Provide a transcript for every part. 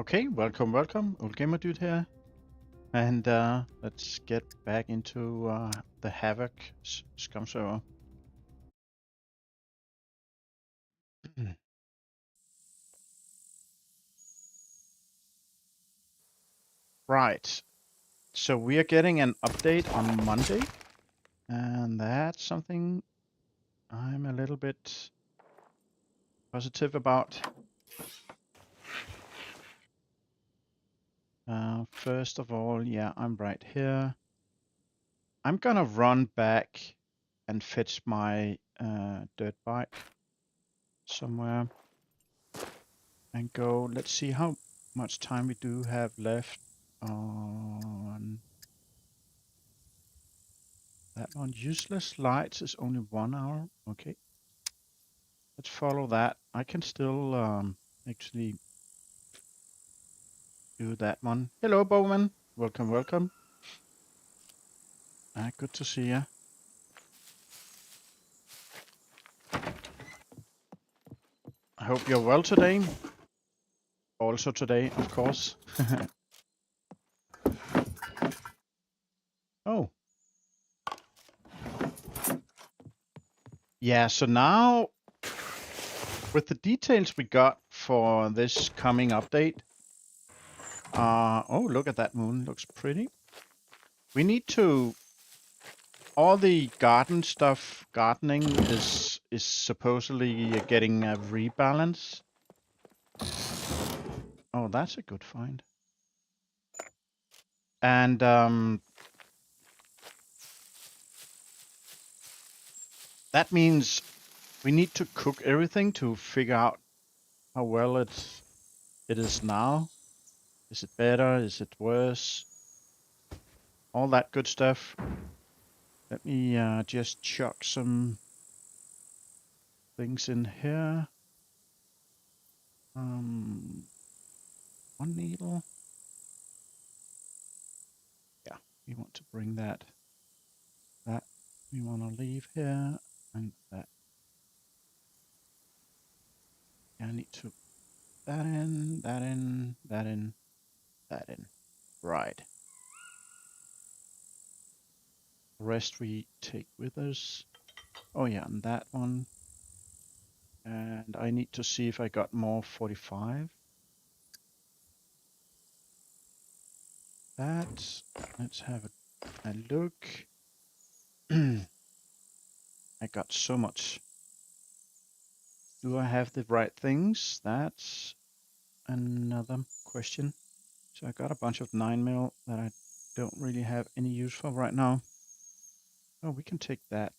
Okay, welcome. Old Gamer Dude here. And let's get back into the Havoc SCUM server. Right, so we are getting an update on Monday, and that's something I'm a little bit positive about. First of all, yeah, I'm right here. I'm gonna run back and fetch my dirt bike somewhere and go. Let's see how much time we do have left on that one. Useless lights is only 1 hour. Okay, let's follow that. I can still actually do that one. Hello, Bowman. Welcome. Good to see you. I hope you're well today. Also today, of course. Oh. Yeah, so now with the details we got for this coming update, oh, look at that moon. Looks pretty. We need to, all the garden stuff, gardening is supposedly getting a rebalance. Oh, that's a good find. And that means we need to cook everything to figure out how well it is now. Is it better? Is it worse? All that good stuff. Let me just chuck some things in here. One needle. Yeah, we want to bring that we want to leave here, and that. Yeah, I need to that in, that in, that in, that in. Right. The rest we take with us. Oh yeah, and that one. And I need to see if I got more 45. That. Let's have a look. I got so much. Do I have the right things? That's another question. So I got a bunch of 9mm that I don't really have any use for right now. Oh, we can take that.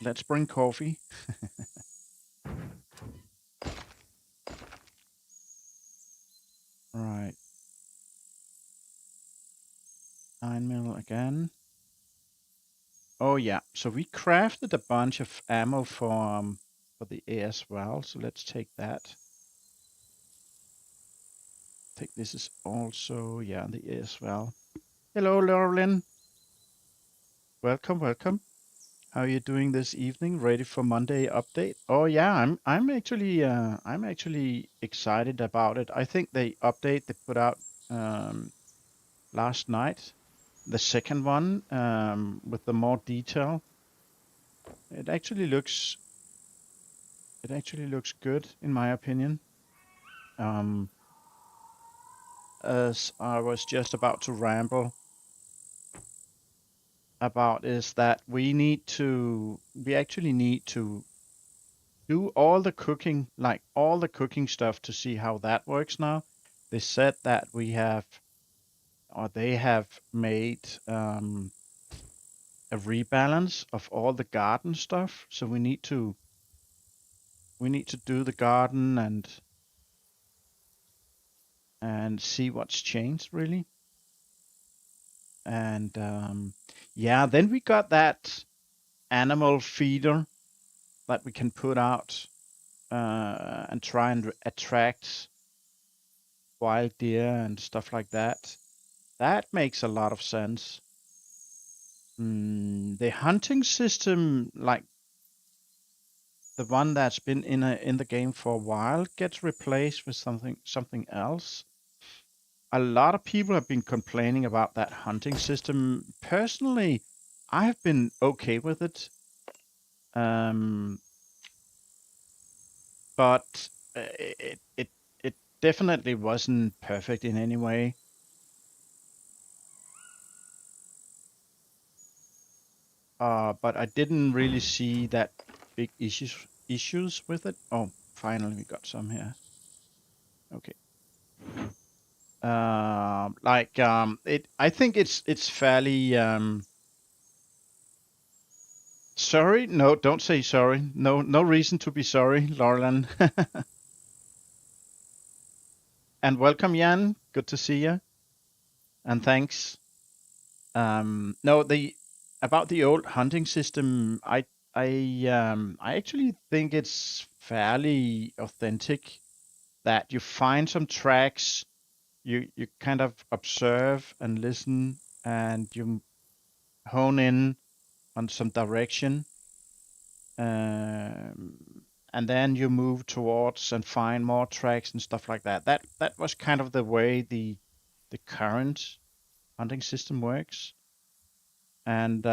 Let's bring coffee. Right. 9mm again. Oh yeah, so we crafted a bunch of ammo for the A as well. So let's take that. I think this is also, yeah, the A as well. Hello, Loralyne. Welcome. How are you doing this evening? Ready for Monday update? Oh yeah, I'm actually excited about it. I think the update they put out last night, the second one with the more detail, it actually looks good in my opinion. As I was just about to ramble about is that we actually need to do all the cooking, like all the cooking stuff to see how that works now. They said that they have made a rebalance of all the garden stuff. So we need to do the garden and see what's changed really. And yeah, then we got that animal feeder that we can put out and try and attract wild deer and stuff like that. That makes a lot of sense. The hunting system, like the one that's been in the game for a while gets replaced with something else. A lot of people have been complaining about that hunting system. Personally, I have been okay with it. Um, but it definitely wasn't perfect in any way. But I didn't really see that big issues with it. Oh, finally we got some here. Okay. I think it's fairly sorry. No, don't say sorry. No reason to be sorry, Loralyne. And welcome, Jan. Good to see you. And thanks. No, the about the old hunting system, I actually think it's fairly authentic that you find some tracks, you kind of observe and listen, and you hone in on some direction, um, and then you move towards and find more tracks and stuff like that. That was kind of the way the current hunting system works, and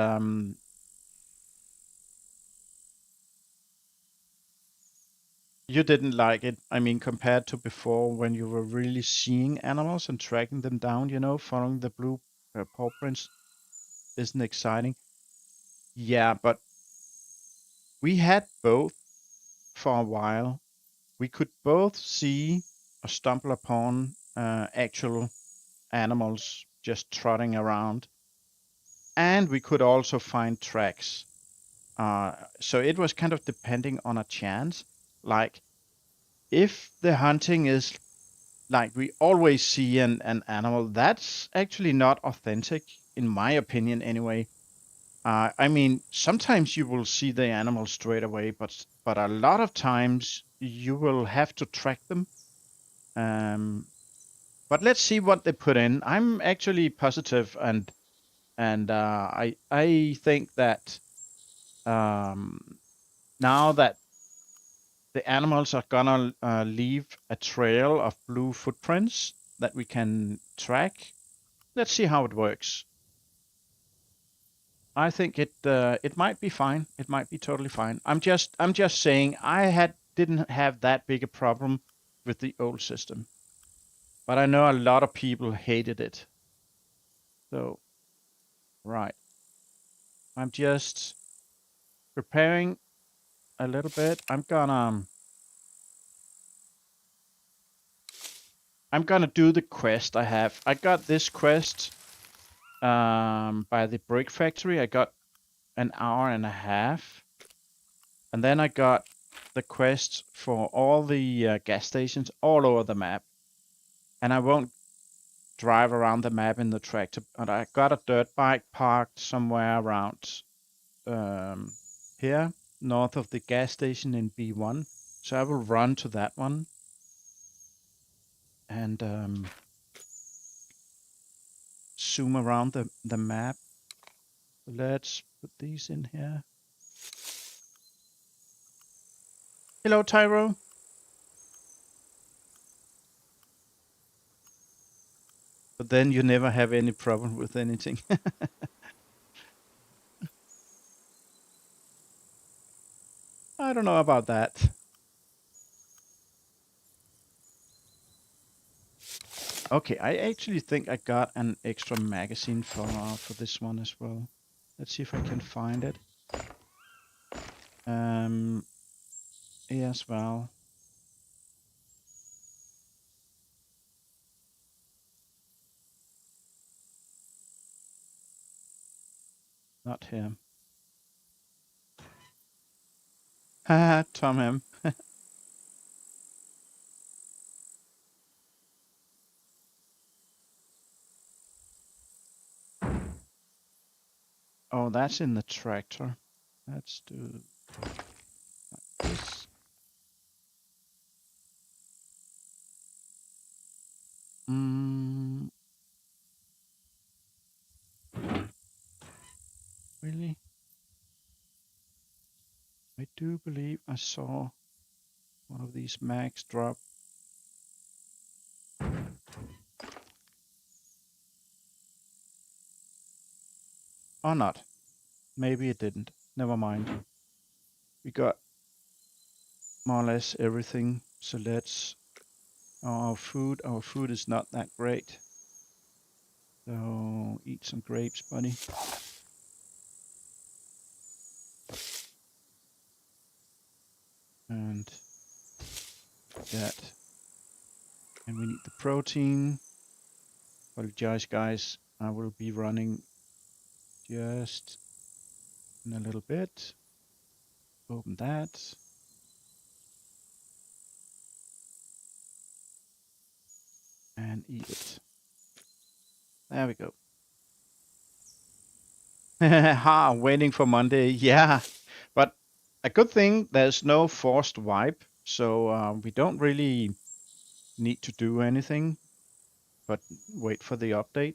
you didn't like it. I mean, compared to before when you were really seeing animals and tracking them down, following the blue paw prints isn't exciting. Yeah, but we had both for a while. We could both see or stumble upon actual animals just trotting around, and we could also find tracks. So it was kind of depending on a chance. Like, if the hunting is like we always see an animal, that's actually not authentic, in my opinion, anyway. I mean, sometimes you will see the animal straight away, but a lot of times you will have to track them. Um, but let's see what they put in. I'm actually positive, and I think that um, now that the animals are gonna leave a trail of blue footprints that we can track. Let's see how it works. I think it might be fine. It might be totally fine. I'm just saying didn't have that big a problem with the old system, but I know a lot of people hated it. So right, I'm just preparing a little bit. I'm gonna do the quest I have. I got this quest by the brick factory. I got an hour and a half, and then I got the quest for all the gas stations all over the map. And I won't drive around the map in the tractor. And I got a dirt bike parked somewhere around um, here, north of the gas station in B1. So I will run to that one and zoom around the map. Let's put these in here. Hello, Tyro. But then you never have any problem with anything. I don't know about that. Okay, I actually think I got an extra magazine for this one as well. Let's see if I can find it. As well. Not him. Haha, Tom him. Oh, that's in the tractor. Let's do this. Mm, really? do believe I saw one of these mags drop. Or not. Maybe it didn't. Never mind. We got more or less everything. So let's... Our food is not that great. So eat some grapes, buddy. And that. And we need the protein. Apologize, guys. I will be running just in a little bit. Open that. And eat it. There we go. Ha, waiting for Monday. Yeah, but a good thing there's no forced wipe, so we don't really need to do anything but wait for the update.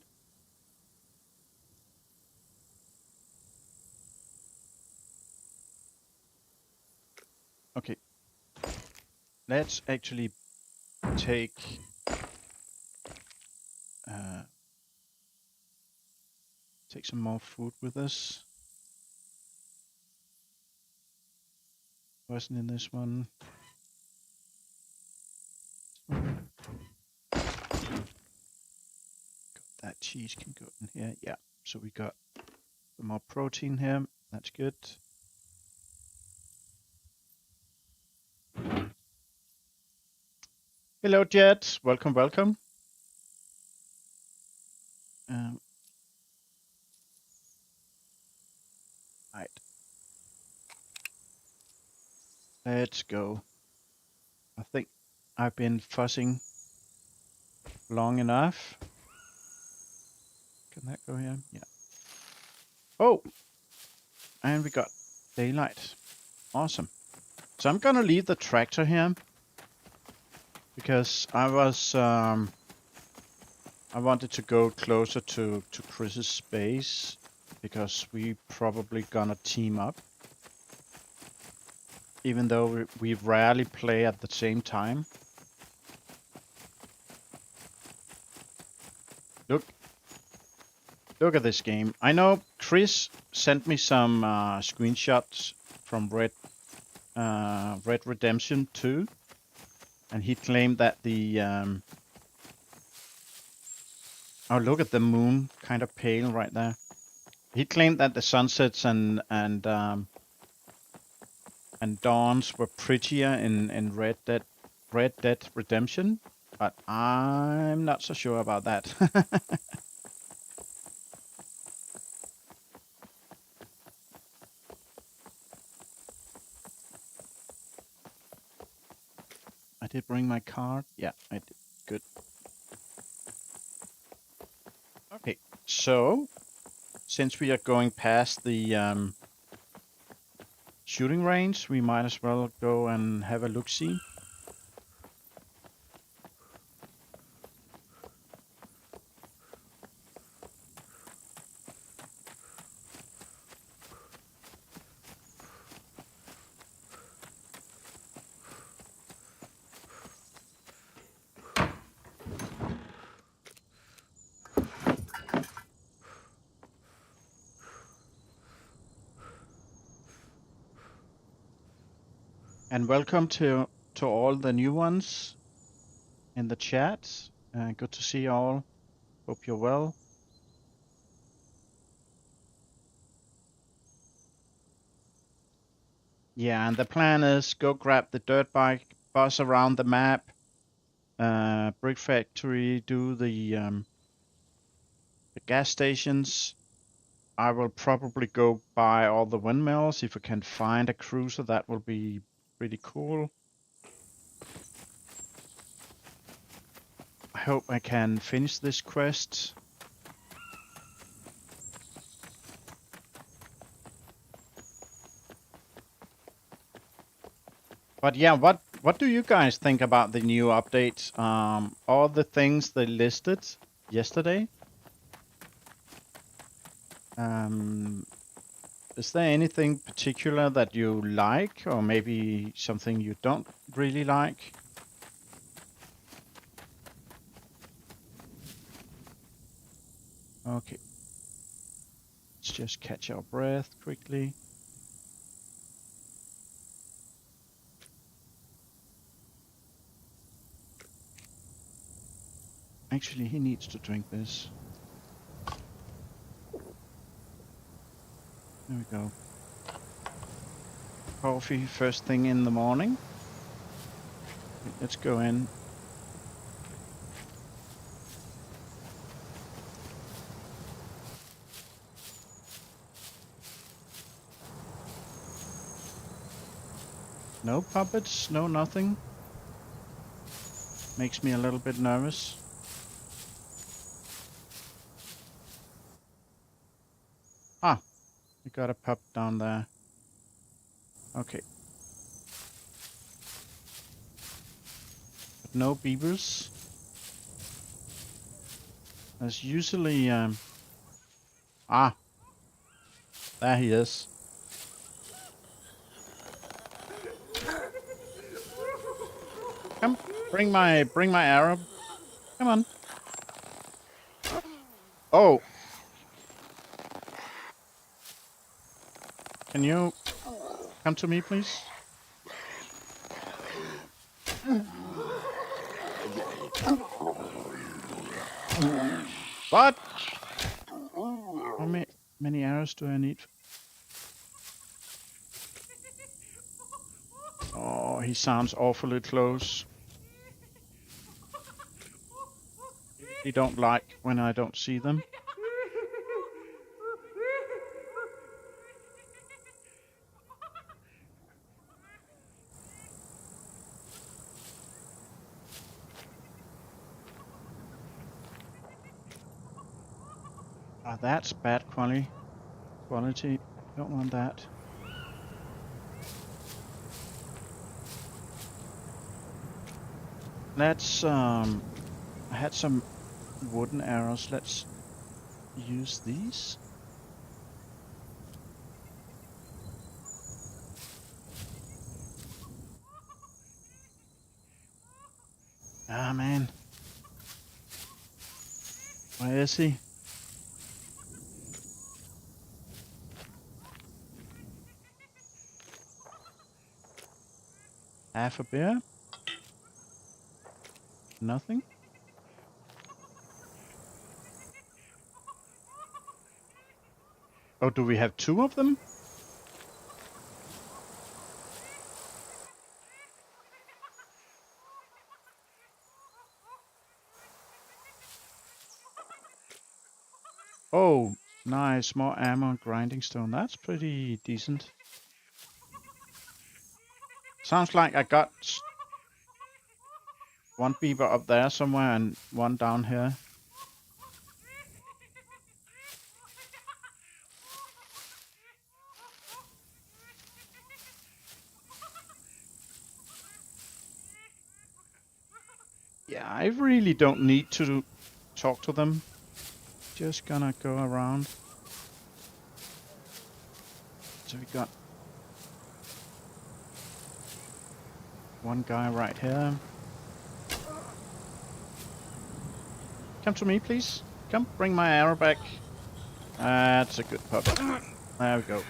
Okay, let's actually take take some more food with us. Wasn't in this one. That cheese can go in here. Yeah, so we got some more protein here. That's good. Hello, Jet. Welcome, welcome. Right. Let's go. I think I've been fussing long enough. Can that go here? Yeah. Oh, and we got daylight. Awesome. So I'm gonna leave the tractor here because I wanted to go closer to Chris's space because we probably gonna team up, even though we rarely play at the same time. Look at this game. I know Chris sent me some screenshots from Red Redemption 2, and he claimed that the oh, look at the moon, kind of pale right there. He claimed that the sunsets and dawns were prettier in Red Dead Redemption, but I'm not so sure about that. I did bring my card. Yeah, I did. Good. Okay, so since we are going past the shooting range, we might as well go and have a look-see. And welcome to all the new ones in the chat. Good to see you all. Hope you're well. Yeah, and the plan is go grab the dirt bike, buzz around the map, brick factory, do the gas stations. I will probably go buy all the windmills. If I can find a cruiser, that will be pretty cool. I hope I can finish this quest. But yeah, what do you guys think about the new update? All the things they listed yesterday. Is there anything particular that you like, or maybe something you don't really like? Okay. Let's just catch our breath quickly. Actually, he needs to drink this. There we go. Coffee first thing in the morning. Let's go in. No puppets, no nothing. Makes me a little bit nervous. Ah, we got a pup down there. Okay. But no beavers. There's usually, ah, there he is. Come, bring my arrow. Come on. Oh. Can you come to me, please? What? How many arrows do I need? Oh, he sounds awfully close. They don't like when I don't see them. Ah, that's bad quality. Don't want that. Let's I had some wooden arrows. Let's use these. Ah, man. Where is he? Half a beer? Nothing? Oh, do we have two of them? Oh, nice. More ammo and grinding stone. That's pretty decent. Sounds like I got one beaver up there somewhere and one down here. Yeah, I really don't need to talk to them. Just gonna go around. So we got one guy right here. Come to me, please. Come, bring my arrow back. That's a good puppy. There we go.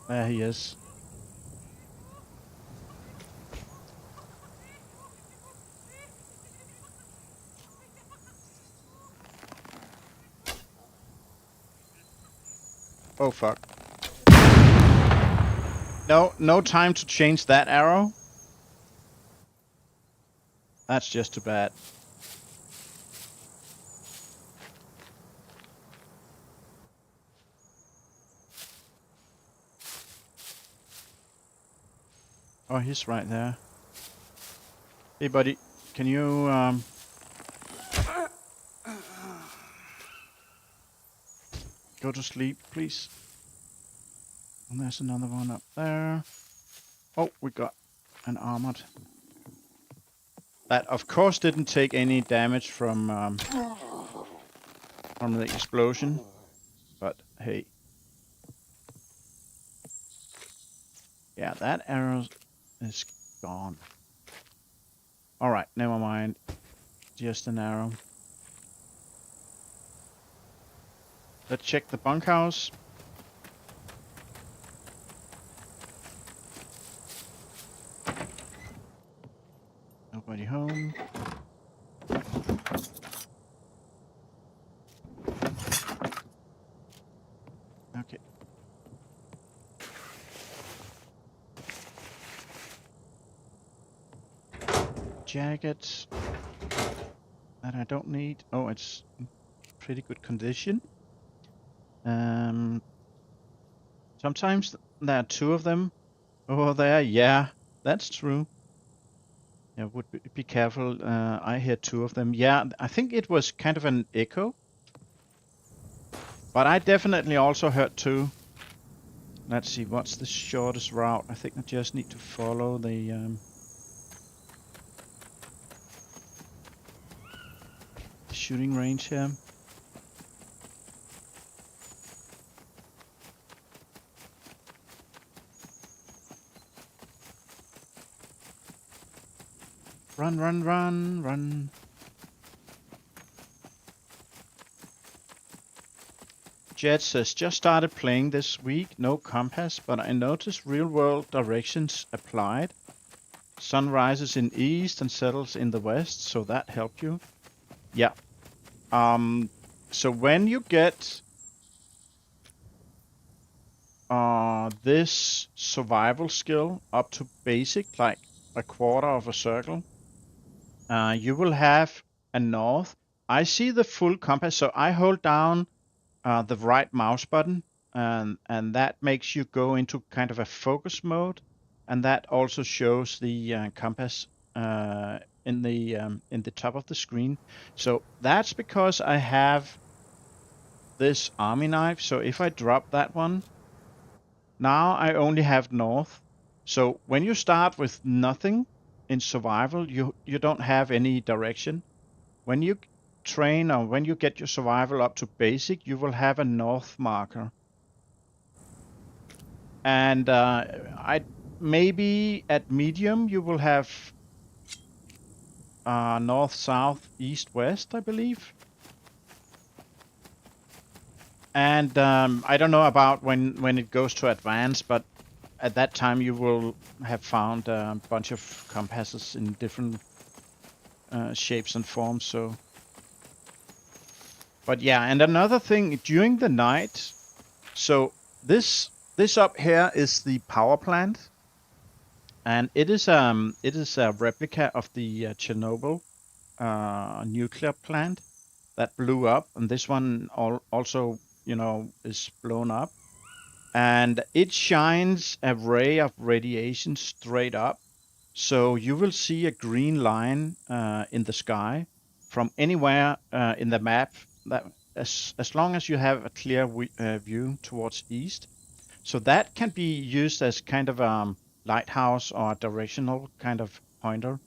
There he is. Oh, fuck. No time to change that arrow. That's just too bad. Oh, he's right there. Hey, buddy. Can you, go to sleep, please? And there's another one up there. Oh, we got an armored. That of course didn't take any damage from the explosion, but hey. Yeah, that arrow is gone. Alright, never mind. Just an arrow. Let's check the bunkhouse. Nobody home. Okay. Jacket. That I don't need. Oh, it's in pretty good condition. Sometimes there are two of them over there. Yeah, that's true. Yeah, would be careful. I hear two of them. Yeah, I think it was kind of an echo. But I definitely also heard two. Let's see, what's the shortest route? I think I just need to follow the shooting range here. Run, run, run, run. Jet says, just started playing this week, no compass, but I noticed real-world directions applied. Sun rises in east and settles in the west, so that helped you. Yeah. So when you get this survival skill up to basic, like a quarter of a circle, you will have a north. I see the full compass, so I hold down the right mouse button, and that makes you go into kind of a focus mode, and that also shows the compass in the top of the screen. So that's because I have this army knife. So if I drop that one, now I only have north. So when you start with nothing in survival, you don't have any direction. When you train or when you get your survival up to basic, you will have a north marker. And I maybe at medium you will have north, south, east, west, I believe. And I don't know about when it goes to advanced, but at that time you will have found a bunch of compasses in different shapes and forms. So, but yeah, and another thing during the night. So this up here is the power plant, and it is a replica of the Chernobyl nuclear plant that blew up, and this one also, is blown up, and it shines a ray of radiation straight up. So you will see a green line in the sky from anywhere in the map, that as long as you have a clear view towards east. So that can be used as kind of a lighthouse or a directional kind of pointer.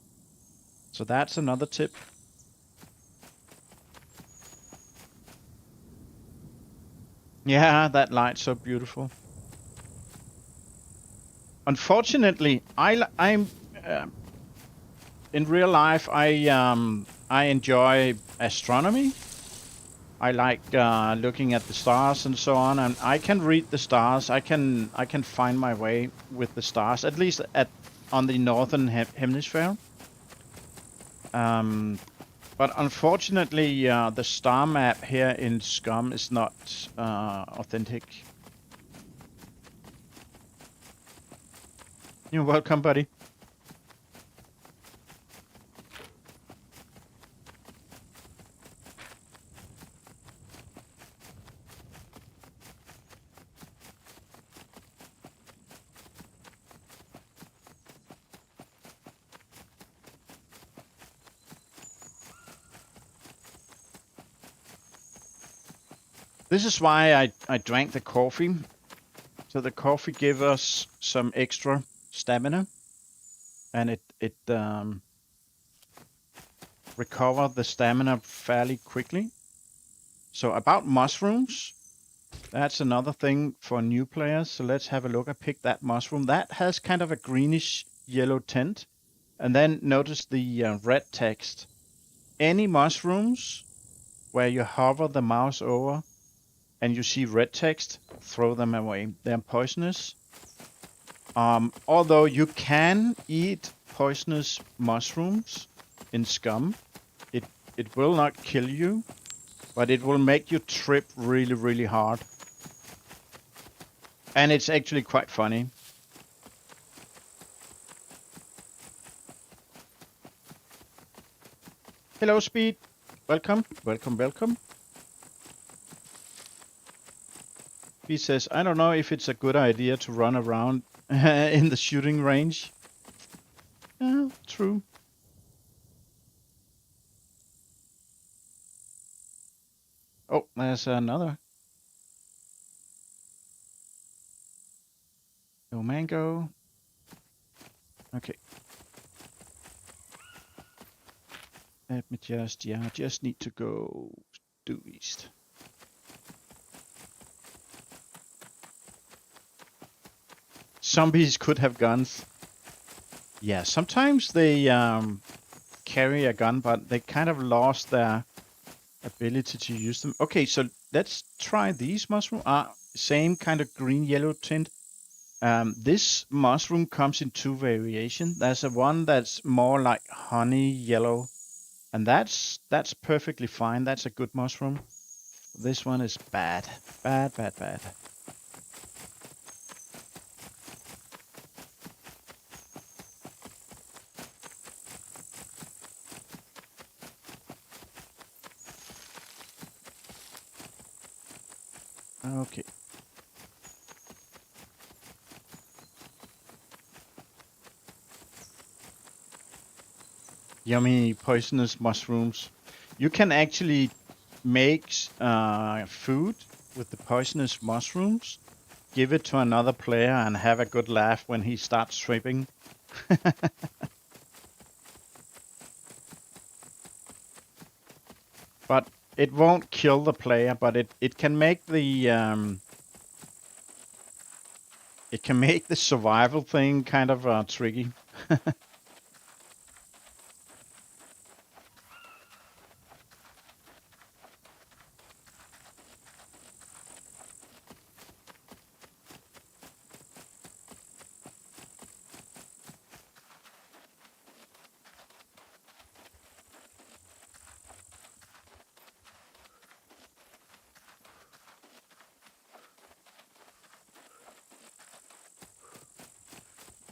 So that's another tip. Yeah, that light's so beautiful. Unfortunately, I'm in real life. I enjoy astronomy. I like looking at the stars and so on, and I can read the stars. I can find my way with the stars, at least on the northern hemisphere. But unfortunately, the star map here in SCUM is not authentic. You're welcome, buddy. This is why I drank the coffee. So the coffee gave us some extra stamina, and it recover the stamina fairly quickly. So about mushrooms, that's another thing for new players. So let's have a look. I picked that mushroom. That has kind of a greenish yellow tint. And then notice the red text. Any mushrooms where you hover the mouse over and you see red text, throw them away. They're poisonous. Although you can eat poisonous mushrooms in SCUM, it will not kill you, but it will make you trip really, really hard. And it's actually quite funny. Hello, Speed. Welcome, welcome, welcome. He says, I don't know if it's a good idea to run around in the shooting range. Yeah, true. Oh, there's another. No mango. Okay. Let me just need to go due east. Zombies could have guns. Yeah, sometimes they carry a gun, but they kind of lost their ability to use them. Okay, so let's try these mushrooms. Same kind of green-yellow tint. This mushroom comes in two variations. There's a one that's more like honey yellow, and that's perfectly fine. That's a good mushroom. This one is bad. Bad, bad, bad. Okay. Yummy poisonous mushrooms. You can actually make food with the poisonous mushrooms, give it to another player, and have a good laugh when he starts tripping. But it won't kill the player, but it can make the survival thing kind of tricky.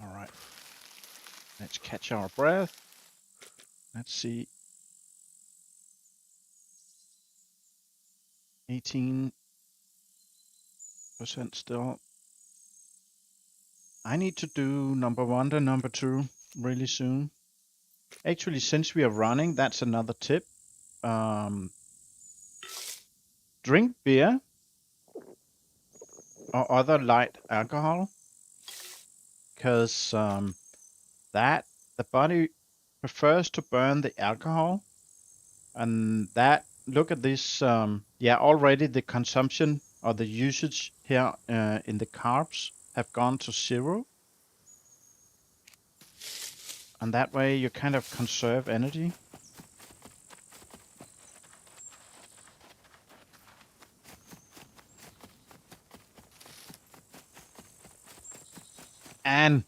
All right, let's catch our breath. Let's see. 18% still. I need to do number 1 to number 2 really soon. Actually, since we are running, that's another tip. Drink beer or other light alcohol, because that the body prefers to burn the alcohol, and that look at this. Yeah, already the consumption or the usage here in the carbs have gone to 0, and that way you kind of conserve energy. And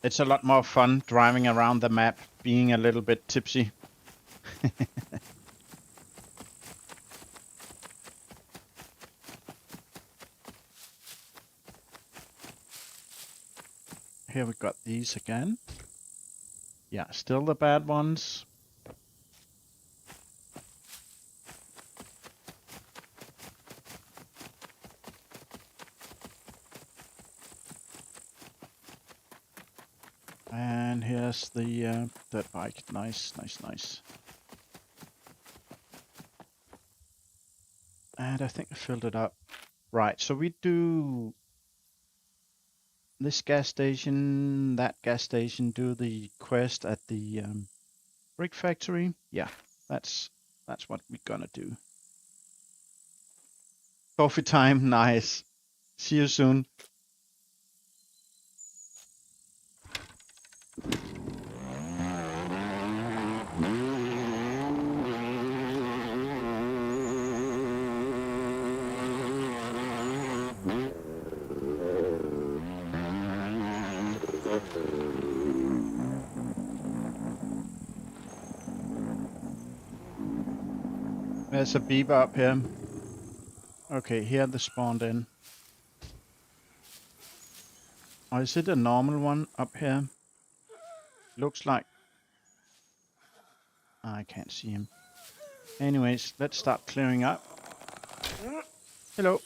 it's a lot more fun driving around the map, being a little bit tipsy. Here we got these again. Yeah, still the bad ones. And here's the dirt bike. Nice, nice, nice. And I think I filled it up. Right, so we do this gas station, that gas station, do the quest at the brick factory. Yeah. That's what we're gonna do. Coffee time, nice. See you soon. There's a beaver up here. Okay, here they spawned in. Or is it a normal one up here? Looks like... I can't see him. Anyways, let's start clearing up. Hello.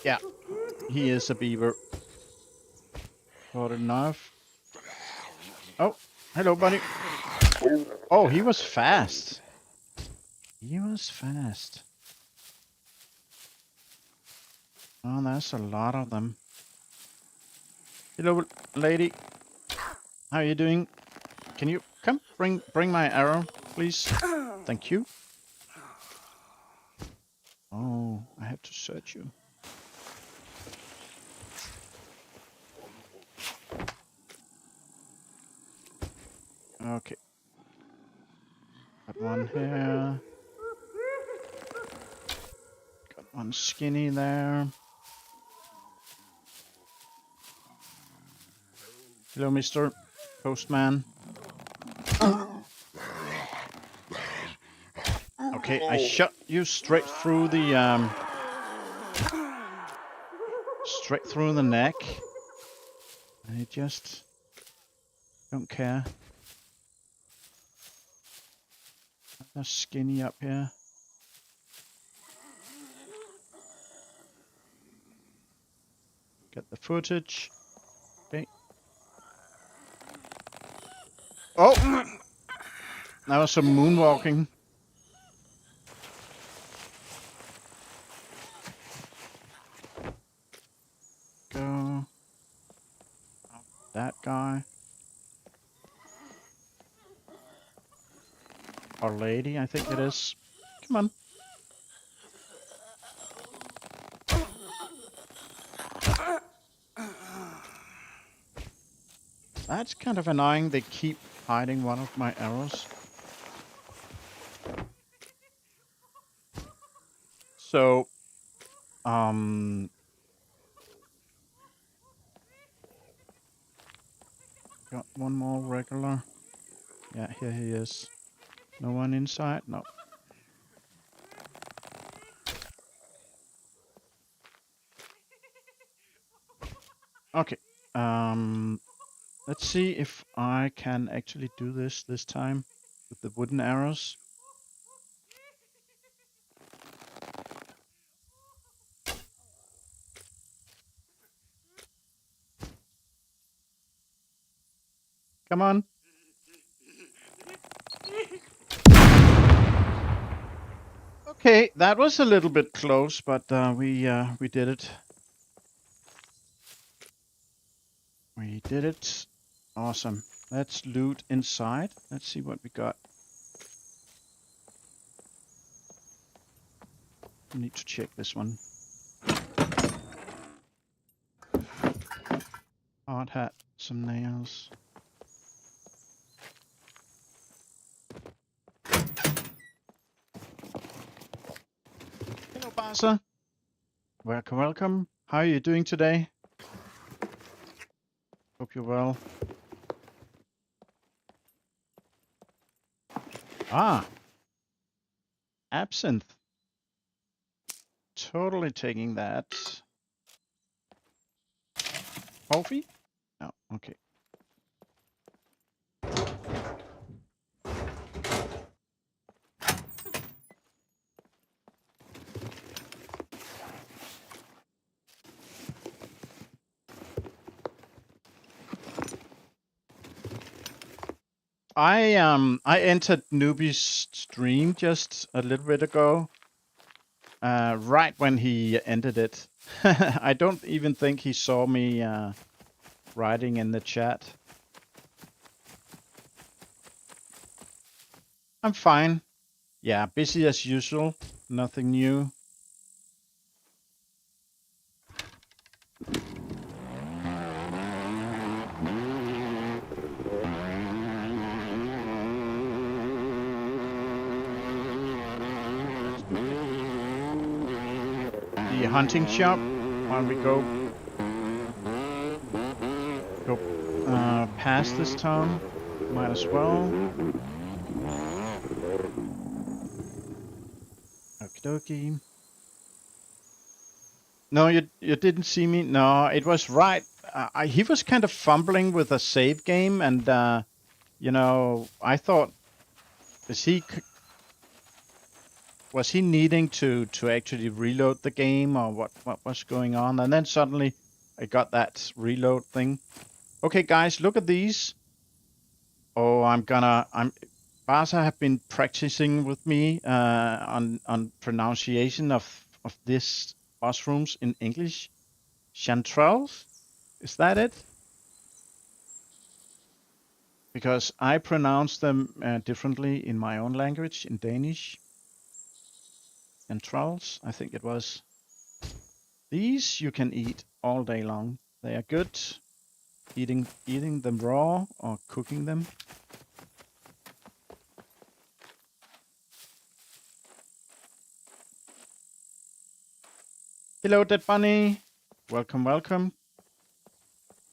Yeah, he is a beaver. Got enough. Oh, hello, buddy. Oh, he was fast. He was fast. Oh, there's a lot of them. Hello, lady. How are you doing? Can you come bring my arrow, please? Thank you. Oh, I have to search you. Okay. Got one here. Got one skinny there. Hello, Mr. Postman. Okay, I shot you straight through the neck. I just don't care. There's skinny up here. Get the footage. Okay. Oh! That was some moonwalking. Go. That guy. Or lady, I think it is. Come on. That's kind of annoying. They keep hiding one of my arrows. So, got one more regular. Yeah, here he is. No one inside? No. Okay. Let's see if I can actually do this time with the wooden arrows. Come on. Okay, that was a little bit close, but we did it. We did it. Awesome. Let's loot inside. Let's see what we got. I need to check this one. Hard hat, some nails. Hello, Basa. Welcome, welcome. How are you doing today? Hope you're well. Ah, absinthe. Totally taking that. Coffee? Oh, okay. I entered Newbie's stream just a little bit ago. Right when he ended it. I don't even think he saw me writing in the chat. I'm fine. Yeah, busy as usual. Nothing new. The hunting shop while we go past this town. Might as well. Okie dokie. No, you didn't see me. No, it was right. He was kind of fumbling with a save game, and you know, I thought, was he needing to actually reload the game, or what was going on? And then suddenly I got that reload thing. Okay, guys, look at these. Oh, Barca have been practicing with me on pronunciation of this mushrooms in English. Chanterelles, is that it? Because I pronounce them differently in my own language, in Danish. Chanterelles, I think it was. These you can eat all day long. They are good. Eating them raw or cooking them. Hello, Dead Bunny. Welcome, welcome.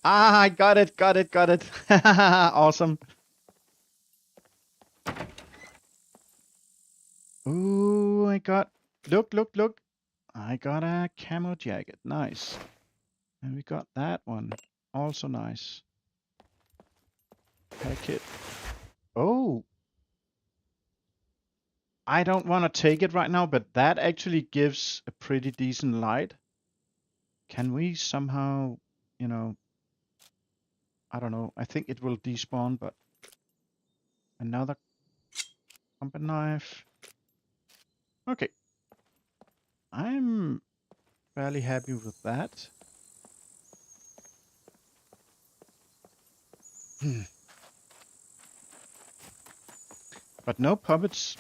Ah, I got it. Awesome. Ooh, look. I got a camo jacket. Nice. And we got that one. Also nice. Pack it. Oh. I don't want to take it right now, but that actually gives a pretty decent light. Can we somehow, you know, I don't know. I think it will despawn, but another combat knife. Okay. I'm fairly happy with that. But no puppets.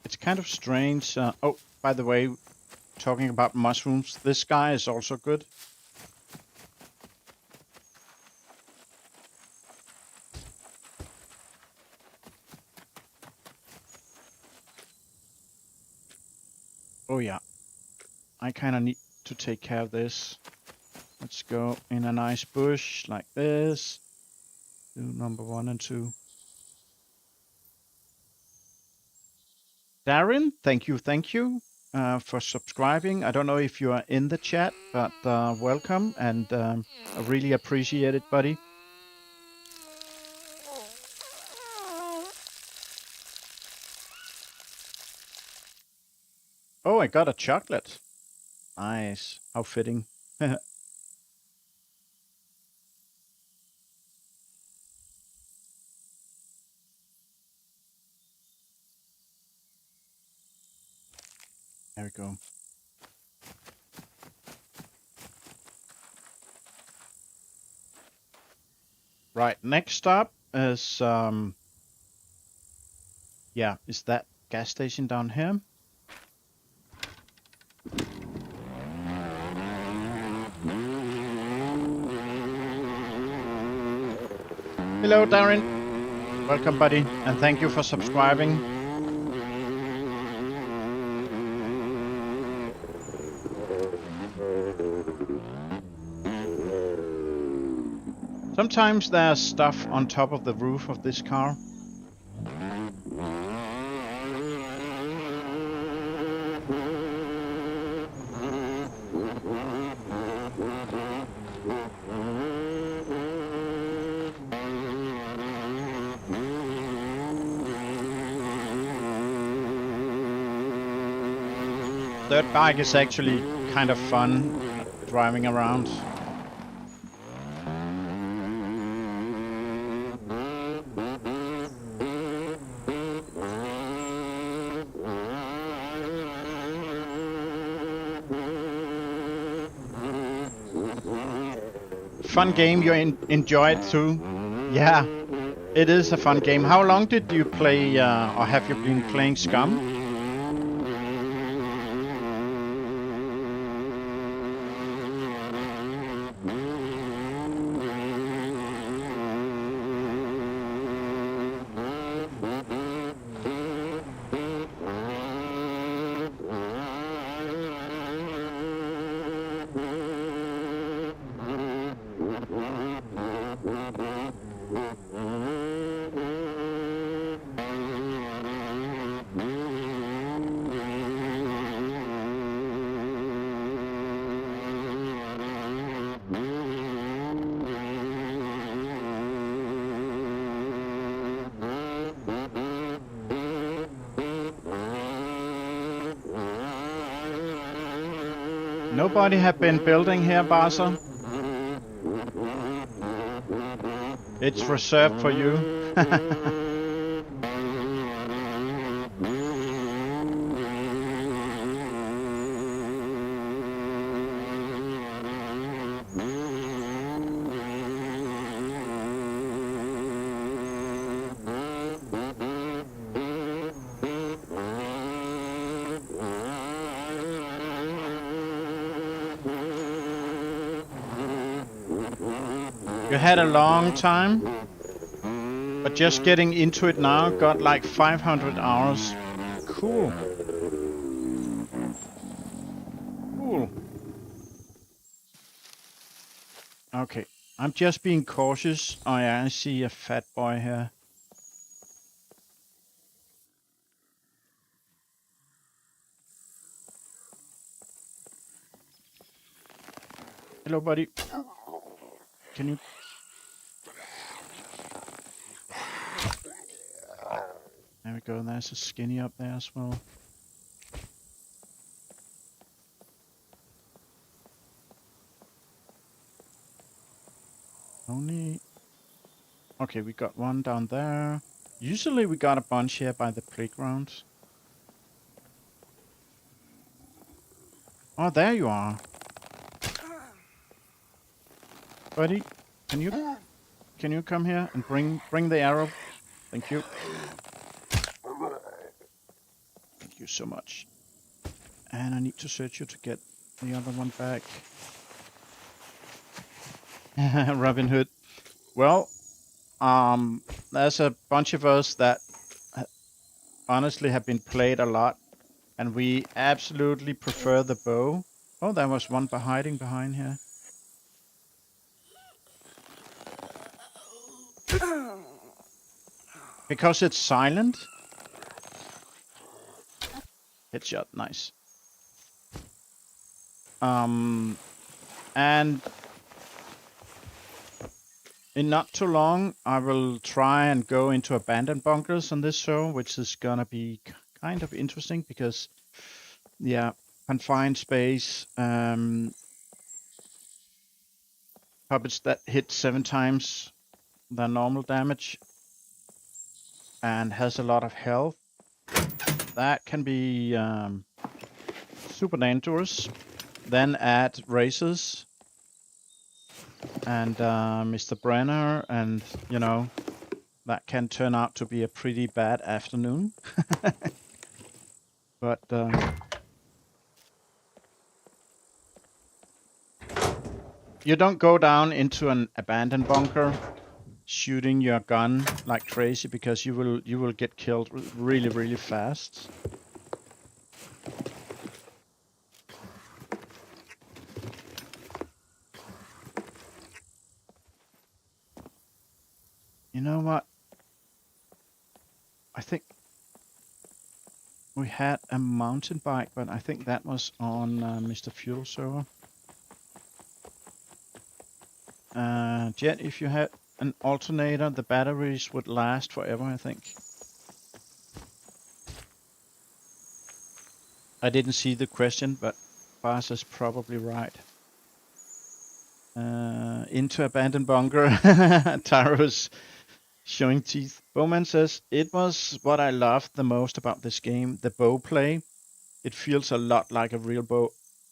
It's kind of strange. Oh, by the way, talking about mushrooms, this guy is also good. Oh yeah, I kind of need to take care of this. Let's go in a nice bush like this. Do number 1 and 2. Darren, thank you for subscribing. I don't know if you are in the chat, but welcome, and I really appreciate it, buddy. Oh, I got a chocolate. Nice. How fitting. There we go. Right, next stop is is that gas station down here? Hello, Darren. Welcome, buddy, and thank you for subscribing. Sometimes there's stuff on top of the roof of this car. Dirt bike is actually kind of fun driving around. Fun game, you enjoy it too. Yeah, It is a fun game. How long did you play, or have you been playing SCUM? Nobody have been building here, Barca? It's reserved for you. You had a long time, but just getting into it now, got like 500 hours. Cool. Cool. Okay, I'm just being cautious. Oh yeah, I see a fat boy here. Hello, buddy. Can you... There we go, there's a skinny up there as well. Only... Okay, we got one down there. Usually we got a bunch here by the playground. Oh, there you are. Buddy, can you come here and bring the arrow? Thank you. Thank you so much. And I need to search you to get the other one back. Robin Hood. Well, there's a bunch of us that honestly have been played a lot, and we absolutely prefer the bow. Oh, there was one hiding behind here. Because it's silent. Headshot, nice. And in not too long, I will try and go into abandoned bunkers on this show, which is gonna be kind of interesting because, yeah, confined space, puppets that hit 7 times their normal damage and has a lot of health. That can be super dangerous. Then add races and Mr. Brenner, and you know, that can turn out to be a pretty bad afternoon. But you don't go down into an abandoned bunker shooting your gun like crazy, because you will get killed really fast. You know what? I think we had a mountain bike, but I think that was on Mr. Fuel server. Jet, if you had an alternator, the batteries would last forever, I think. I didn't see the question, but Bas is probably right. Into abandoned bunker. Taro's showing teeth. Bowman says, it was what I loved the most about this game, the bow play. It feels a lot like a real bow.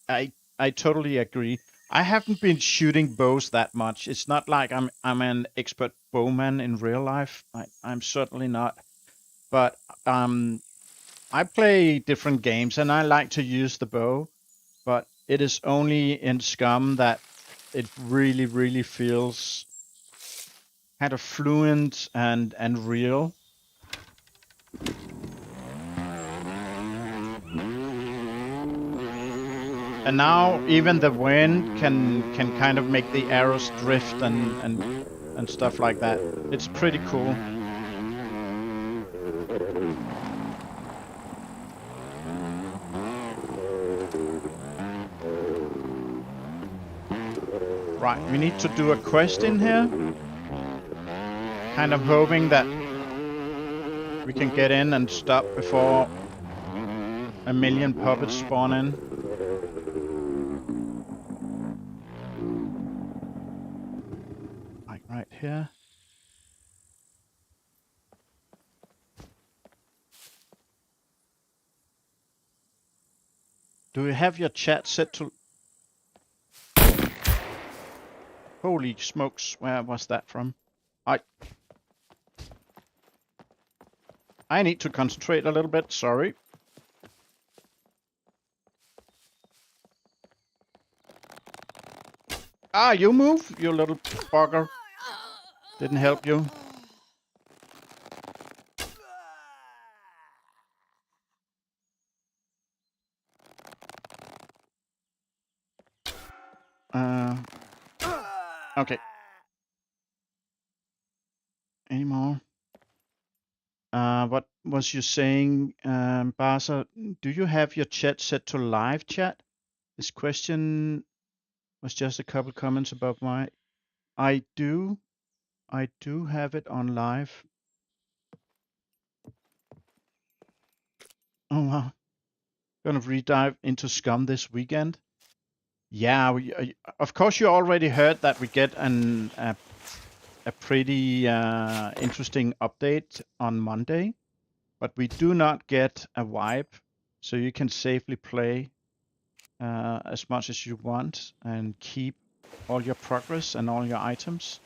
I totally agree. I haven't been shooting bows that much. It's not like I'm an expert bowman in real life. I'm certainly not. But I play different games and I like to use the bow. But it is only in SCUM that it really, really feels kind of fluent and real. And now even the wind can kind of make the arrows drift and stuff like that. It's pretty cool. Right, we need to do a quest in here. Kind of hoping that we can get in and stop before a million puppets spawn in. Like right here. Do you have your chat set to... Holy smokes, where was that from? I need to concentrate a little bit, sorry. Ah, you move, you little bugger. Didn't help you. Okay. Any more? What was you saying, Basa? Do you have your chat set to live chat? This question was just a couple comments above my... I do have it on live. Oh wow. Gonna redive into SCUM this weekend. Yeah, of course you already heard that we get a pretty interesting update on Monday, but we do not get a wipe, so you can safely play as much as you want and keep all your progress and all your items.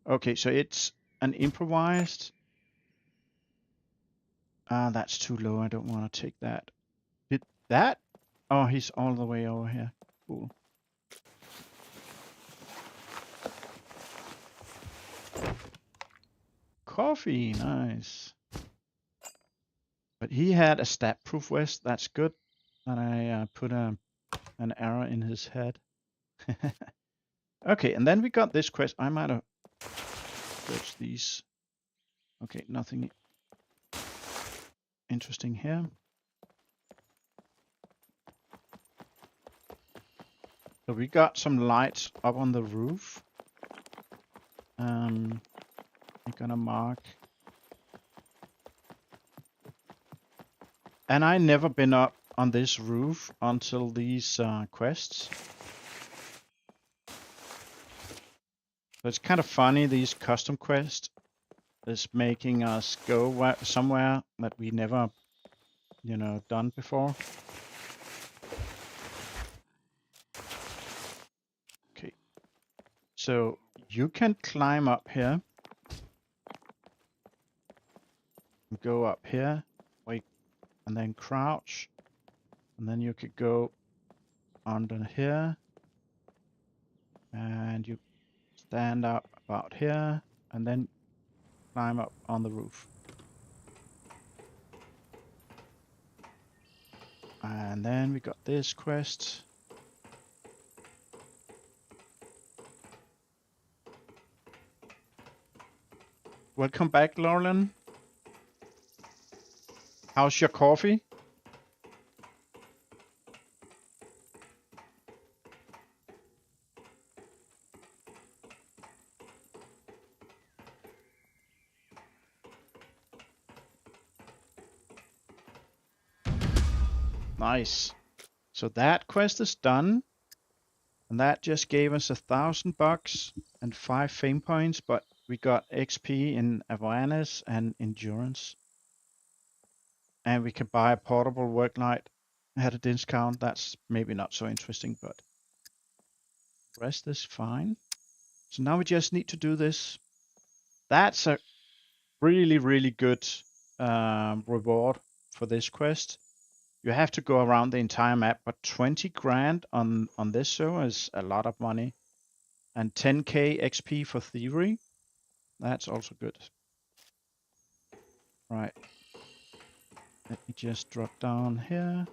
Okay, so it's an improvised. That's too low. I don't want to take that. Did that? Oh, he's all the way over here. Cool. Coffee, nice. But he had a stab-proof vest. That's good. And I put an arrow in his head. Okay, and then we got this quest. I might have searched these. Okay, nothing interesting here. So we got some lights up on the roof. I'm gonna mark. And I never been up on this roof until these quests. So it's kind of funny, these custom quests is making us go somewhere that we never, done before. Okay. So you can climb up here. Go up here, wait, and then crouch. And then you could go under here. And you stand up about here, and then climb up on the roof. And then we got this quest. Welcome back, Loralyne. How's your coffee? Nice. So that quest is done. And that just gave us $1,000 and 5 fame points, but we got XP in awareness and endurance. And we can buy a portable work light had a discount. That's maybe not so interesting, but the rest is fine. So now we just need to do this. That's a really, really good reward for this quest. You have to go around the entire map, but 20 grand on this server is a lot of money. And 10k XP for thievery, that's also good. Right. Let me just drop down here.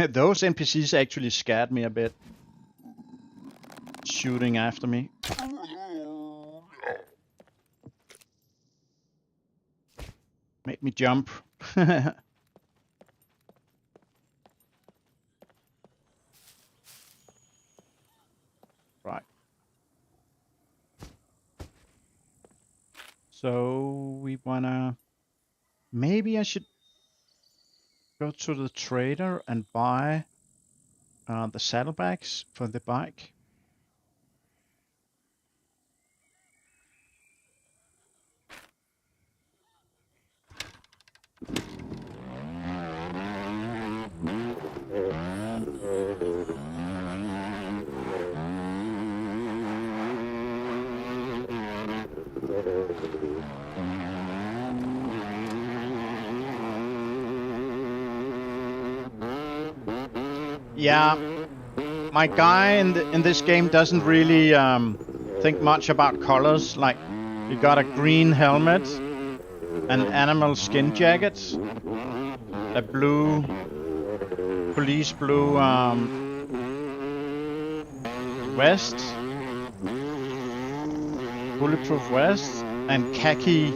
Those NPCs actually scared me a bit. Shooting after me. Made me jump. Right. So we wanna... Maybe I should go to the trader and buy the saddlebags for the bike. Yeah, my guy in this game doesn't really think much about colors. Like, you got a green helmet, an animal skin jacket, a blue, police blue vest, bulletproof vest, and khaki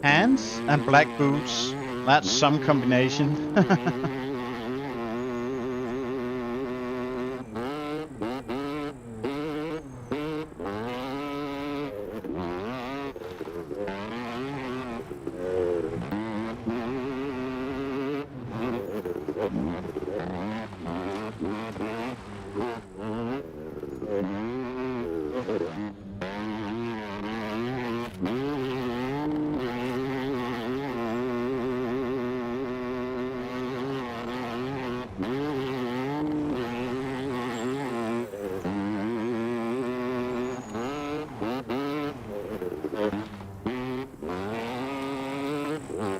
hands and black boots. That's some combination.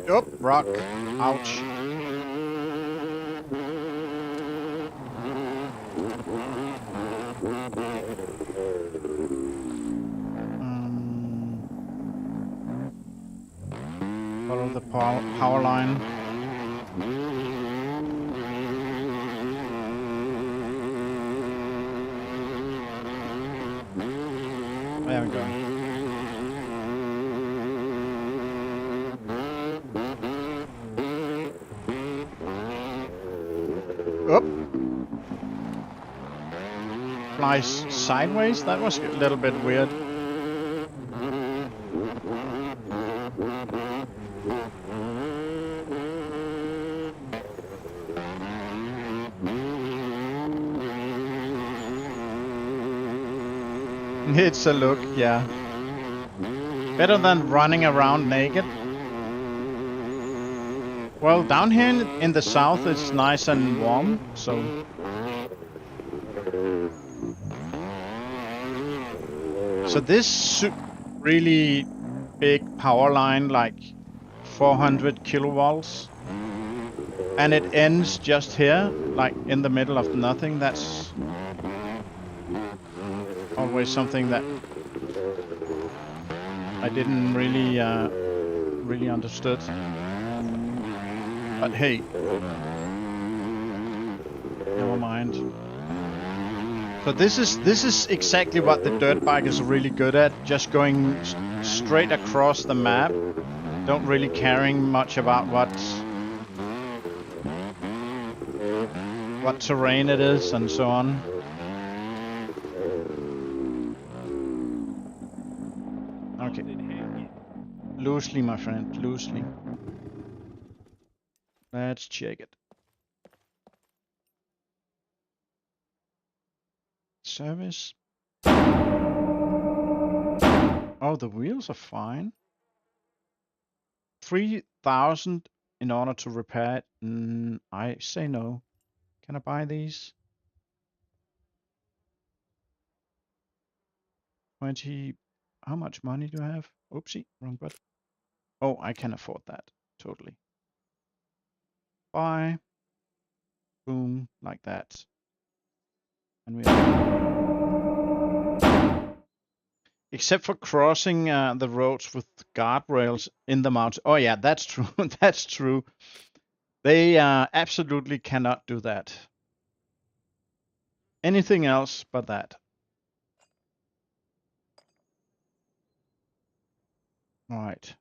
Yup, rock. Ouch. Follow the power line. There we go. Up. Flies sideways? That was a little bit weird. It's a look, yeah. Better than running around naked. Well, down here in the south it's nice and warm, so... So this really big power line, like 400 kilovolts, and it ends just here, like in the middle of nothing. That's always something that I didn't really understood. But hey, never mind. So this is exactly what the dirt bike is really good at. Just going straight across the map. Don't really caring much about what terrain it is and so on. Okay. Loosely, my friend, loosely. Let's check it. Service. Oh, the wheels are fine. 3,000 in order to repair it. I say no. Can I buy these? 20. How much money do I have? Oopsie, wrong button. Oh, I can afford that. Totally. Buy. Boom, like that. And we except for crossing the roads with guardrails in the mountains. Oh yeah, that's true. That's true. They absolutely cannot do that. Anything else but that. All right.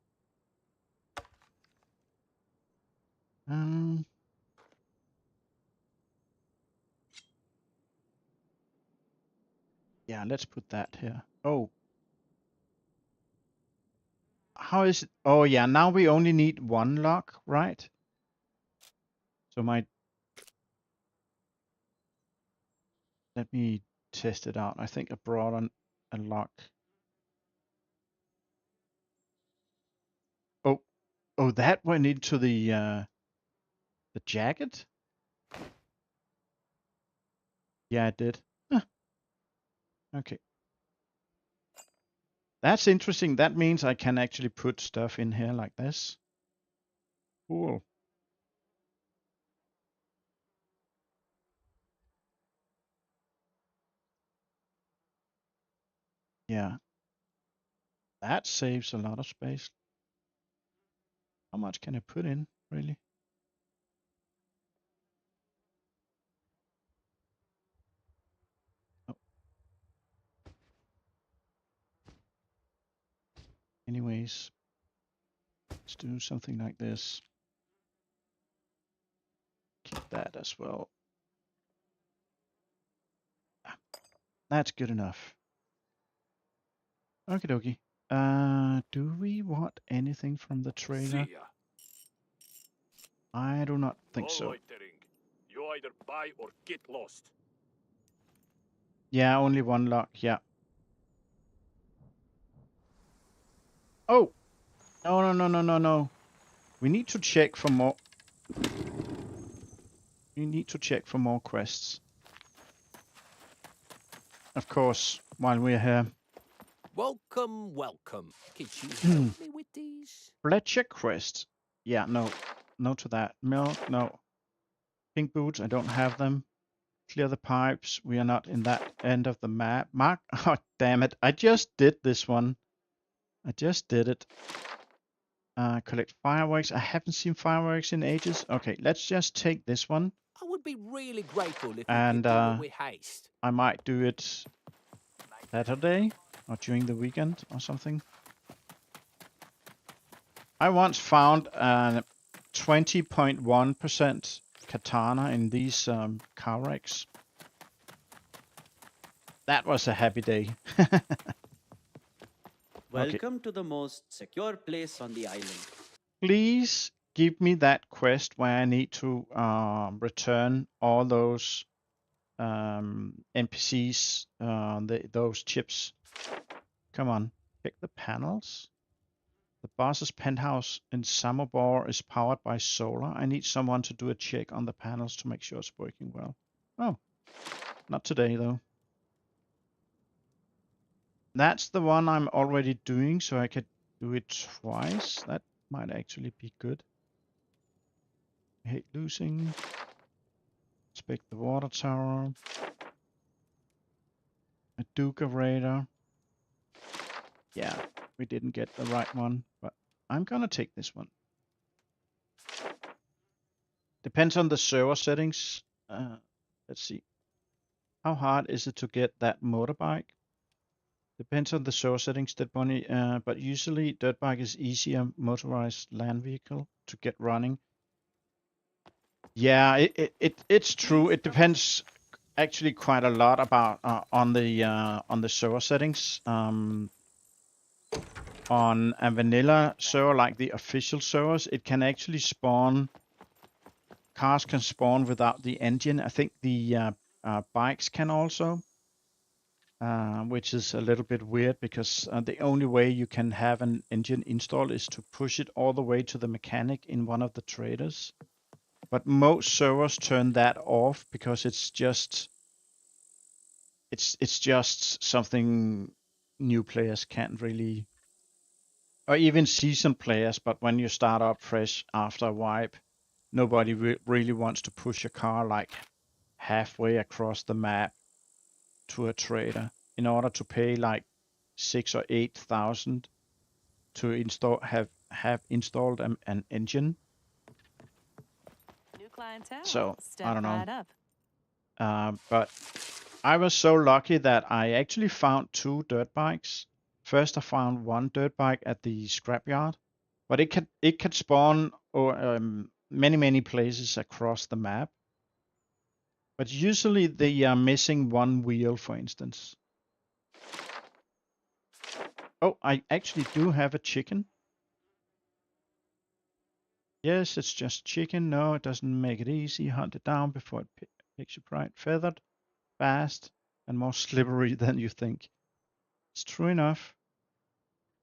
Yeah, let's put that here. Oh. How is it? Oh yeah, now we only need one lock, right? So let me test it out. I think I brought on a lock. Oh, that went into the jacket? Yeah, it did. Huh. Okay. That's interesting. That means I can actually put stuff in here like this. Cool. Yeah. That saves a lot of space. How much can I put in, really? Oh. Anyways, let's do something like this. Keep that as well. That's good enough. Okie dokie. Do we want anything from the trailer? I do not think so. You either buy or get lost. Yeah, only one lock. Yeah. Oh! No. We need to check for more. We need to check for more quests. Of course, while we're here. Welcome. Could you help me with these? Fletcher quest. Yeah, no. No to that. Milk, no. Pink boots, I don't have them. Clear the pipes. We are not in that end of the map. Mark, oh damn it. I just did this one. I just did it. Collect fireworks. I haven't seen fireworks in ages. Okay, let's just take this one. I would be really grateful if And you could do it with haste. I might do it Saturday or during the weekend or something. I once found 20.1% katana in these car wrecks. That was a happy day. Welcome to the most secure place on the island. Please give me that quest where I need to return all those NPCs, those chips. Come on, check the panels. The boss's penthouse in Samobor is powered by solar. I need someone to do a check on the panels to make sure it's working well. Oh, not today though. That's the one I'm already doing, so I could do it twice. That might actually be good. I hate losing. Inspect the water tower. A Duca radar. Yeah, we didn't get the right one, but I'm gonna take this one. Depends on the server settings. Let's see. How hard is it to get that motorbike? Depends on the server settings, that money, but usually dirt bike is easier motorized land vehicle to get running. Yeah, it's true. It depends actually quite a lot about on the server settings. On a vanilla server like the official servers, it can actually spawn. Cars can spawn without the engine. I think the bikes can also. which is a little bit weird because the only way you can have an engine installed is to push it all the way to the mechanic in one of the traders. But most servers turn that off because it's just something new players can't really, or even seasoned players. But when you start up fresh after a wipe, nobody really wants to push a car like halfway across the map to a trader in order to pay like 6,000 or 8,000 to have installed an engine. New clientele. So Step I don't know. right up. But I was so lucky that I actually found 2 dirt bikes. First, I found 1 dirt bike at the scrapyard, but it can spawn many places across the map. But usually they are missing 1 wheel, for instance. Oh, I actually do have a chicken. Yes, it's just chicken. No, it doesn't make it easy. Hunt it down before it picks you right. Feathered, fast, and more slippery than you think. It's true enough.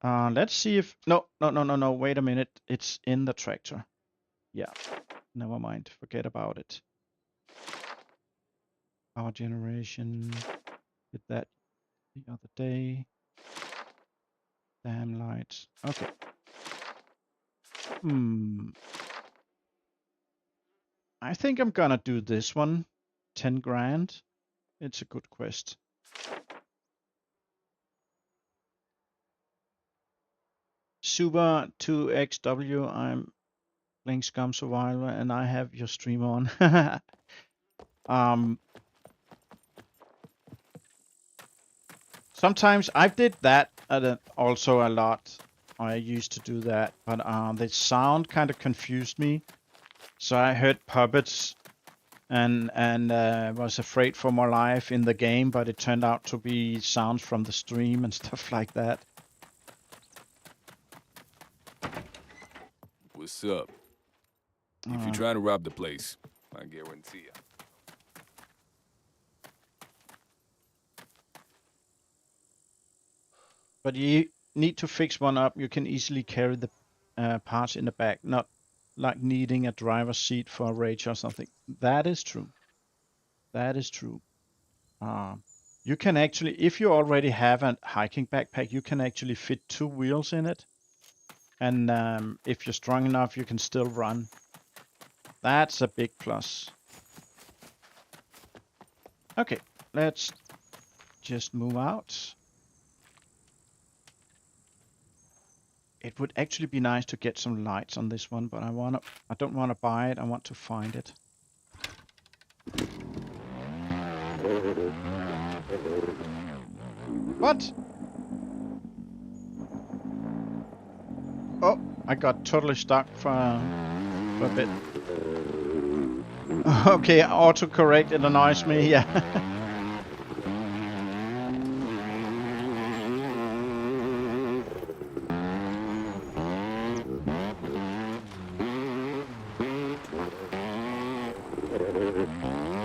Let's see if... No. Wait a minute. It's in the tractor. Yeah, never mind. Forget about it. Power generation. Did that the other day. Damn lights. Okay. I think I'm gonna do this one. 10 grand. It's a good quest. Super 2XW. I'm playing SCUM Survivor and I have your stream on. Sometimes I did that also a lot. I used to do that, but the sound kind of confused me. So I heard puppets and was afraid for my life in the game, but it turned out to be sounds from the stream and stuff like that. What's up? If you're trying to rob the place, I guarantee you. But you need to fix one up. You can easily carry the parts in the back, not like needing a driver's seat for a rage or something. That is true. That is true. You can actually, if you already have a hiking backpack, you can actually fit 2 wheels in it. And if you're strong enough, you can still run. That's a big plus. Okay, let's just move out. It would actually be nice to get some lights on this one, but I don't want to buy it. I want to find it. What? Oh, I got totally stuck for a bit. Okay, autocorrect, it annoys me, yeah.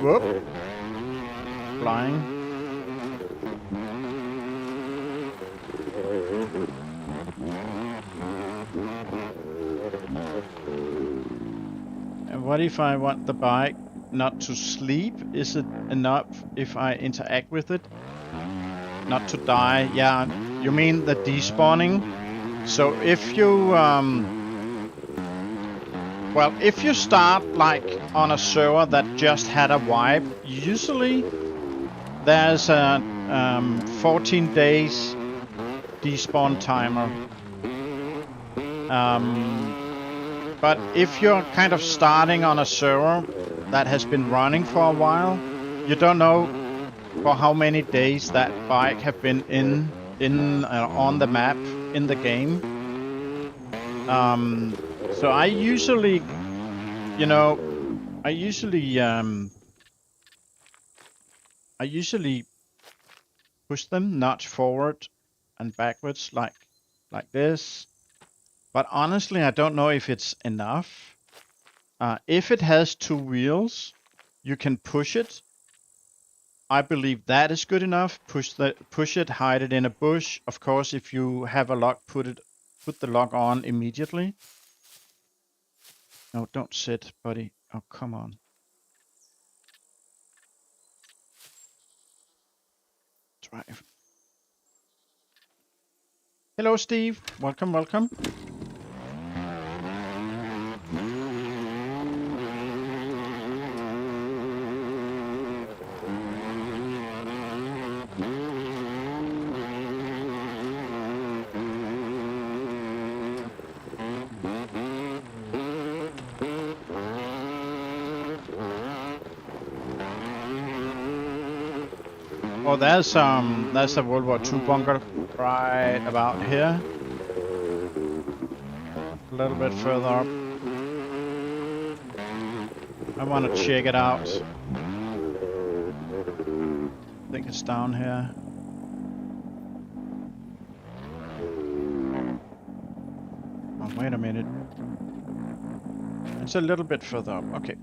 Whoop. Flying. And what if I want the bike not to sleep? Is it enough if I interact with it? Not to die? Yeah, you mean the despawning? So if you well, if you start like on a server that just had a wipe, usually there's a 14 days despawn timer. But if you're kind of starting on a server that has been running for a while, you don't know for how many days that bike have been on the map in the game. So I usually, you know, I usually push them notch forward and backwards like this. But honestly, I don't know if it's enough. If it has 2 wheels, you can push it I believe that is good enough. Push it, hide it in a bush. Of course, if you have a lock, put the lock on immediately. No, don't sit, buddy. Oh, come on. Drive. Hello, Steve. Welcome, welcome. Oh, that's a World War II bunker right about here. A little bit further up. I want to check it out. I think it's down here. Oh, wait a minute. It's a little bit further up. Okay.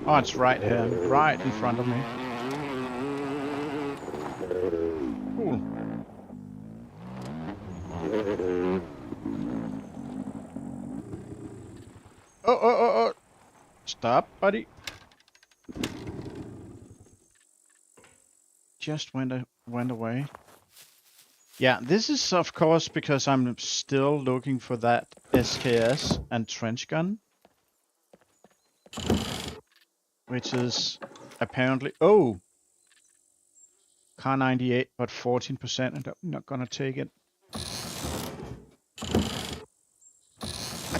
Oh, it's right here, right in front of me. Cool. Oh. Stop, buddy. Just went away. Yeah, this is of course because I'm still looking for that SKS and trench gun. Which is apparently, oh, car 98, but 14%, and I'm not gonna take it.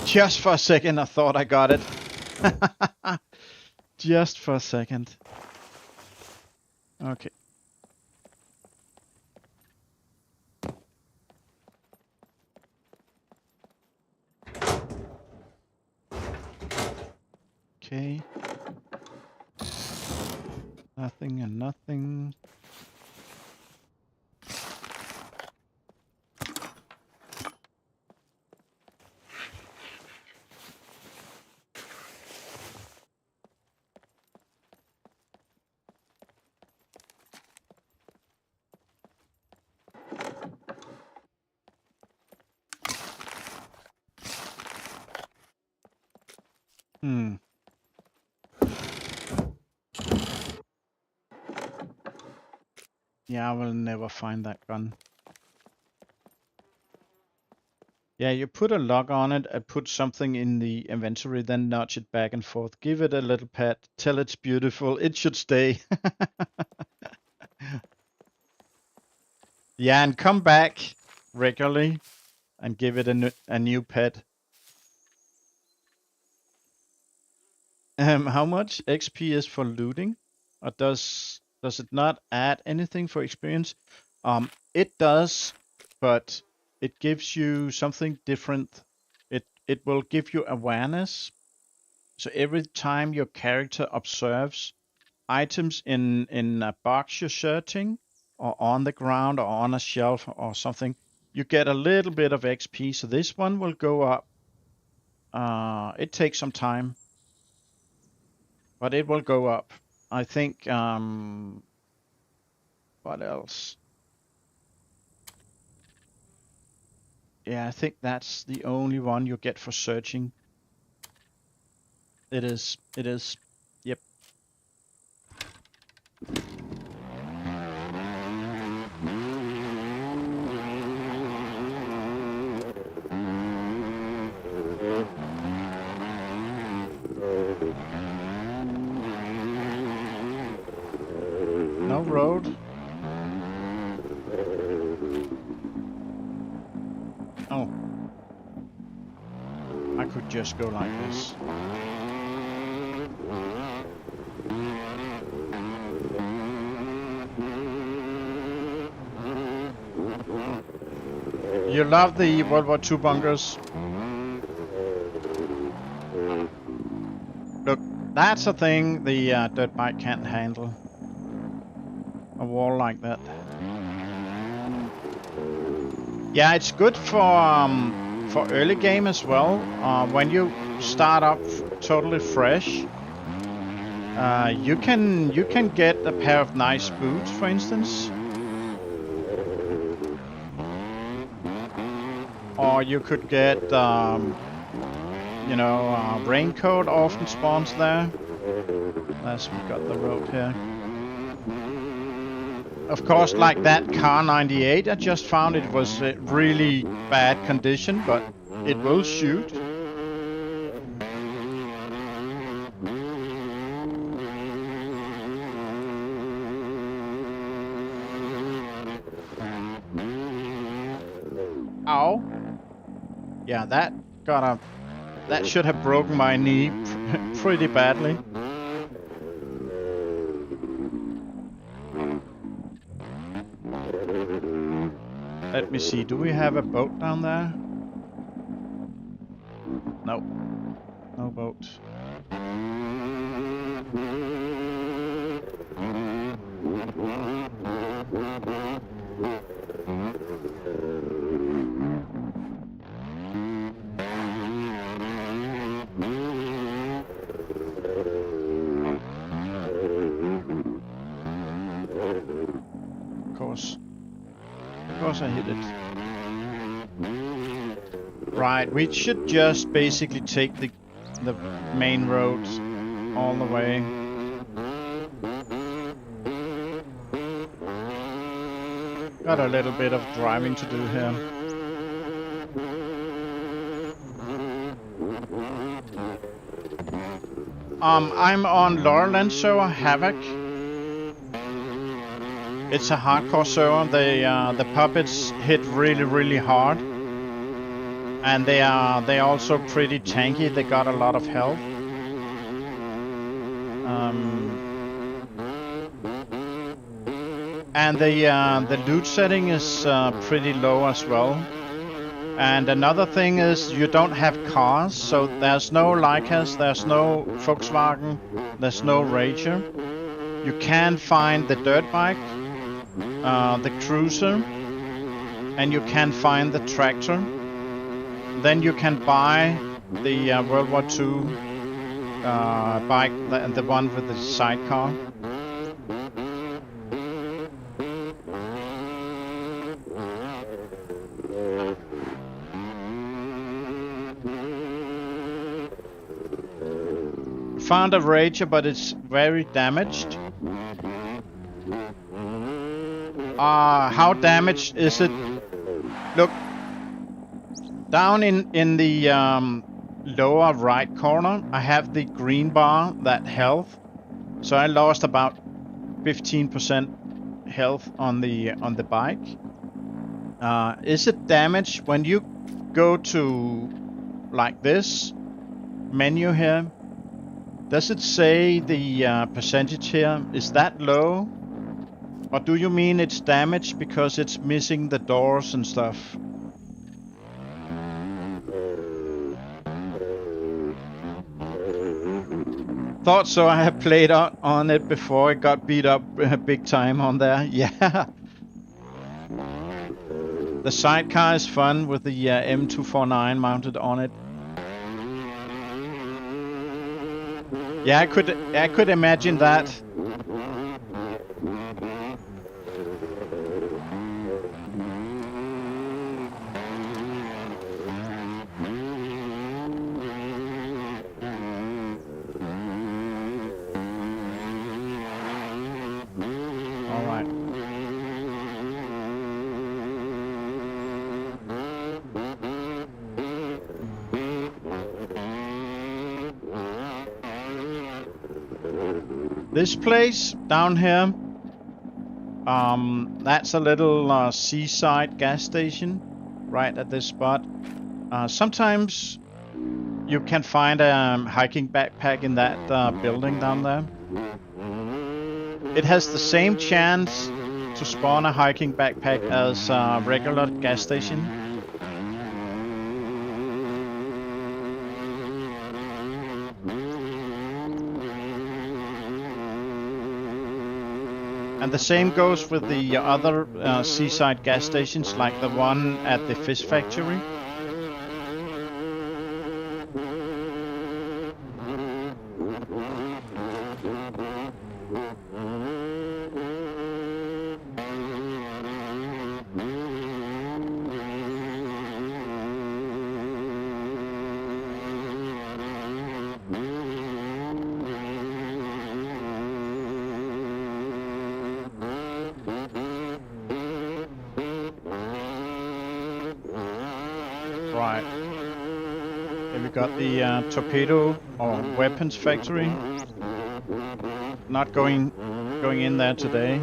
Just for a second, I thought I got it. Just for a second. Okay. Okay. Nothing and nothing. Yeah, I will never find that gun. Yeah, you put a lock on it and put something in the inventory, then nudge it back and forth. Give it a little pat. Tell it's beautiful. It should stay. Yeah, and come back regularly and give it a new pet. How much XP is for looting? Or does it not add anything for experience? It does, but it gives you something different. It will give you awareness. So every time your character observes items in a box you're searching, or on the ground, or on a shelf, or something, you get a little bit of XP. So this one will go up. It takes some time, but it will go up. I think. What else? Yeah, I think that's the only one you get for searching. It is. Yep. No road. Oh. I could just go like this. You love the World War II bunkers. Look, That's a thing the dirt bike can't handle. A wall like that. Yeah, it's good for early game as well. When you start up totally fresh, you can get a pair of nice boots, for instance, or you could get you know, raincoat often spawns there. As we got the road here. Of course, like that car 98, I just found it was really bad condition, but it will shoot. Ow. Yeah, that should have broken my knee pretty badly. Let me see, do we have a boat down there? No. No boat. Of course I hit it. Right, we should just basically take the main road all the way. Got a little bit of driving to do here. I'm on Loralyne server, Havoc. It's a hardcore server. The puppets hit really hard, and they also pretty tanky. They got a lot of health. And the loot setting is pretty low as well. And another thing is you don't have cars, so there's no Leicas, there's no Volkswagen, there's no Rager. You can find the dirt bike, the cruiser, and you can find the tractor. Then you can buy the World War II bike, the one with the sidecar. Found a Rager, but it's very damaged. How damaged is it? Look, down in the lower right corner, I have the green bar, that health. So I lost about 15% health on the bike. Is it damaged when you go to like this menu here? Does it say the percentage here? Is that low? Or do you mean it's damaged because it's missing the doors and stuff? Thought so. I have played on it before. It got beat up big time on there. Yeah. The sidecar is fun with the M249 mounted on it. Yeah, I could imagine that. All right. This place down here, that's a little seaside gas station right at this spot. Sometimes you can find a hiking backpack in that building down there. It has the same chance to spawn a hiking backpack as a regular gas station. And the same goes with the other seaside gas stations, like the one at the fish factory. Right. Then we got the torpedo or weapons factory. Not going in there today.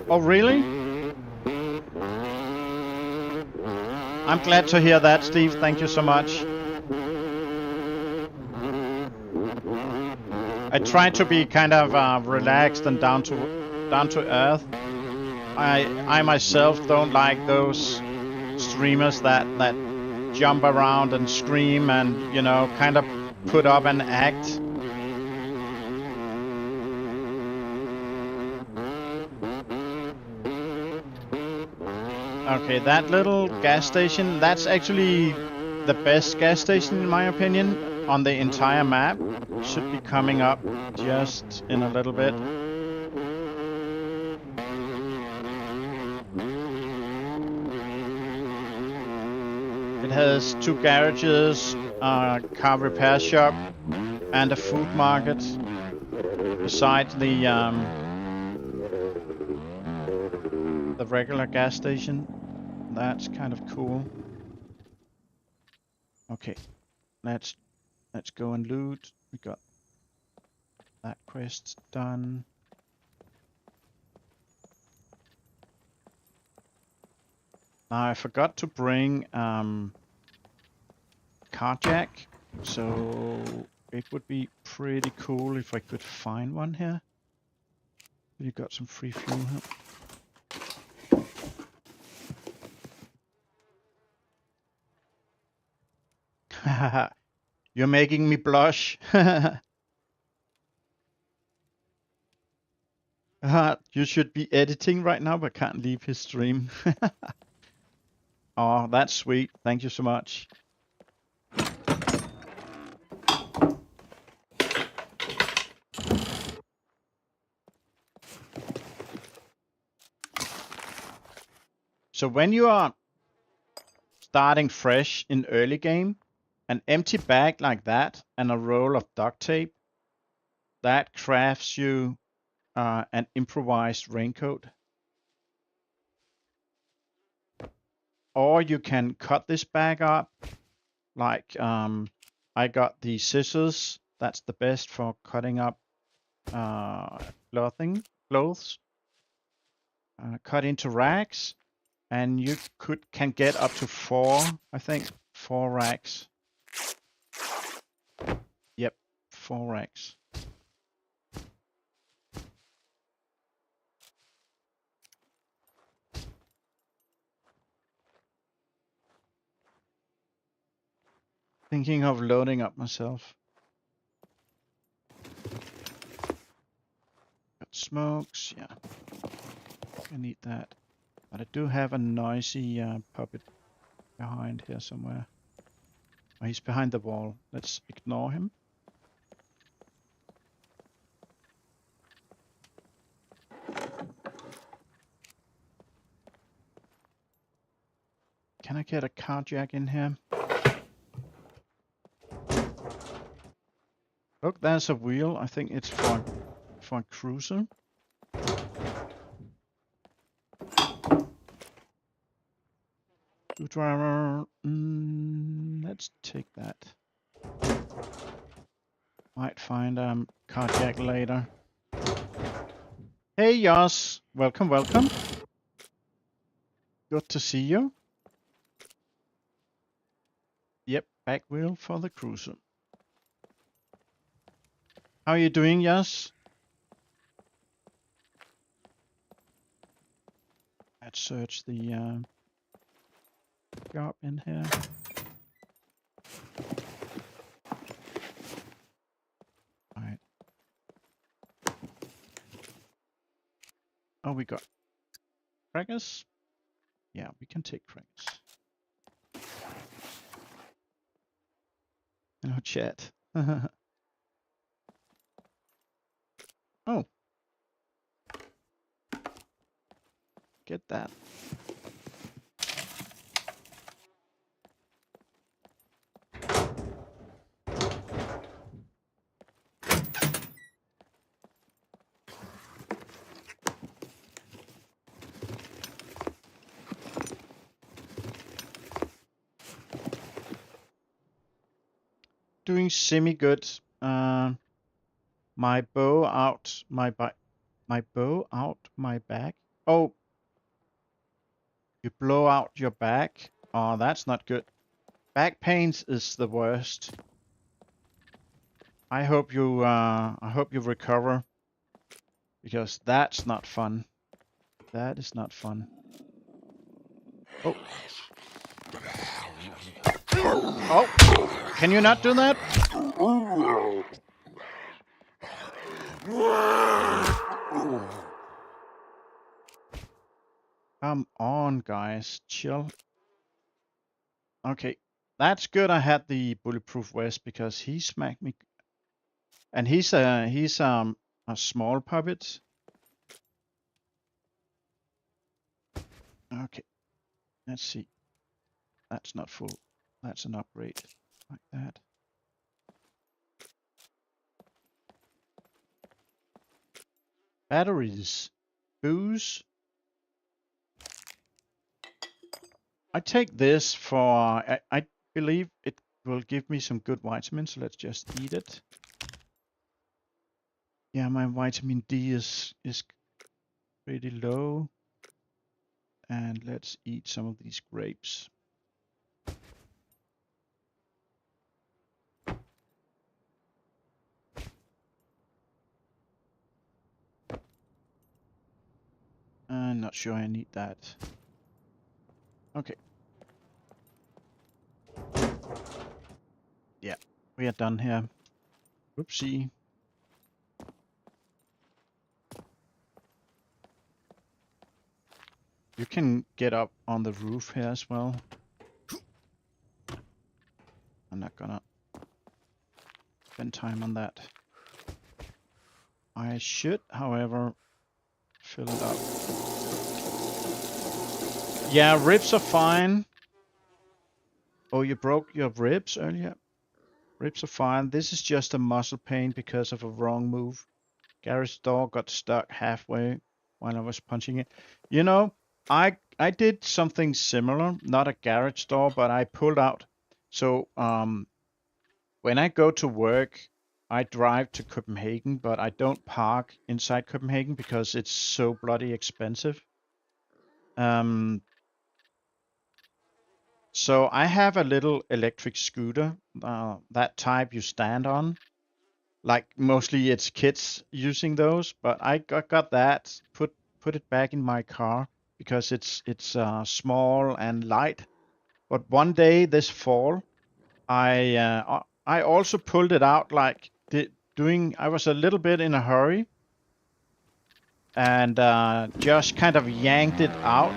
Oh, really? I'm glad to hear that, Steve. Thank you so much. I try to be kind of relaxed and down to earth. I myself don't like those streamers that jump around and scream and, you know, kind of put up an act. Okay, that little gas station, that's actually the best gas station in my opinion on the entire map. Should be coming up just in a little bit. It has 2 garages, a car repair shop, and a food market beside the regular gas station. That's kind of cool. Okay, let's go and loot. We got that quest done. Now I forgot to bring carjack, so it would be pretty cool if I could find one here. You got some free fuel here. You're making me blush. You should be editing right now, but can't leave his stream. Oh, that's sweet. Thank you so much. So when you are starting fresh in early game, an empty bag like that and a roll of duct tape, that crafts you an improvised raincoat. Or you can cut this bag up, like I got the scissors. That's the best for cutting up clothes. Cut into racks, and you can get up to 4, I think, 4 racks. Yep, 4 racks. Thinking of loading up myself. Got smokes, yeah. I need that. But I do have a noisy puppet behind here somewhere. Oh, he's behind the wall. Let's ignore him. Can I get a carjack in here? Look, there's a wheel. I think it's for a cruiser. Driver. Let's take that. Might find carjack later. Hey, Yas. Welcome, welcome. Good to see you. Yep, back wheel for the cruiser. How are you doing, Yas? Let's search the shop in here. Alright. Oh, we got crackers? Yeah, we can take crackers. No chat. Oh. Get that. Doing semi-good. My bow out my back. My bow out my back. Oh, you blow out your back. Oh, that's not good. Back pains is the worst. I hope you recover, because that's not fun. That is not fun. Oh. Oh, can you not do that? Come on, guys, chill. Okay, that's good. I had the bulletproof vest because he smacked me, and he's a small puppet. Okay, let's see. That's not full. That's an upgrade, like that. Batteries, booze. I take this for, I believe it will give me some good vitamins, so let's just eat it. Yeah, my vitamin D is pretty low. And let's eat some of these grapes. I'm not sure I need that. Okay. Yeah, we are done here. Oopsie. You can get up on the roof here as well. I'm not gonna spend time on that. I should, however, fill it up. Yeah, ribs are fine. Oh, you broke your ribs earlier? Ribs are fine. This is just a muscle pain because of a wrong move. Garage door got stuck halfway while I was punching it. You know, I did something similar, not a garage door, but I pulled out. So when I go to work, I drive to Copenhagen, but I don't park inside Copenhagen because it's so bloody expensive. So I have a little electric scooter, that type you stand on. Like mostly it's kids using those, but I got that, put it back in my car because it's small and light. But one day this fall, I also pulled it out, like I was a little bit in a hurry, and just kind of yanked it out.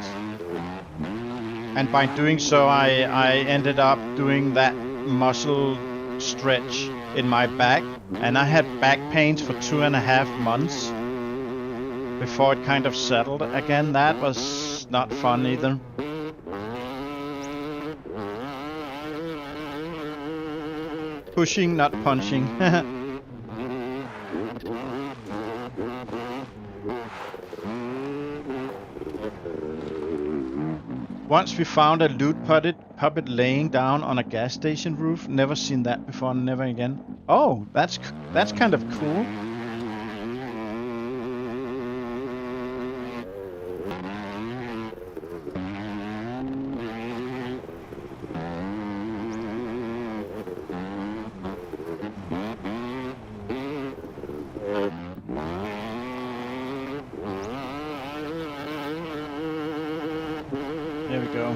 And by doing so, I ended up doing that muscle stretch in my back, and I had back pains for 2.5 months before it kind of settled again. That was not fun either. Pushing, not punching. Once we found a loot puppet laying down on a gas station roof. Never seen that before, never again. Oh, that's kind of cool. we go.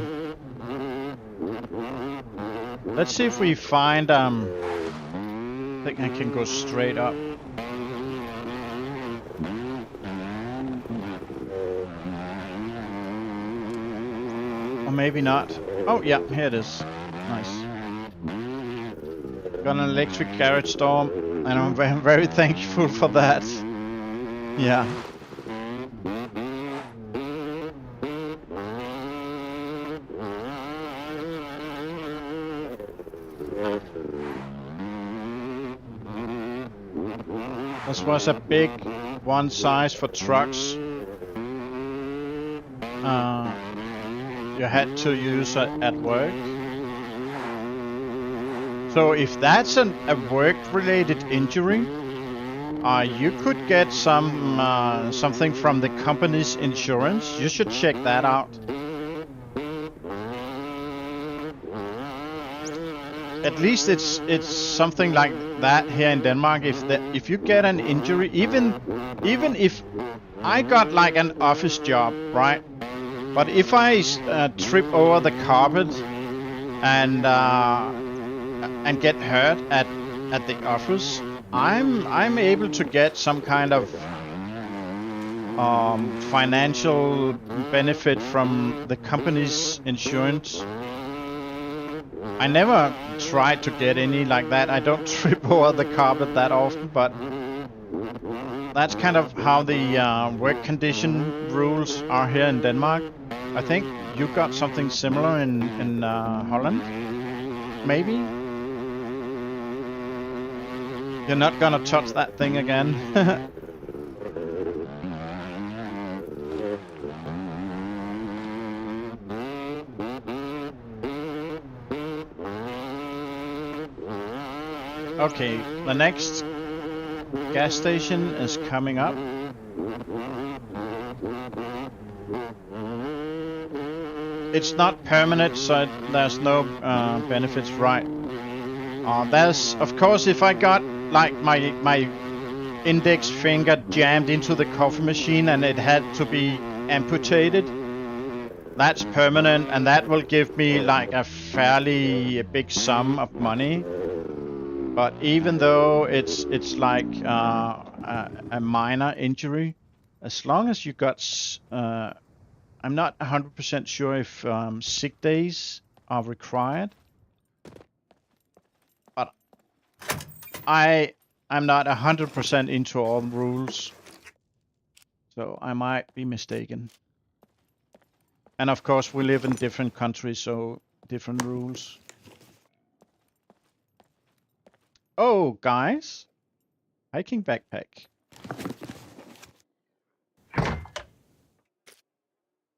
Let's see if we find I think I can go straight up. Or maybe not. Oh yeah, here it is. Nice. Got an electric garage door, and I'm very, very thankful for that. Yeah. This was a big one size for trucks. You had to use it at work. So if that's a work-related injury, you could get something from the company's insurance. You should check that out. At least it's something like that here in Denmark. If you get an injury, even if I got like an office job, right? But if I trip over the carpet and get hurt at the office, I'm able to get some kind of financial benefit from the company's insurance. I never tried to get any like that. I don't trip over the carpet that often, but that's kind of how the work condition rules are here in Denmark. I think you got something similar in Holland, maybe? You're not gonna touch that thing again. Okay, the next gas station is coming up. It's not permanent, so there's no benefits, right? There's, of course, if I got like my index finger jammed into the coffee machine and it had to be amputated, that's permanent, and that will give me like a fairly big sum of money. But even though it's like a minor injury, as long as you got, I'm not 100% sure if sick days are required, but I'm not 100% into all the rules, so I might be mistaken. And of course, we live in different countries, so different rules. Oh, guys, hiking backpack.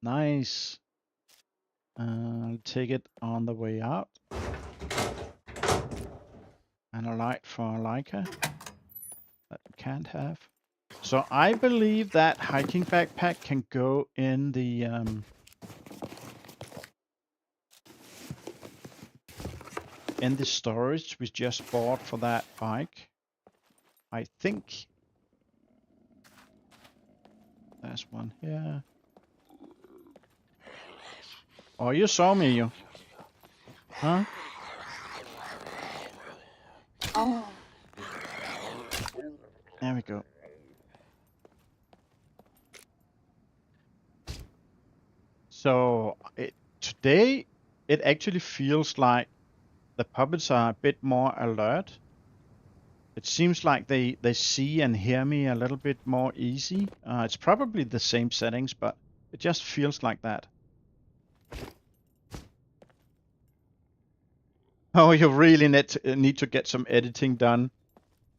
Nice. I'll take it on the way out. And a light for Leica that we can't have. So I believe that hiking backpack can go in the storage we just bought for that bike. I think there's one here. Oh, you saw me, you. Huh? There we go. So today it actually feels like the puppets are a bit more alert. It seems like they see and hear me a little bit more easy. It's probably the same settings, but it just feels like that. Oh, you really need to get some editing done.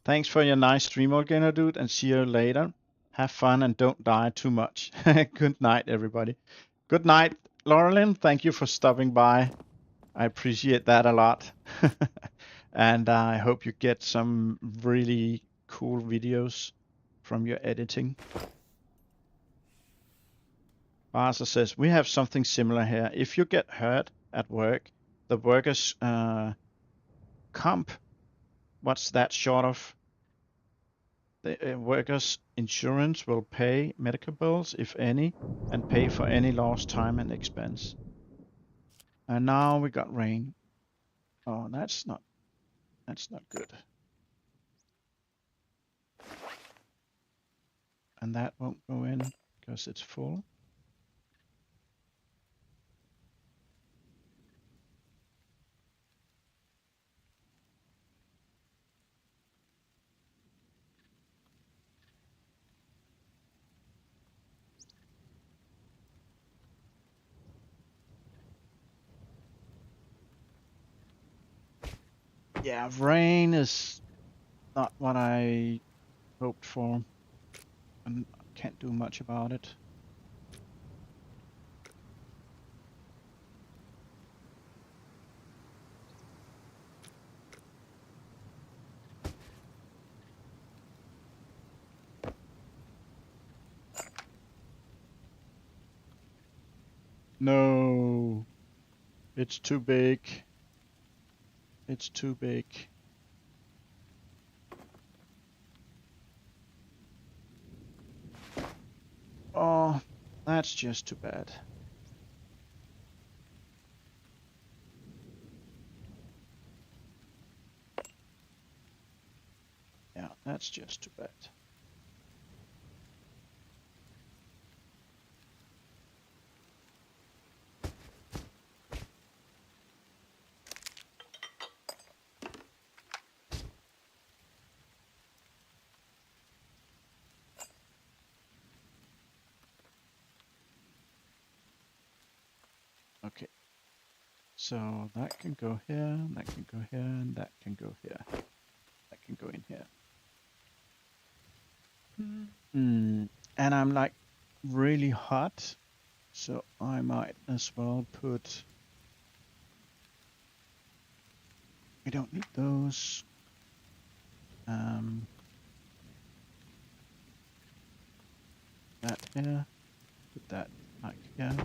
Thanks for your nice stream, Organizer Dude, and see you later. Have fun and don't die too much. Good night, everybody. Good night, Loralyne. Thank you for stopping by. I appreciate that a lot. And I hope you get some really cool videos from your editing. Barca says, we have something similar here. If you get hurt at work, the workers' comp, what's that short of? The workers' insurance will pay medical bills, if any, and pay for any lost time and expense. And now we got rain. Oh, that's not good. And that won't go in because it's full. Yeah, rain is not what I hoped for, and can't do much about it. No, it's too big. It's too big. Oh, that's just too bad. Yeah, that's just too bad. Okay, so that can go here, and that can go here, and that can go here. That can go in here. And I'm like really hot, so I might as well put. We don't need those. That here. Put that back here.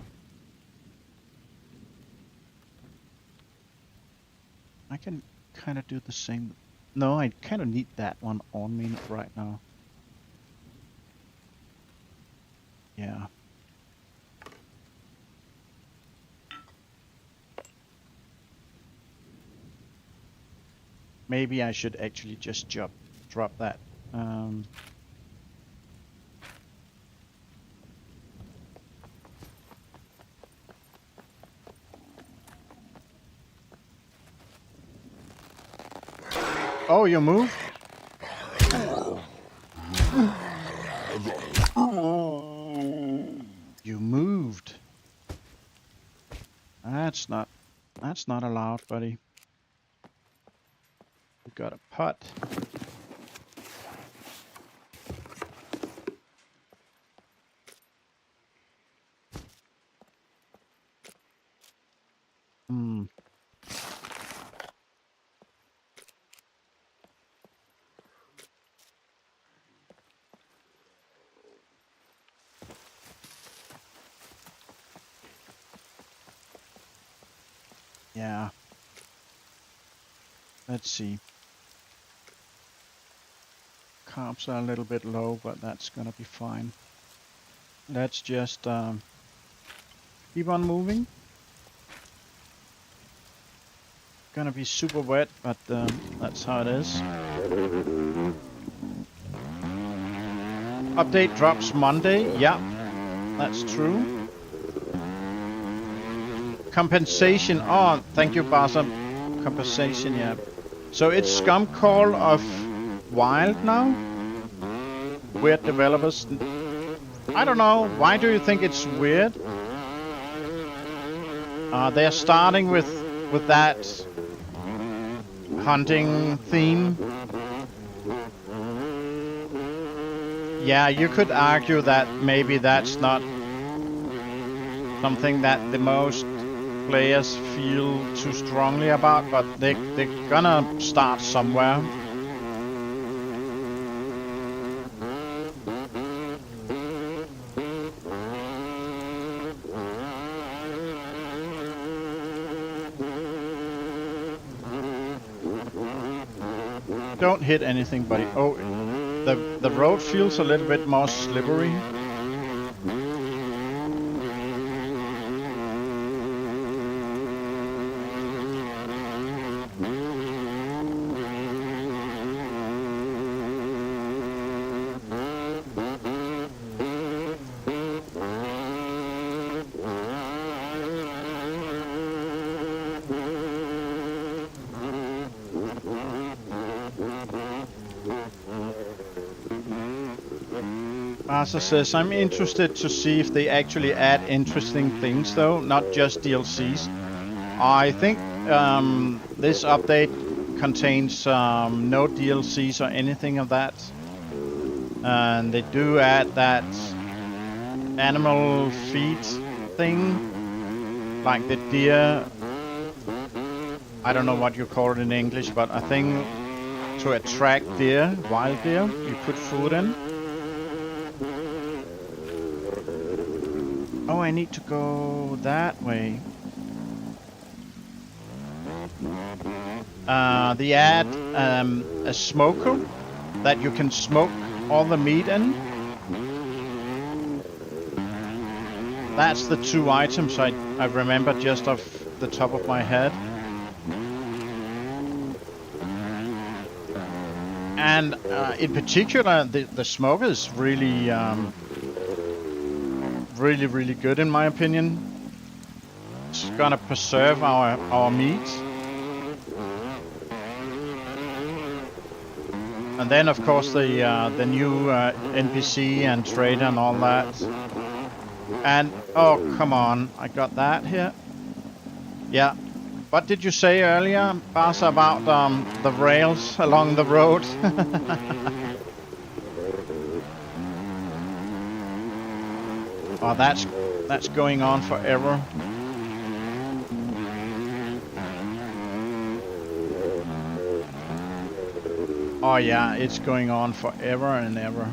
I can kind of do the same. No, I kind of need that one on me right now. Yeah. Maybe I should actually just drop that. Oh, you moved? You moved. That's not allowed, buddy. We got a putt. Yeah. Let's see. Carbs are a little bit low, but that's gonna be fine. Let's just keep on moving. Gonna be super wet, but that's how it is. Update drops Monday. Yeah, that's true. Compensation. Oh, thank you, Basa. Compensation, yeah. So it's SCUM Call of Wild now? Weird developers. I don't know. Why do you think it's weird? They're starting with that hunting theme. Yeah, you could argue that maybe that's not something that the most players feel too strongly about, but they're gonna start somewhere. Don't hit anything, buddy. Oh, the road feels a little bit more slippery. Asa says, I'm interested to see if they actually add interesting things though, not just DLCs. I think this update contains no DLCs or anything of that. And they do add that animal feed thing, like the deer. I don't know what you call it in English, but a thing to attract deer, wild deer, you put food in. Oh, I need to go that way. They add a smoker that you can smoke all the meat in. That's the 2 items I remember just off the top of my head. And in particular, the smoker is really, really good in my opinion. It's gonna preserve our meat. And then of course the new NPC and trader and all that. And oh come on, I got that here. Yeah. What did you say earlier, Basa, about the rails along the road? Oh, that's going on forever. Oh yeah, it's going on forever and ever.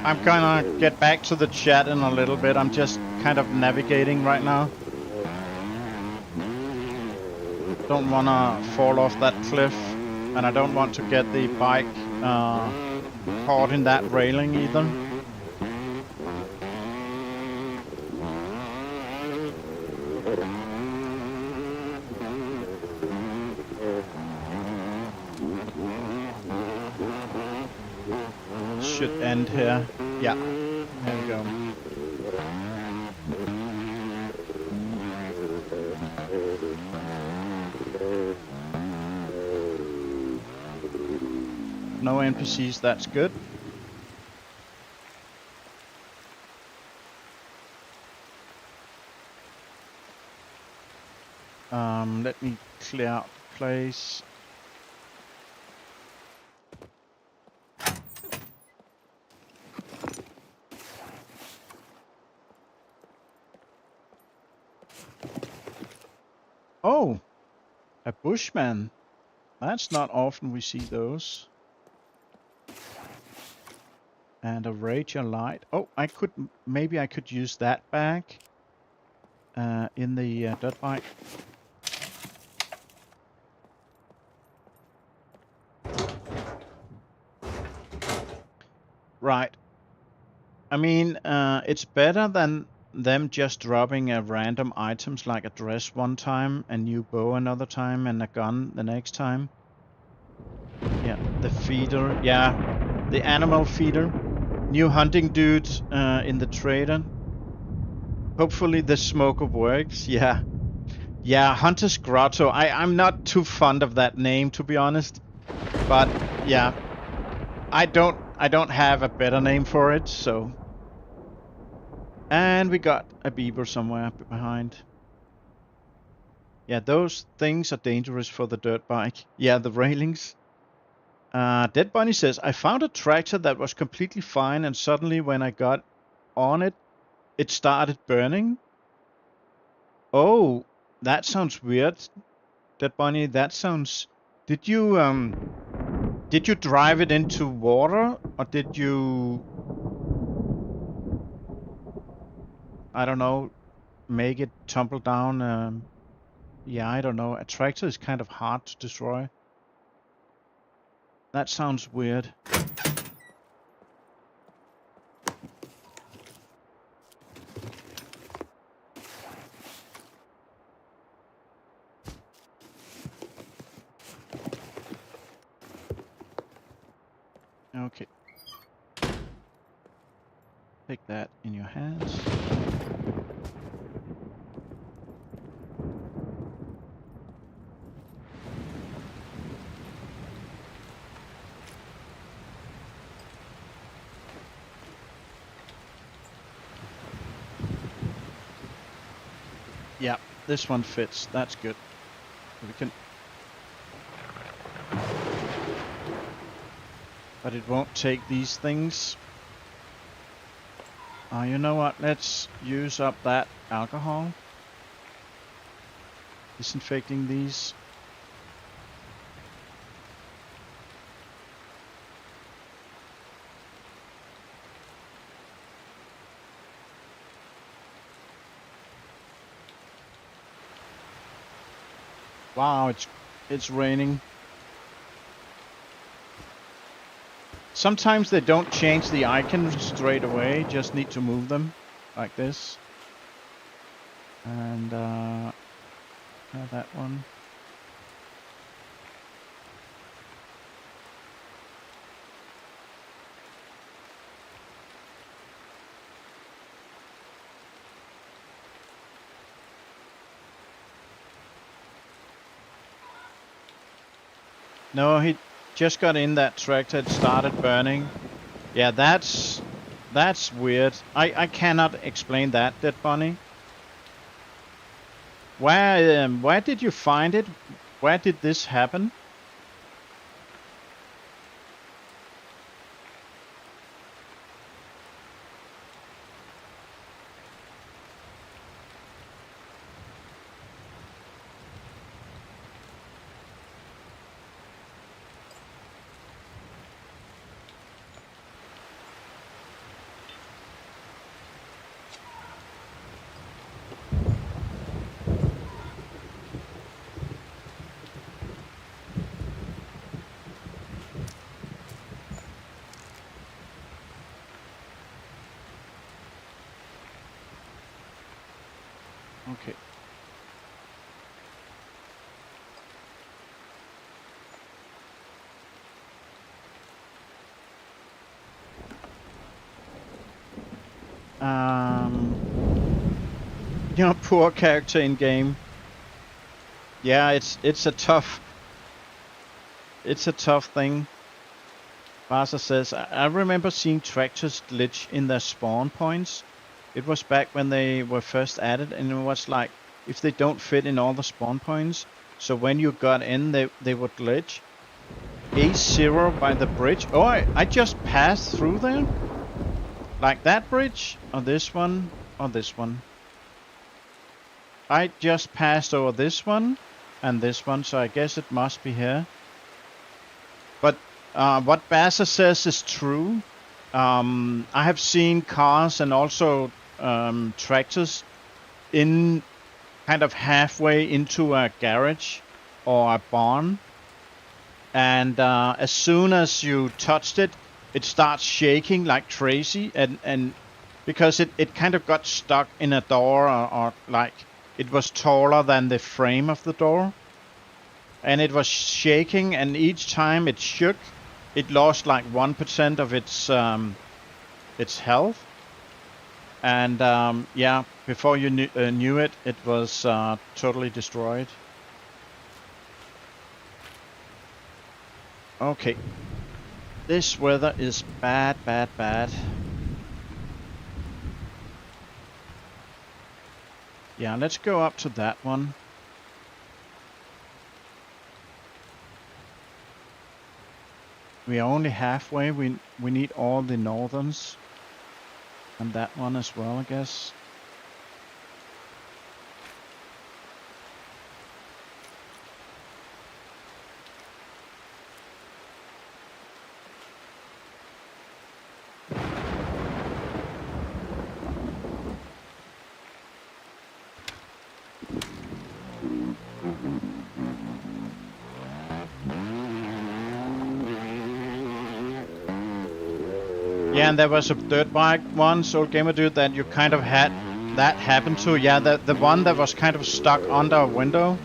I'm gonna get back to the chat in a little bit. I'm just kind of navigating right now. Don't wanna fall off that cliff, and I don't want to get the bike caught in that railing either. Should end here. Yeah, there we go. No NPCs, that's good. Let me clear out the place. Oh, a bushman. That's not often we see those. And a rager light. Oh, maybe I could use that bag in the dirt bike. Right. I mean, it's better than them just dropping random items like a dress one time, a new bow another time, and a gun the next time. Yeah, the feeder. Yeah, the animal feeder. New hunting dudes in the trader. Hopefully the smoker works. Yeah. Yeah, Hunter's Grotto. I'm not too fond of that name, to be honest. But yeah, I don't have a better name for it, so. And we got a beaver somewhere behind. Yeah, those things are dangerous for the dirt bike. Yeah, the railings. Dead Bunny says, I found a tractor that was completely fine, and suddenly when I got on it, it started burning. Oh, that sounds weird. Dead Bunny, that sounds... Did you drive it into water, or did you, I don't know, make it tumble down? Yeah, I don't know. A tractor is kind of hard to destroy. That sounds weird. Take that in your hands. Yeah, this one fits. That's good. We can... But it won't take these things. You know what? Let's use up that alcohol. Disinfecting these. Wow, it's raining. Sometimes they don't change the icons straight away, just need to move them like this. And that one. No, he just got in that tractor, it started burning. Yeah, that's weird. I cannot explain that, Dead Bunny. Where did you find it? Where did this happen? Okay. You know, poor character in game. Yeah, it's a tough thing. Barca says, I remember seeing tractors glitch in their spawn points. It was back when they were first added, and it was like, if they don't fit in all the spawn points, so when you got in, they would glitch. A0 by the bridge. Oh, I just passed through there? Like that bridge? Or this one? Or this one? I just passed over this one and this one, so I guess it must be here. But what Bassa says is true. I have seen cars and also tractors in kind of halfway into a garage or a barn. And as soon as you touched it, it starts shaking like crazy. And because it kind of got stuck in a door or like it was taller than the frame of the door. And it was shaking, and each time it shook, it lost like 1% of its health. And yeah, before you knew it, it was totally destroyed. Okay. This weather is bad, bad, bad. Yeah, let's go up to that one. We are only halfway. We need all the northerns. And that one as well, I guess. Yeah, and there was a dirt bike one, Soul Gamer Dude, that you kind of had that happen to. Yeah, the one that was kind of stuck under a window.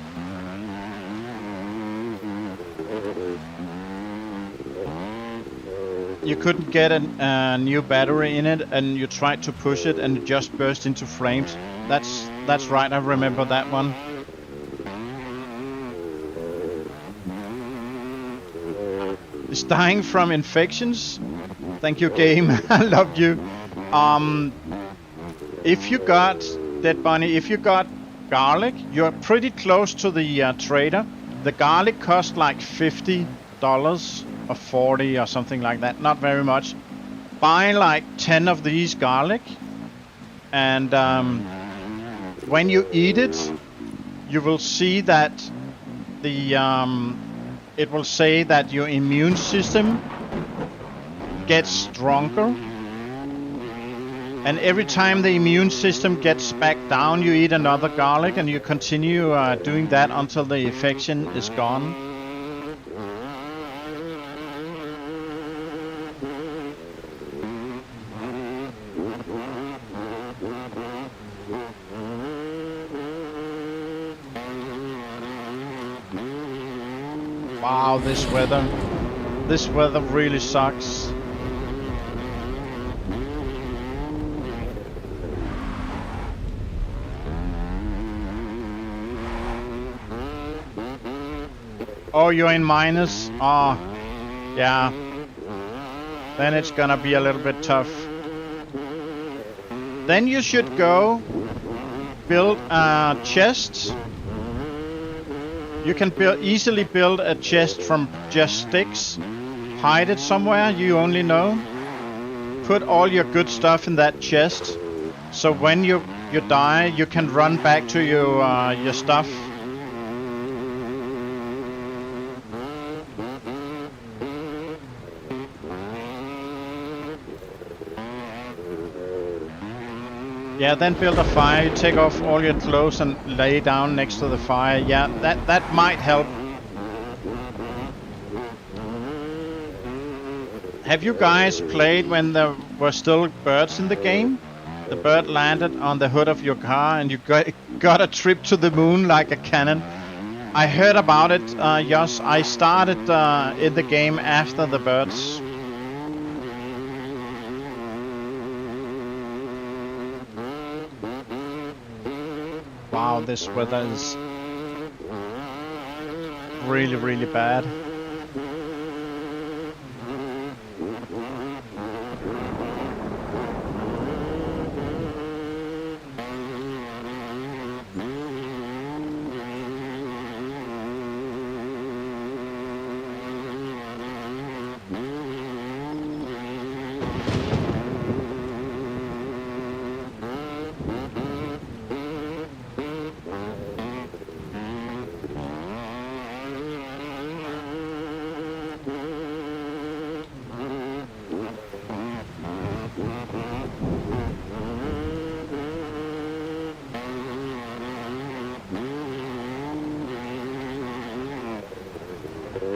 you couldn't get a new battery in it, and you tried to push it, and it just burst into flames. That's right. I remember that one. It's dying from infections. Thank you, game. I love you. If you got Dead Bunny, if you got garlic, you're pretty close to the trader. The garlic cost like $50 or 40 or something like that. Not very much. Buy like 10 of these garlic, and when you eat it, you will see that it will say that your immune system gets stronger. And every time the immune system gets back down, you eat another garlic, and you continue doing that until the infection is gone. Wow, this weather really sucks. Oh, you're in minus? Oh, yeah. Then it's gonna be a little bit tough. Then you should go build a chest. You can easily build a chest from just sticks. Hide it somewhere you only know. Put all your good stuff in that chest. So when you die, you can run back to your stuff. Yeah, then build a fire, you take off all your clothes and lay down next to the fire. Yeah, that might help. Have you guys played when there were still birds in the game? The bird landed on the hood of your car and you got a trip to the moon like a cannon. I heard about it, Josh. I started in the game after the birds. Wow, this weather is really, really bad.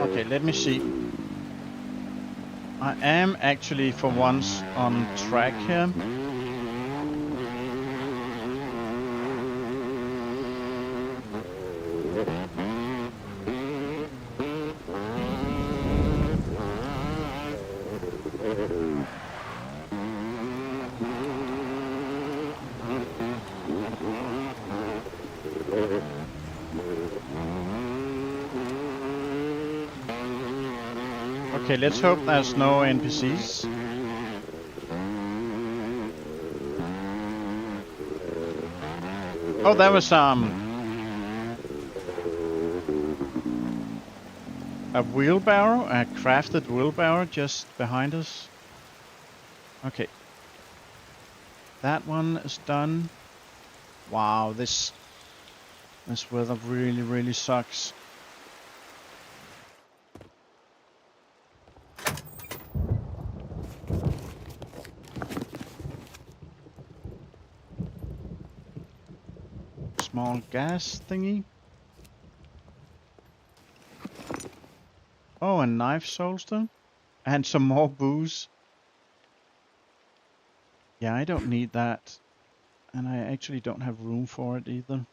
Okay, let me see. I am actually for once on track here. Okay, let's hope there's no NPCs. Oh, there was a wheelbarrow, a crafted wheelbarrow just behind us. Okay. That one is done. Wow, this weather really, really sucks. Small gas thingy. Oh, a knife solster. And some more booze. Yeah, I don't need that. And I actually don't have room for it either.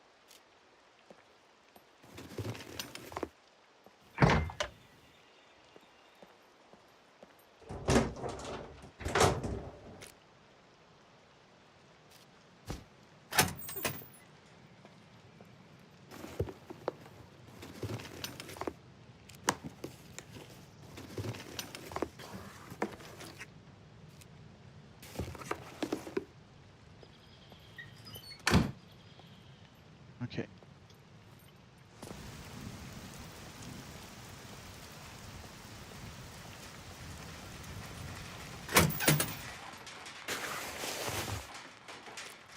Okay.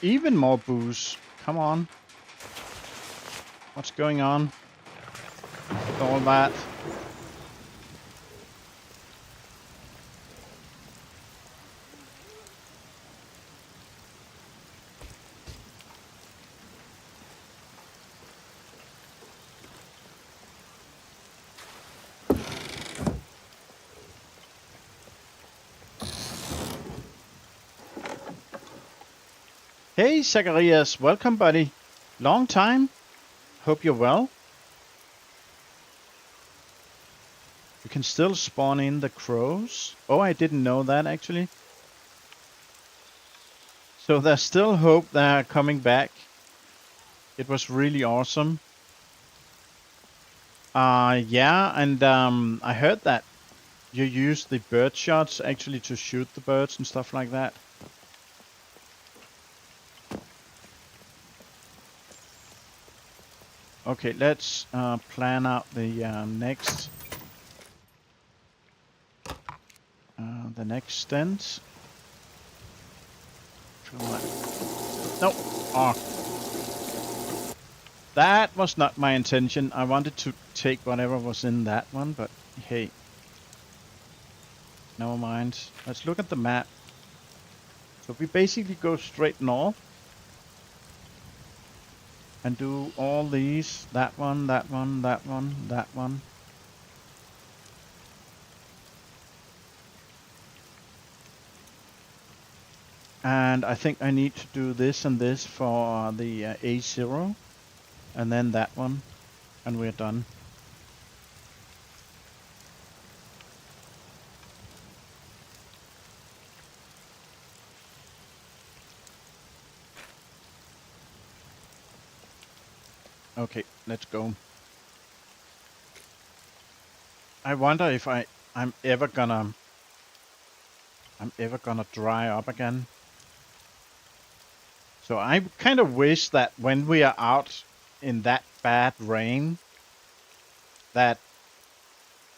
Even more booze. Come on. What's going on with all that? Hey, Zacharias. Welcome, buddy. Long time. Hope you're well. You can still spawn in the crows. Oh, I didn't know that, actually. So there's still hope they're coming back. It was really awesome. Yeah, and I heard that you use the bird shots actually to shoot the birds and stuff like that. Okay, let's plan out the next stint. No. Oh. That was not my intention. I wanted to take whatever was in that one, but hey. Never mind. Let's look at the map. So we basically go straight north. And do all these. That one, that one, that one, that one. And I think I need to do this and this for the A0. And then that one. And we're done. Okay, let's go. I wonder if I'm ever gonna dry up again. So I kind of wish that when we are out in that bad rain, that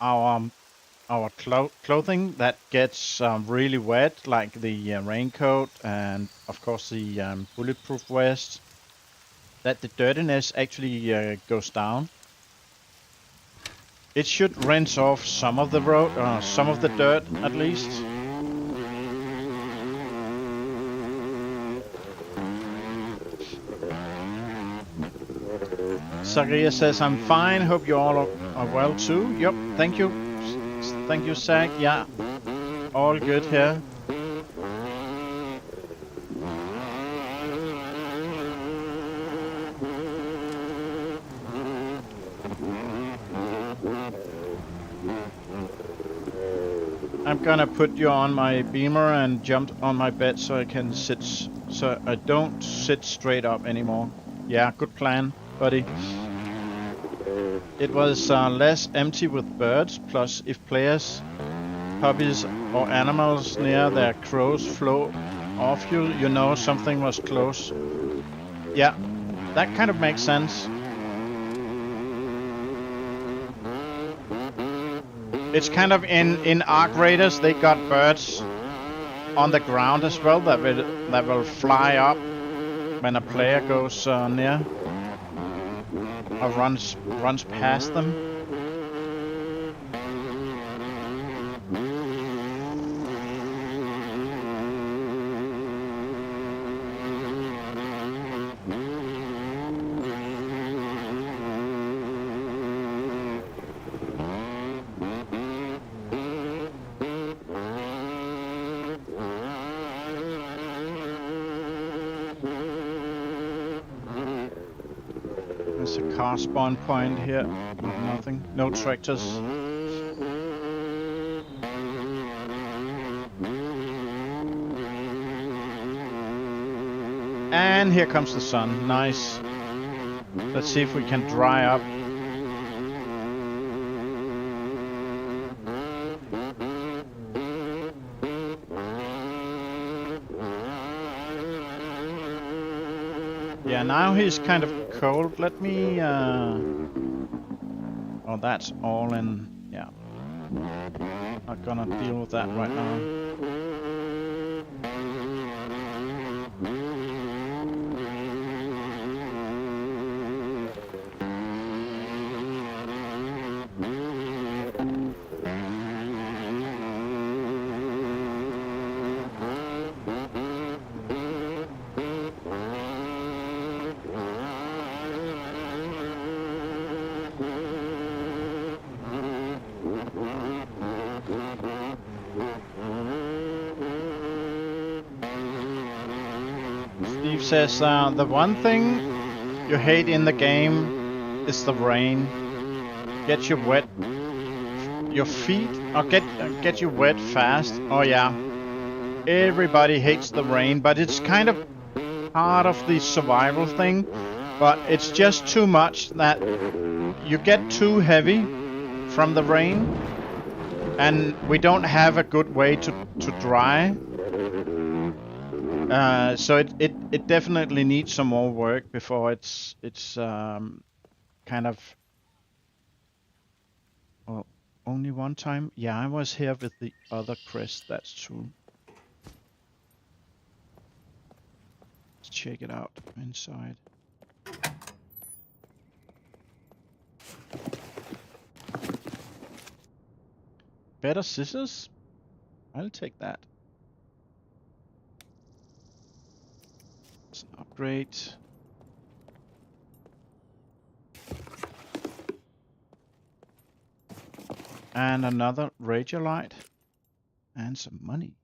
our clothing that gets really wet, like the raincoat and of course the bulletproof vest, that the dirtiness actually goes down. It should rinse off some of the some of the dirt at least. Zacharias says, I'm fine, hope you all are well too. Yep, thank you. Thank you, Zach. Yeah, all good here. I'm gonna put you on my beamer and jump on my bed so I can sit, so I don't sit straight up anymore. Yeah, good plan, buddy. It was less empty with birds, plus if players, puppies or animals near their crows flew off you, you know something was close. Yeah, that kind of makes sense. It's kind of in Arc Raiders, they got birds on the ground as well that will fly up when a player goes near or runs past them. There's a car spawn point here. Nothing. No tractors. And here comes the sun. Nice. Let's see if we can dry up. Yeah, now he's kind of cold. Let me, oh, that's all in, yeah. Not gonna deal with that right now. Steve says, the one thing you hate in the game is the rain. Get you wet. Your feet, or get you wet fast. Oh yeah. Everybody hates the rain, but it's kind of part of the survival thing. But it's just too much that you get too heavy from the rain, and we don't have a good way to dry. So it definitely needs some more work before it's kind of. Well, only one time. Yeah, I was here with the other crest. That's true. Let's check it out inside. Better scissors? I'll take that. It's an upgrade. And another radiolite. And some money.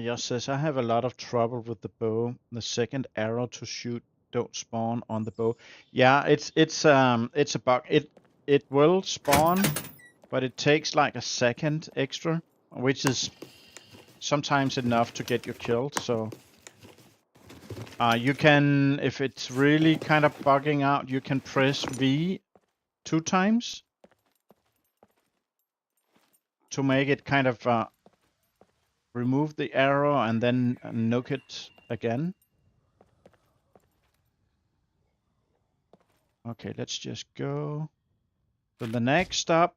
Just says, I have a lot of trouble with the bow. The second arrow to shoot don't spawn on the bow. Yeah, it's a bug. It will spawn, but it takes like a second extra, which is sometimes enough to get you killed. So you can, if it's really kind of bugging out, you can press V 2 times to make it kind of remove the arrow and then nuke it again. Okay, let's just go to the next stop.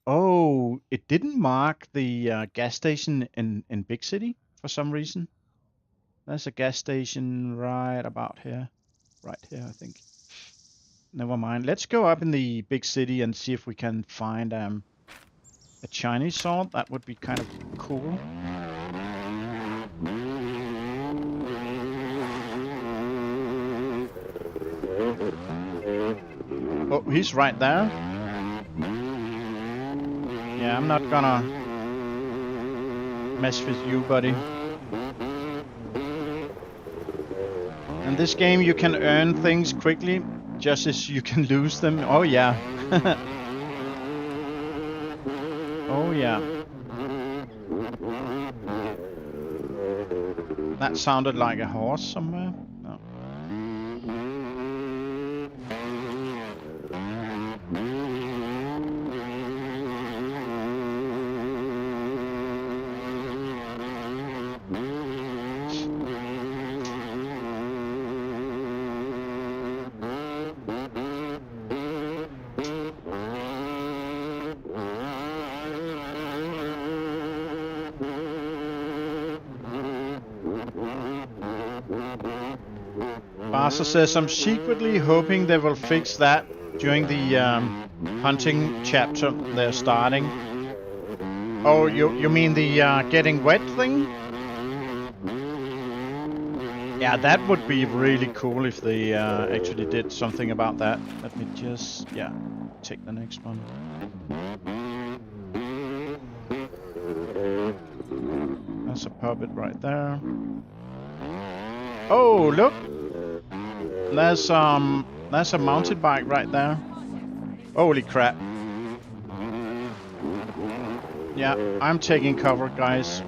Oh, it didn't mark the gas station in Big City for some reason. There's a gas station right about here. Right here, I think. Never mind. Let's go up in the big city and see if we can find a Chinese sword. That would be kind of cool. Oh, he's right there. Yeah, I'm not gonna mess with you, buddy. In this game, you can earn things quickly, just as you can lose them. Oh yeah. Oh yeah. That sounded like a horse somewhere. No. Barca says, I'm secretly hoping they will fix that during the hunting chapter they're starting. Oh, you mean the getting wet thing? Yeah, that would be really cool if they actually did something about that. Let me just, yeah, take the next one. That's a puppet right there. Oh, look! There's a mountain bike right there. Holy crap. Yeah, I'm taking cover, guys.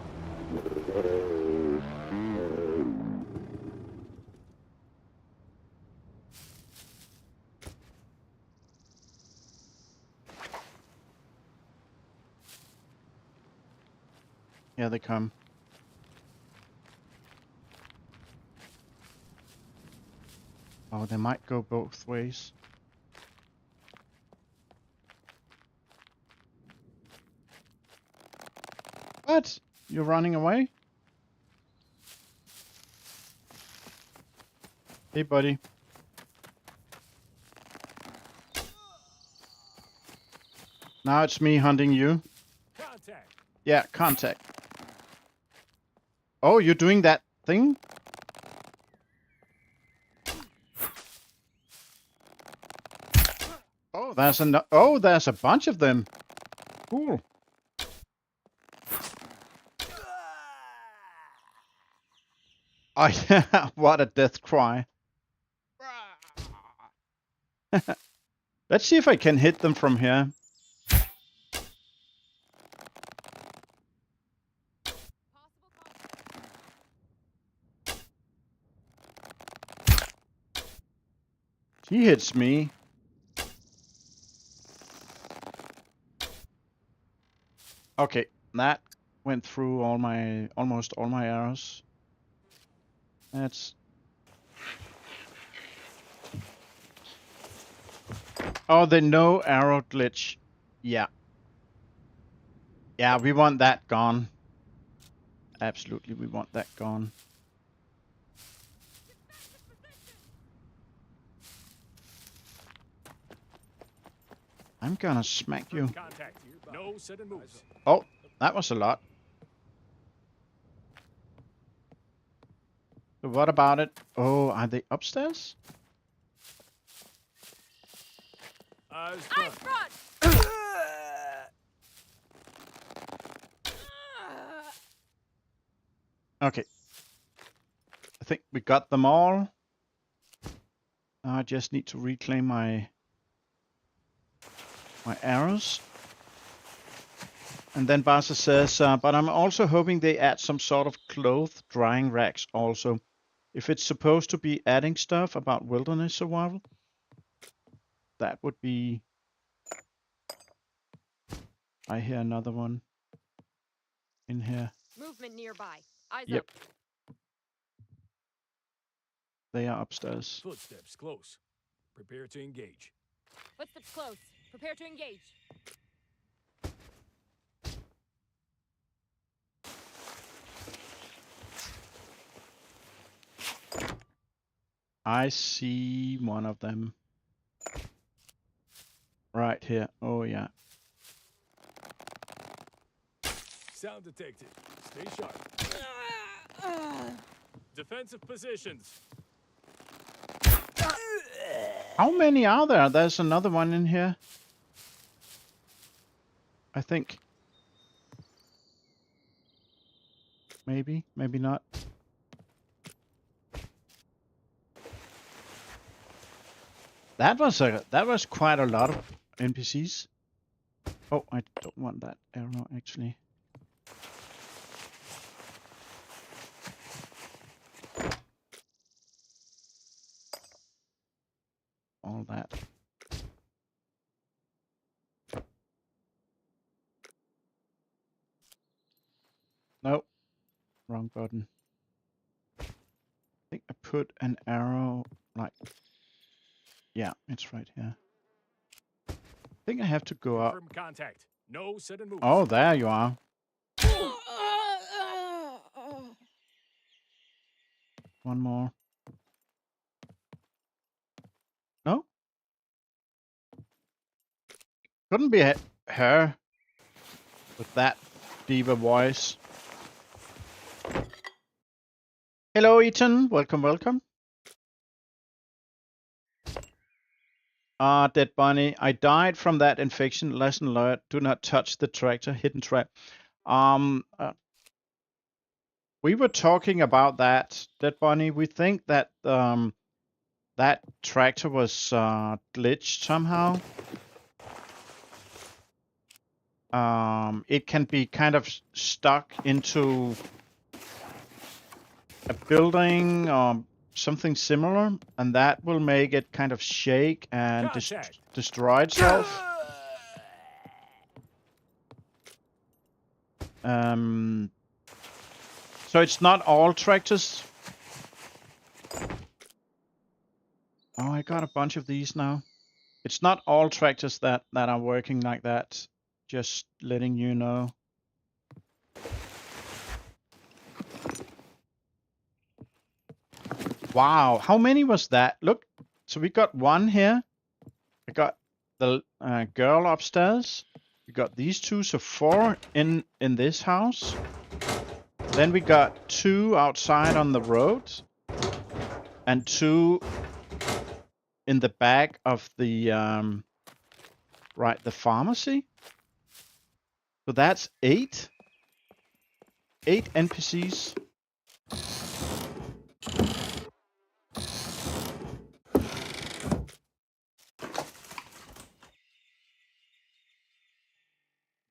Here they come. Oh, they might go both ways. What? You're running away? Hey, buddy. Now it's me hunting you. Contact. Yeah, contact. Oh, you're doing that thing? Oh, there's a bunch of them. Cool. Oh yeah, what a death cry. Let's see if I can hit them from here. He hits me. Okay, that went through almost all my arrows. That's... Oh, the no arrow glitch. Yeah. Yeah, we want that gone. Absolutely, we want that gone. I'm gonna smack you. Contact. No sudden moves. Oh, that was a lot. So what about it? Oh, are they upstairs? Eyes front. Okay. I think we got them all. I just need to reclaim my arrows. And then Barca says, but I'm also hoping they add some sort of cloth drying racks also. If it's supposed to be adding stuff about wilderness survival, that would be... I hear another one in here. Movement nearby. Eyes Yep. up. They are upstairs. Footsteps close. Prepare to engage. Footsteps close. Prepare to engage. I see one of them. Right here. Oh, yeah. Sound detected. Stay sharp. Defensive positions. How many are there? There's another one in here. I think. Maybe, maybe not. That was quite a lot of NPCs. Oh, I don't want that arrow actually. All that. Nope. Wrong button. I think I put an arrow like... Yeah, it's right here. I think I have to go up. Confirm contact. No sudden moves. Oh, there you are. One more. No? Couldn't be her with that diva voice. Hello, Ethan. Welcome, welcome. Dead Bunny. I died from that infection. Lesson learned. Do not touch the tractor. Hidden trap. We were talking about that, Dead Bunny. We think that that tractor was glitched somehow. It can be kind of stuck into a building or something similar, and that will make it kind of shake and destroy itself. So it's not all tractors. Oh, I got a bunch of these now. It's not all tractors that are working like that. Just letting you know. Wow, how many was that? Look, so we got one here. I got the girl upstairs. We got these two, so 4 in this house. Then we got 2 outside on the road, and 2 in the back of the the pharmacy. So that's 8. 8 NPCs.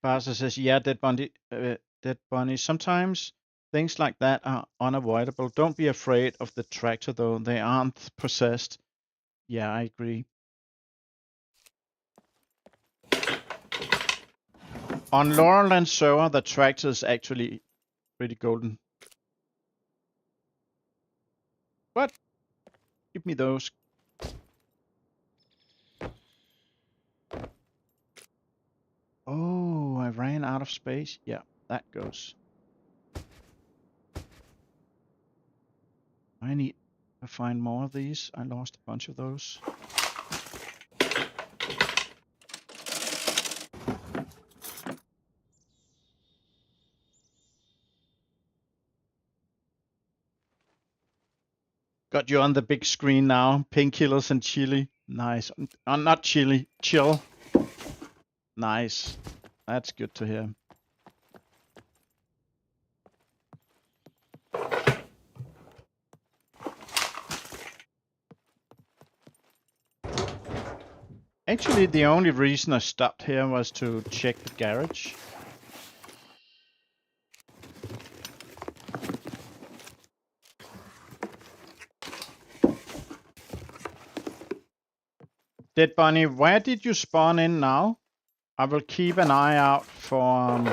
Barca says, yeah, Dead Bunny. Sometimes things like that are unavoidable. Don't be afraid of the tractor, though. They aren't possessed. Yeah, I agree. On Loralyne server, the tractor is actually pretty golden. What? Give me those. Oh, I ran out of space. Yeah, that goes. I need to find more of these. I lost a bunch of those. Got you on the big screen now. Painkillers and chili. Nice. Not chili, chill. Nice. That's good to hear. Actually, the only reason I stopped here was to check the garage. Dead Bunny, where did you spawn in now? I will keep an eye out for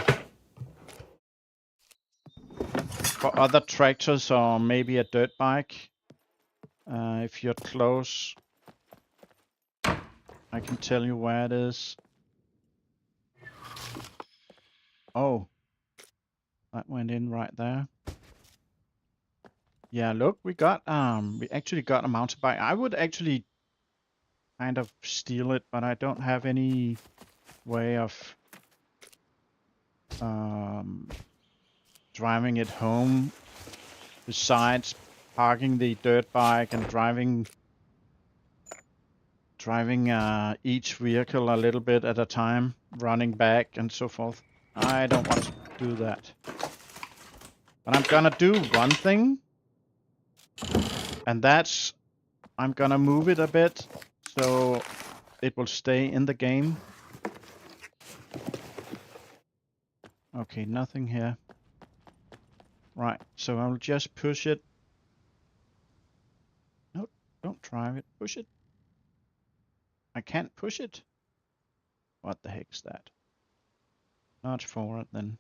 other tractors or maybe a dirt bike. If you're close, I can tell you where it is. Oh, that went in right there. Yeah, look, we actually got a mountain bike. I would actually kind of steal it, but I don't have any way of driving it home besides parking the dirt bike and driving each vehicle a little bit at a time, running back and so forth. I don't want to do that. But I'm gonna do one thing, and that's I'm gonna move it a bit so it will stay in the game. Okay, nothing here. Right, so I'll just push it. No, don't drive it. Push it. I can't push it. What the heck's that? Nudge forward then.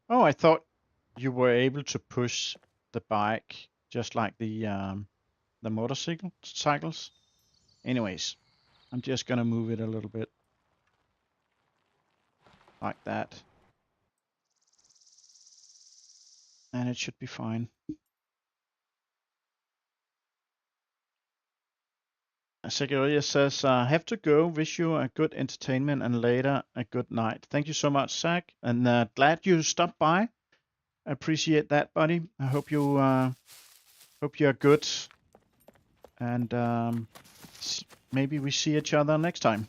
Oh, I thought you were able to push the bike just like the motorcycles. Anyways, I'm just gonna move it a little bit like that, and it should be fine. Segaria says, have to go. Wish you a good entertainment and later a good night. Thank you so much, Zach, and glad you stopped by. I appreciate that, buddy. I hope you're good, and maybe we see each other next time.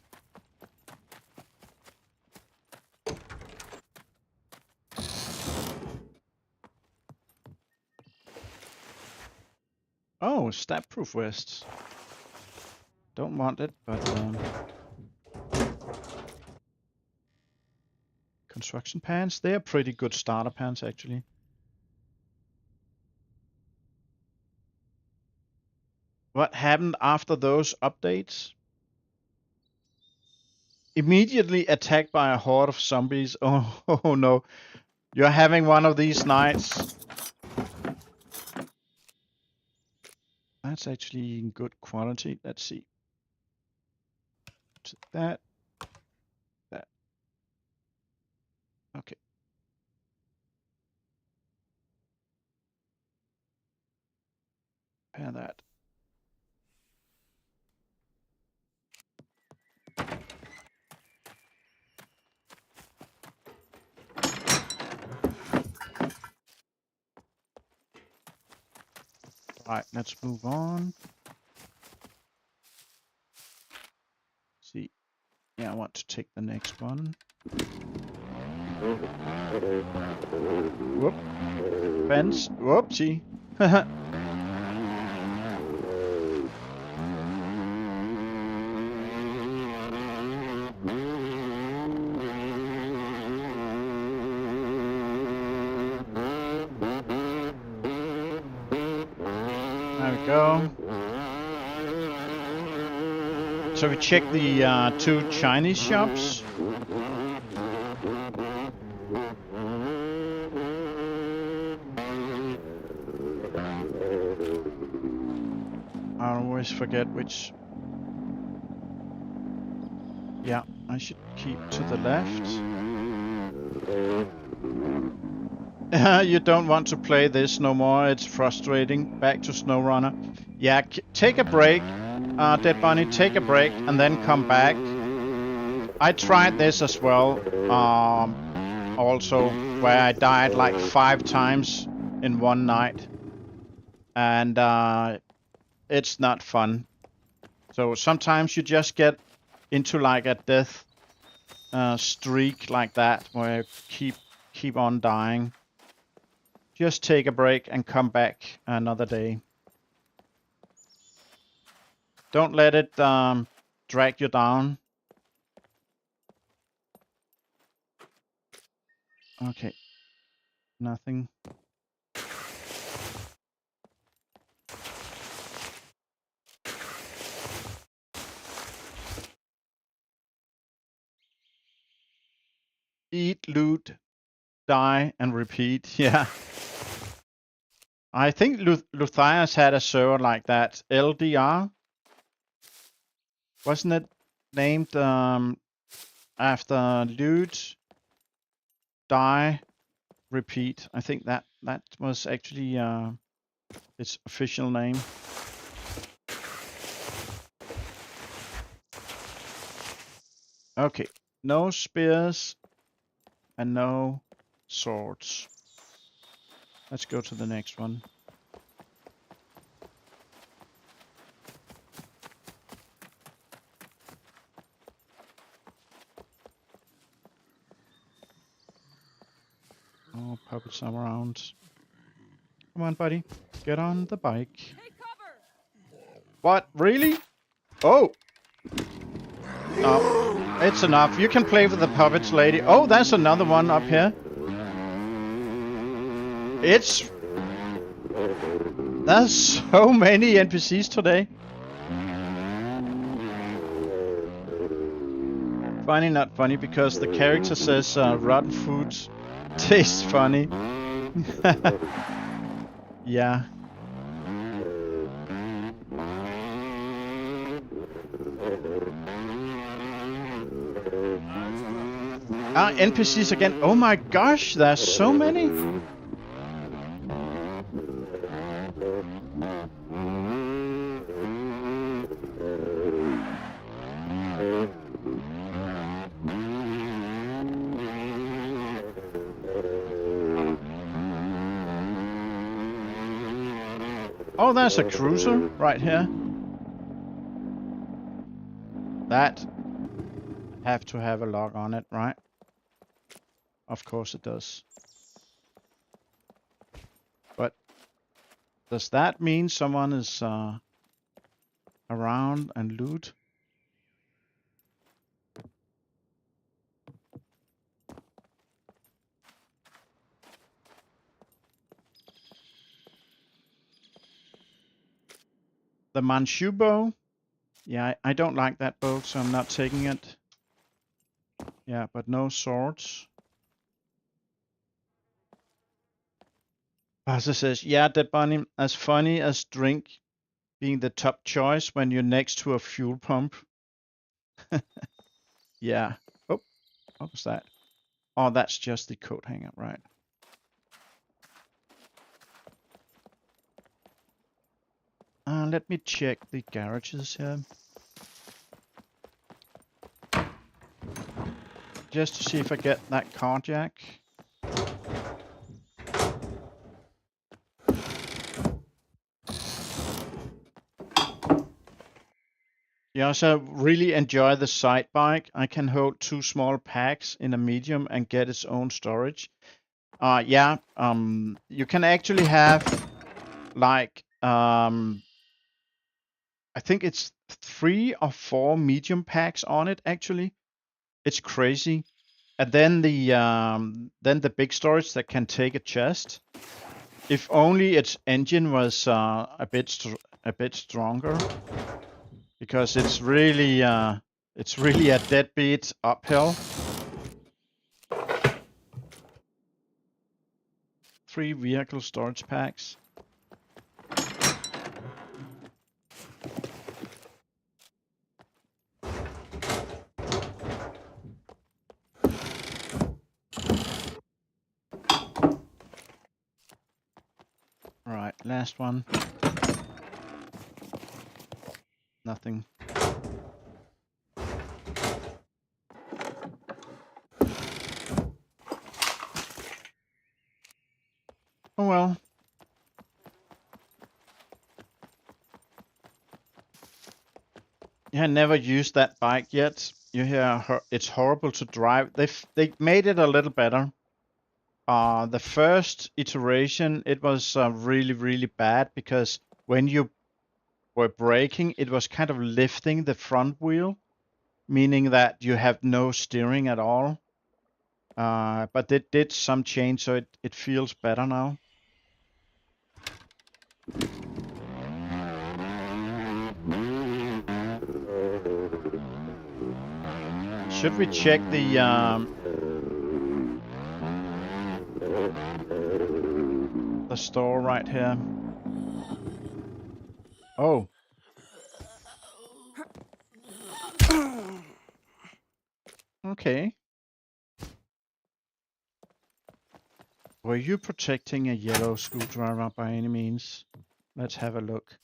Oh, stab-proof vests. Don't want it, but construction pants. They are pretty good starter pants, actually. What happened after those updates? immediately attacked by a horde of zombies. Oh, oh no. You're having one of these nights. That's actually in good quality. Let's see. That. That. Okay. Pair that. Right, let's move on. See. Yeah, I want to take the next one. Whoop. Fence. Whoopsie. There we go. So we check the 2 Chinese shops. I always forget which. Yeah, I should keep to the left. You don't want to play this no more. It's frustrating. Back to SnowRunner. Yeah, take a break. Dead Bunny, take a break and then come back. I tried this as well. Also, where I died like 5 times in one night. And it's not fun. So sometimes you just get into like a death streak like that, where you keep on dying. Just take a break and come back another day. Don't let it drag you down. Okay. Nothing. Eat, loot, die, and repeat. Yeah. I think Luthias had a server like that. LDR. Wasn't it named after loot, die, repeat? I think that was actually its official name. Okay. No spears and no swords. Let's go to the next one. Oh, puppets are around. Come on, buddy. Get on the bike. Take cover! What? Really? Oh! No. It's enough. You can play with the puppets, lady. Oh, there's another one up here. There's so many NPCs today. Funny, not funny, because the character says rotten food tastes funny. Yeah. NPCs again. Oh my gosh, there's so many. Oh, there's a cruiser right here. That have to have a log on it, right? Of course it does. But does that mean someone is around and loot? The Manchu bow? Yeah, I don't like that bow, so I'm not taking it. Yeah, but no swords. Pasta says, yeah, Dead Bunny, as funny as drink being the top choice when you're next to a fuel pump. Yeah. Oh, what was that? Oh, that's just the coat hanger, right? Let me check the garages here. Just to see if I get that car jack. You also really enjoy the side bike. I can hold 2 small packs in a medium and get its own storage. Yeah, you can actually have like I think it's 3 or 4 medium packs on it actually. It's crazy. And then the big storage that can take a chest. If only its engine was a bit stronger, because it's really a deadbeat uphill. 3 vehicle storage packs. All right, last one. Nothing. Oh well. You have never used that bike yet. You hear it's horrible to drive. They made it a little better. The first iteration, it was really bad because when you were braking, it was kind of lifting the front wheel, meaning that you have no steering at all. But it did some change, so it feels better now. Should we check the store right here? Oh. Okay. Were you protecting a yellow screwdriver by any means? Let's have a look.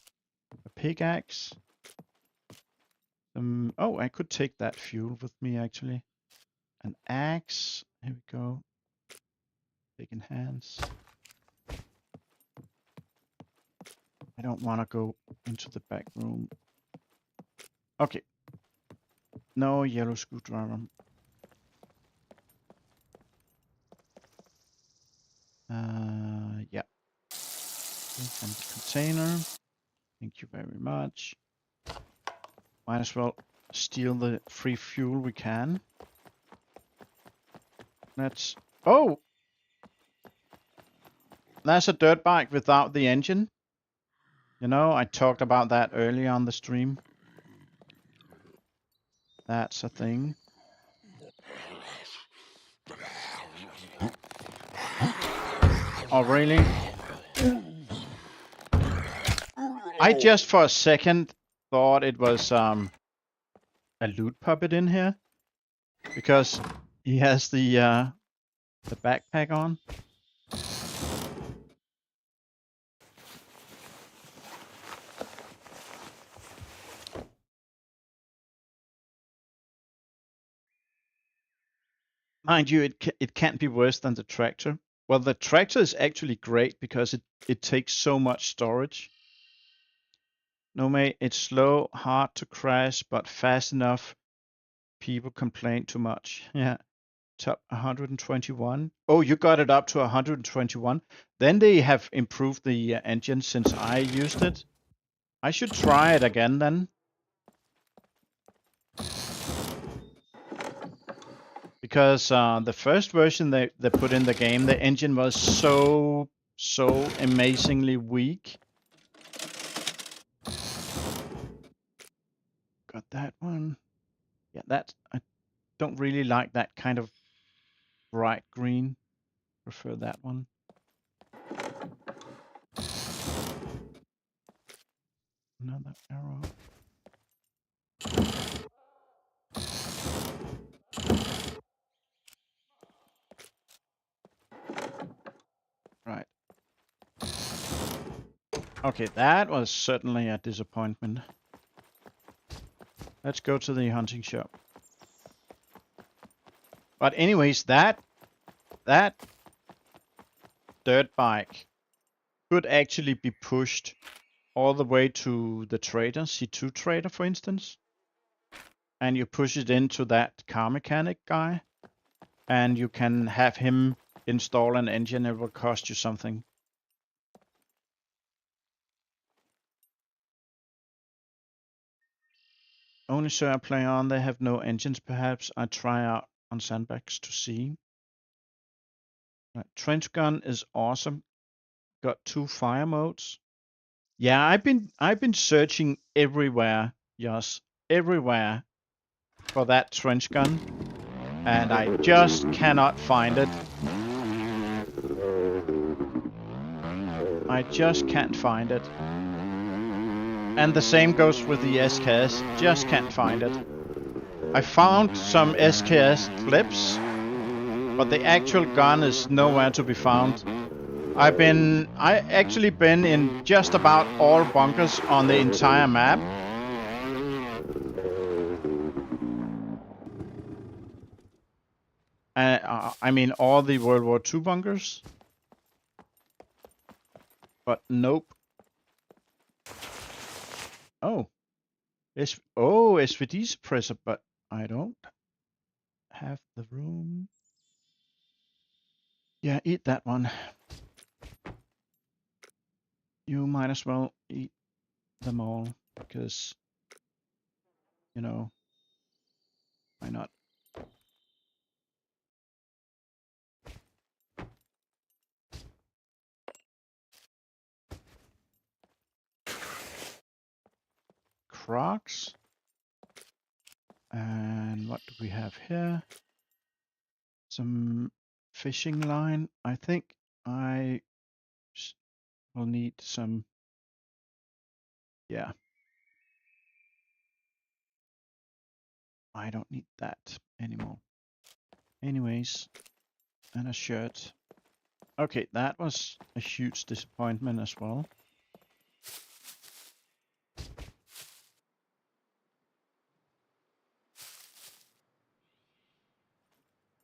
A pickaxe. Oh, I could take that fuel with me actually. An axe. Here we go. Big in hands. I don't want to go into the back room. Okay. No yellow screwdriver. Yeah. From the container. Thank you very much. Might as well steal the free fuel we can. Let's... Oh! That's a dirt bike without the engine. You know, I talked about that earlier on the stream. That's a thing. Oh, really? I just for a second thought it was a loot puppet in here, because he has the backpack on. Mind you, it can't be worse than the tractor. Well, the tractor is actually great because it takes so much storage. No, mate, it's slow, hard to crash, but fast enough. People complain too much. Yeah. Top 121. Oh, you got it up to 121. Then they have improved the engine since I used it. I should try it again then. Because the first version they put in the game, the engine was so amazingly weak. Got that one. Yeah, don't really like that kind of bright green. Prefer that one. Another arrow. Right. Okay, that was certainly a disappointment. Let's go to the hunting shop. But anyways, that dirt bike could actually be pushed all the way to the trader, C2 trader, for instance. And you push it into that car mechanic guy, and you can have him install an engine. It will cost you something. Only so I play on, they have no engines perhaps. I try out on sandbags to see. Right. Trench gun is awesome. Got 2 fire modes. Yeah, I've been searching everywhere, yes, everywhere for that trench gun, and I just cannot find it. I just can't find it. And the same goes with the SKS. Just can't find it. I found some SKS clips, but the actual gun is nowhere to be found. I actually been in just about all bunkers on the entire map. I mean all the World War II bunkers. But nope. Oh. SVD suppressor, but I don't have the room. Yeah, eat that one. You might as well eat them all, because, you know, why not? Crocs. And what do we have here? Some fishing line. I think I will need some. Yeah. I don't need that anymore. Anyways, and a shirt. Okay, that was a huge disappointment as well.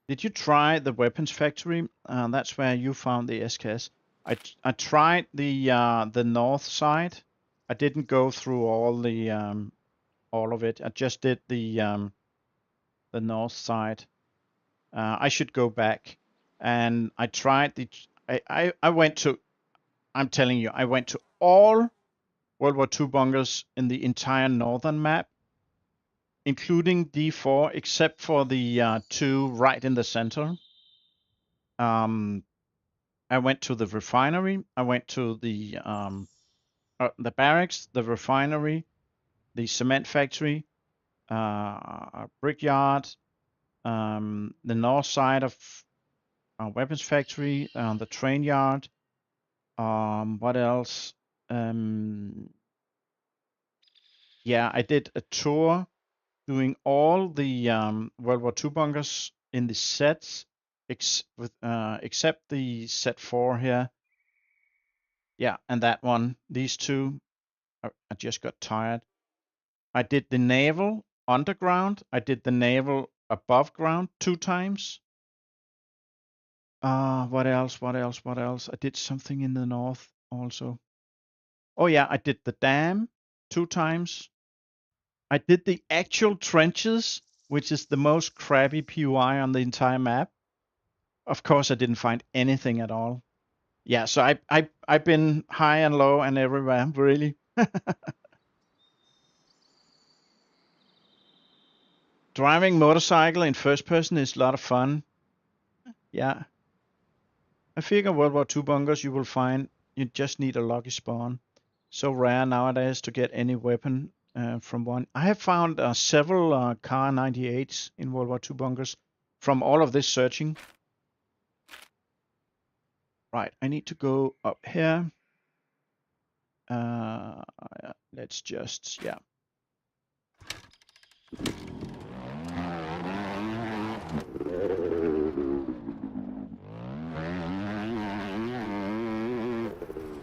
Did you try the weapons factory? That's where you found the SKS. I tried the north side. I didn't go through all of it. I just did the north side. I should go back, and I tried the. I went to. I'm telling you, I went to all World War II bunkers in the entire northern map, including D4, except for the 2 right in the center. I went to the refinery. I went to the barracks, the refinery, the cement factory, brickyard, the north side of weapons factory, the train yard. What else? Yeah, I did a tour doing all the World War II bunkers in the sets, except the set 4 here. Yeah, and that one. These 2. I just got tired. I did the naval underground. I did the naval above ground 2 times. What else? What else? What else? I did something in the north also. Oh yeah, I did the dam 2 times. I did the actual trenches, which is the most crappy POI on the entire map. Of course, I didn't find anything at all. Yeah, so I've been high and low and everywhere, really. Driving motorcycle in first person is a lot of fun. Yeah. I figure World War II bunkers you will find you just need a lucky spawn. So rare nowadays to get any weapon from one. I have found several Car 98s in World War II bunkers from all of this searching. Right, I need to go up here. Let's just, yeah.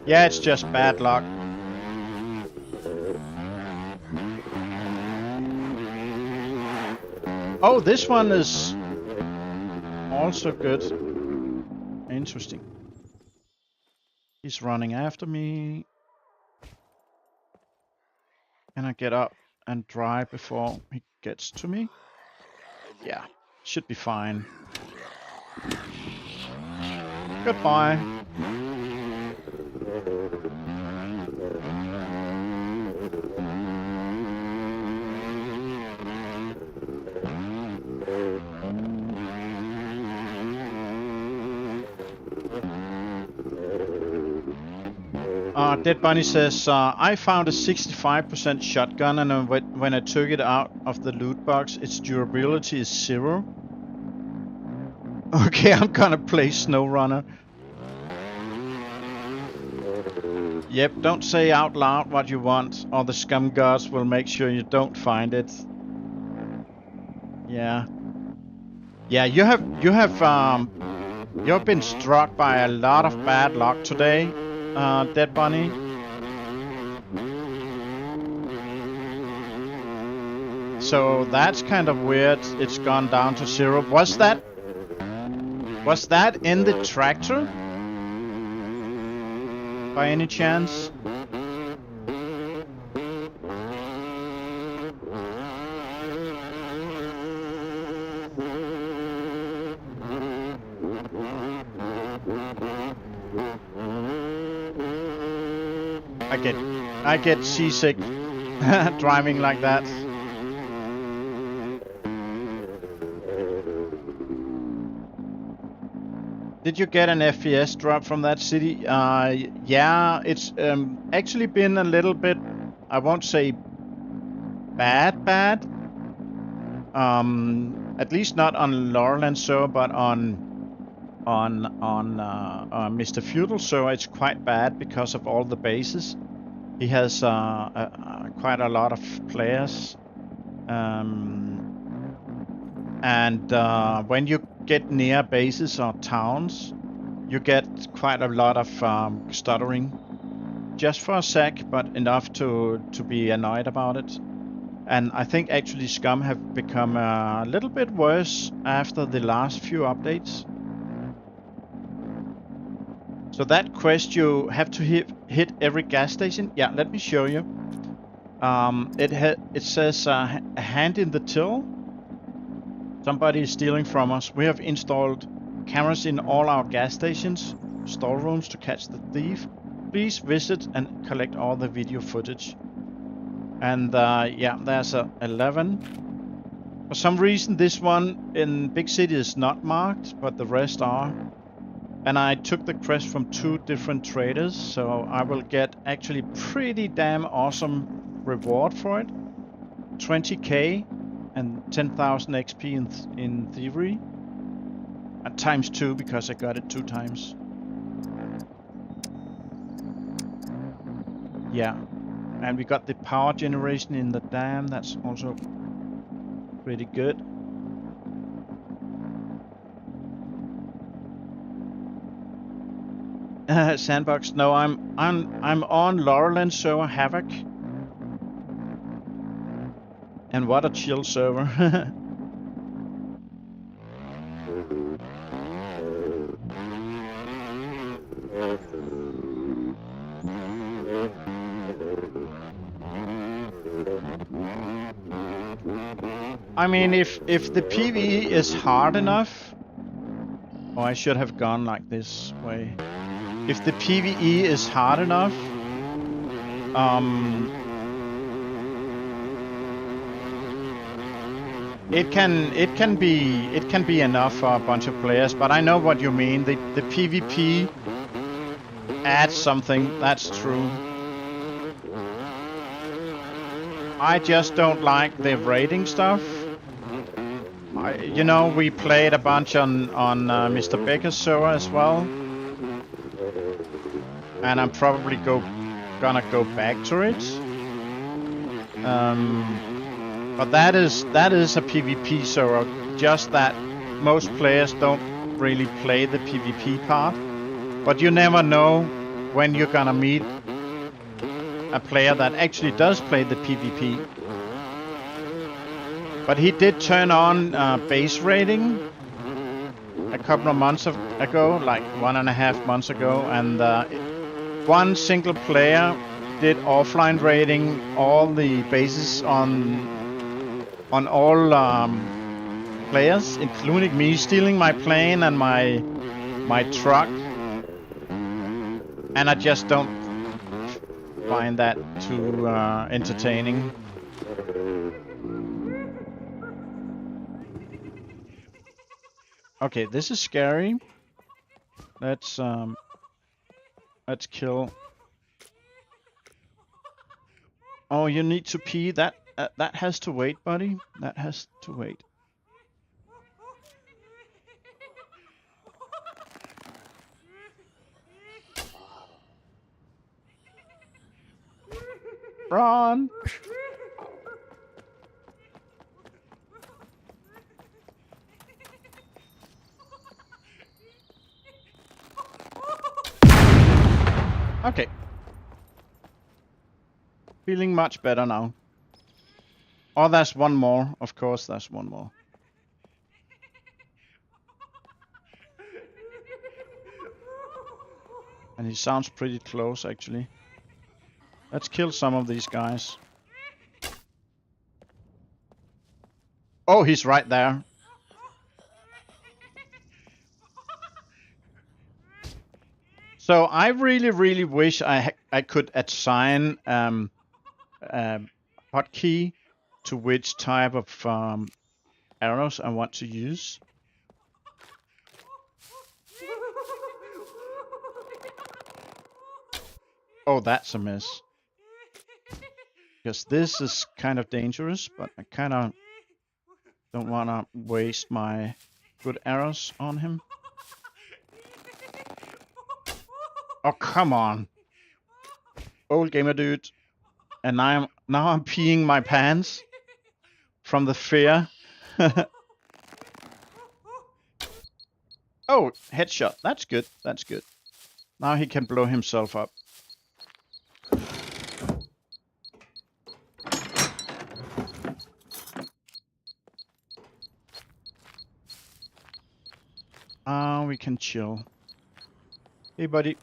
Yeah, it's just bad luck. Oh, this one is also good. Interesting. He's running after me. Can I get up and drive before he gets to me? Yeah, should be fine. Goodbye. Dead Bunny says, I found a 65% shotgun, and when I took it out of the loot box, its durability is 0. Okay, I'm gonna play SnowRunner. Yep, don't say out loud what you want, or the scum gods will make sure you don't find it. Yeah. Yeah, you've been struck by a lot of bad luck today, Dead Bunny. So that's kind of weird. It's gone down to 0. Was that in the tractor? By any chance? I get seasick driving like that. Did you get an FPS drop from that city? Yeah, it's actually been a little bit, I won't say bad. At least not on Loralyne server, but on Mr. Feudal server, it's quite bad because of all the bases. He has quite a lot of players, and when you get near bases or towns, you get quite a lot of stuttering, just for a sec, but enough to be annoyed about it. And I think actually SCUM have become a little bit worse after the last few updates. So that quest, you have to hit every gas station. Yeah, let me show you. It says a hand in the till. Somebody is stealing from us. We have installed cameras in all our gas stations, storerooms to catch the thief. Please visit and collect all the video footage. And yeah, there's a 11. For some reason, this one in Big City is not marked, but the rest are. And I took the quest from 2 different traders, so I will get actually pretty damn awesome reward for it. 20k and 10,000 XP in theory. And times 2 because I got it 2 times. Yeah. And we got the power generation in the dam, that's also pretty good. Sandbox, no, I'm on Loralyne server Havoc. And what a chill server. I mean, if the PvE is hard enough, oh, I should have gone like this way. If the PvE is hard enough, it can be enough for a bunch of players. But I know what you mean. The PvP adds something. That's true. I just don't like the raiding stuff. You know, we played a bunch on Mr. Becker's server as well, and I'm probably gonna go back to it. But that is a PvP server. Just that most players don't really play the PvP part, but you never know when you're gonna meet a player that actually does play the PvP. But he did turn on base raiding a couple of months ago, like 1.5 months ago, and one single player did offline raiding all the bases on all players, including me, stealing my plane and my truck, and I just don't find that too entertaining. Okay, this is scary. Let's kill. Oh, you need to pee. That has to wait, buddy. That has to wait. Run! Okay. Feeling much better now. Oh, there's one more. Of course, there's one more. And he sounds pretty close, actually. Let's kill some of these guys. Oh, he's right there. So I really, really wish I could assign hotkey to which type of arrows I want to use. Oh, that's a miss. Because this is kind of dangerous, but I kind of don't want to waste my good arrows on him. Oh, come on. Old gamer dude. And now I'm peeing my pants from the fear. Oh, headshot. That's good. That's good. Now he can blow himself up. We can chill. Hey, buddy.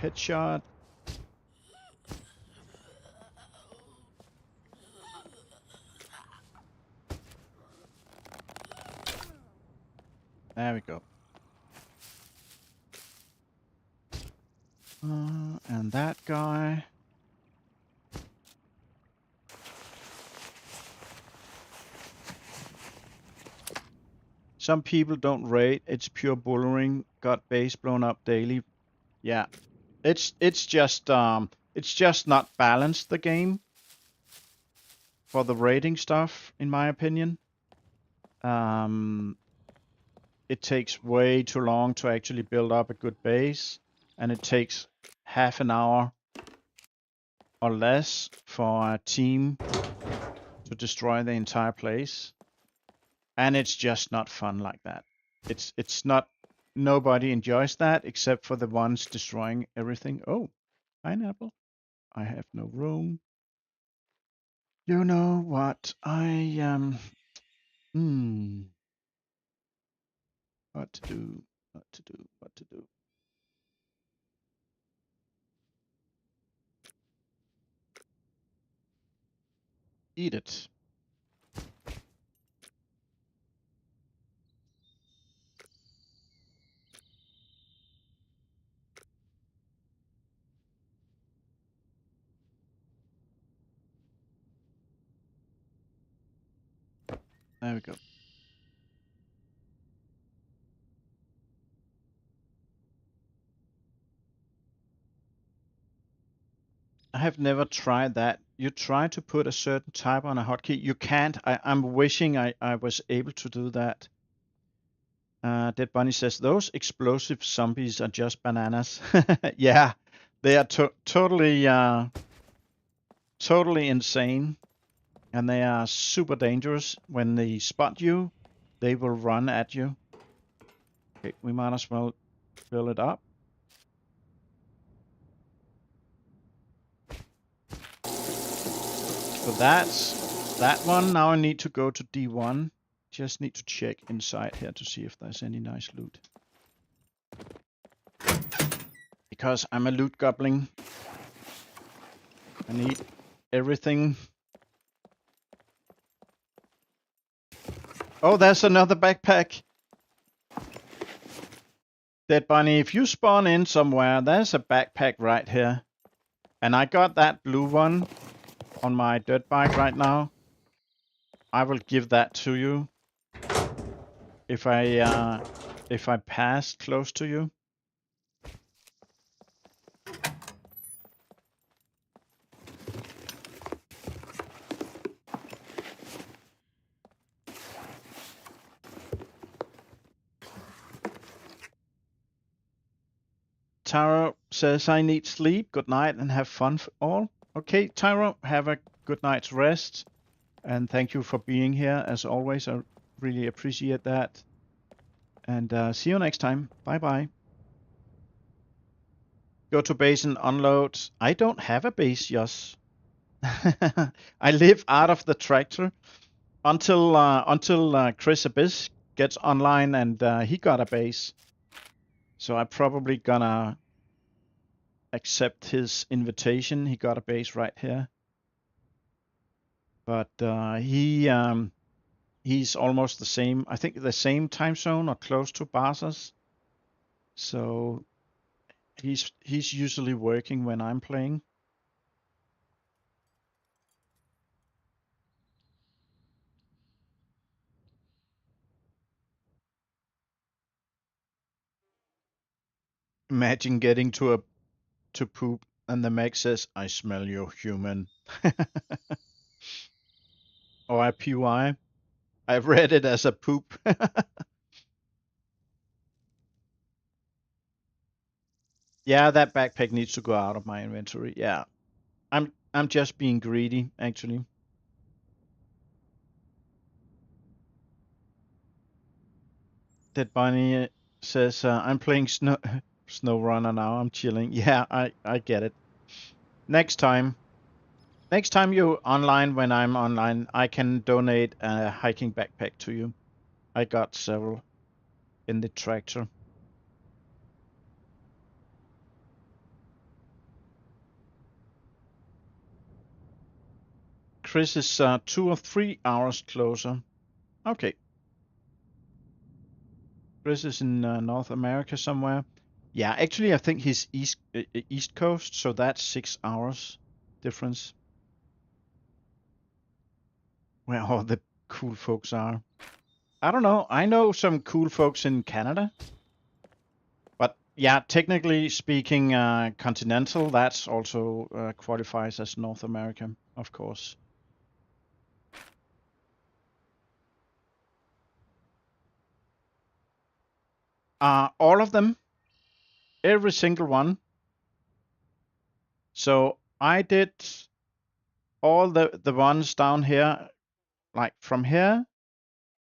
Headshot. There we go. And that guy. Some people don't raid. It's pure bullering. Got base blown up daily. Yeah, it's just not balanced, the game, for the raiding stuff, in my opinion. It takes way too long to actually build up a good base, and it takes half an hour or less for a team to destroy the entire place. And it's just not fun like that. It's not. Nobody enjoys that except for the ones destroying everything. Oh, pineapple. I have no room. You know what? What to do? What to do? What to do? Eat it. There we go. I have never tried that. You try to put a certain type on a hotkey. You can't. I'm wishing I was able to do that. Dead Bunny says, those explosive zombies are just bananas. Yeah, they are totally insane. And they are super dangerous. When they spot you, they will run at you. Okay, we might as well fill it up. So that's that one. Now I need to go to D1. Just need to check inside here to see if there's any nice loot. Because I'm a loot goblin. I need everything. Oh, there's another backpack. Dead Bunny, if you spawn in somewhere, there's a backpack right here. And I got that blue one on my dirt bike right now. I will give that to you if I pass close to you. Taro says, I need sleep. Good night and have fun all. Okay, Taro, have a good night's rest. And thank you for being here. As always, I really appreciate that. And see you next time. Bye-bye. Go to base and unload. I don't have a base, Jos. I live out of the tractor until Chris Abyss gets online and he got a base. So I'm probably gonna accept his invitation. He got a base right here. But he's almost the same, I think the same time zone or close to Barca's. So he's usually working when I'm playing. Imagine getting to poop and the mech says, I smell you, human. Or a PY. I've read it as a poop. Yeah, that backpack needs to go out of my inventory. Yeah. I'm just being greedy, actually. Dead Bunny says, I'm playing SnowRunner now. I'm chilling. Yeah, I get it. Next time you're online when I'm online, I can donate a hiking backpack to you. I got several in the tractor. Chris is 2 or 3 hours closer. Okay. Chris is in North America somewhere. Yeah, actually, I think he's East Coast, so that's 6 hours difference. Where all the cool folks are. I don't know. I know some cool folks in Canada. But yeah, technically speaking, continental, that's also qualifies as North America, of course. All of them. Every single one. So I did all the ones down here, like from here.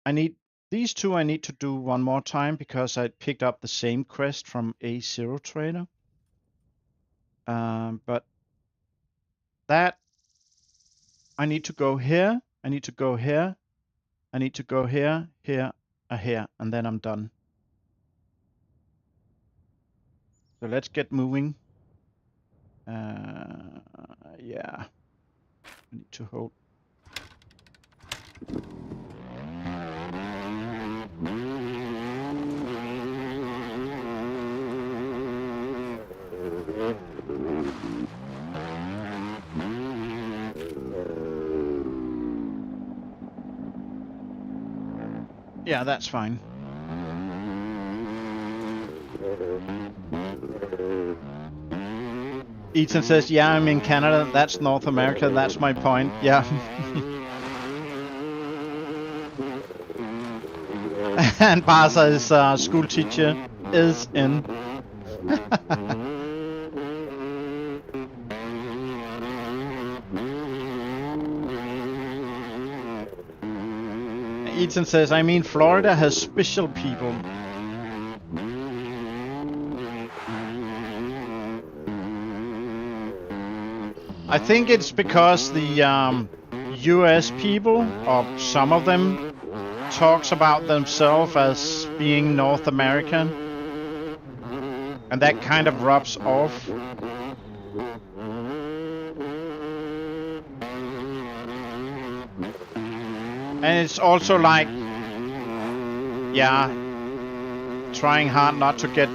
I need these two. I need to do one more time because I picked up the same quest from A0 Trader. But that I need to go here. I need to go here. I need to go here, here, here, and then I'm done. So let's get moving. Yeah. I need to hold. Yeah, that's fine. Ethan says, yeah, I'm in Canada. That's North America. That's my point. Yeah. And Basa's school teacher is in. Ethan says, I mean, Florida has special people. I think it's because the US people, or some of them, talks about themselves as being North American. And that kind of rubs off. And it's also like, yeah, trying hard not to get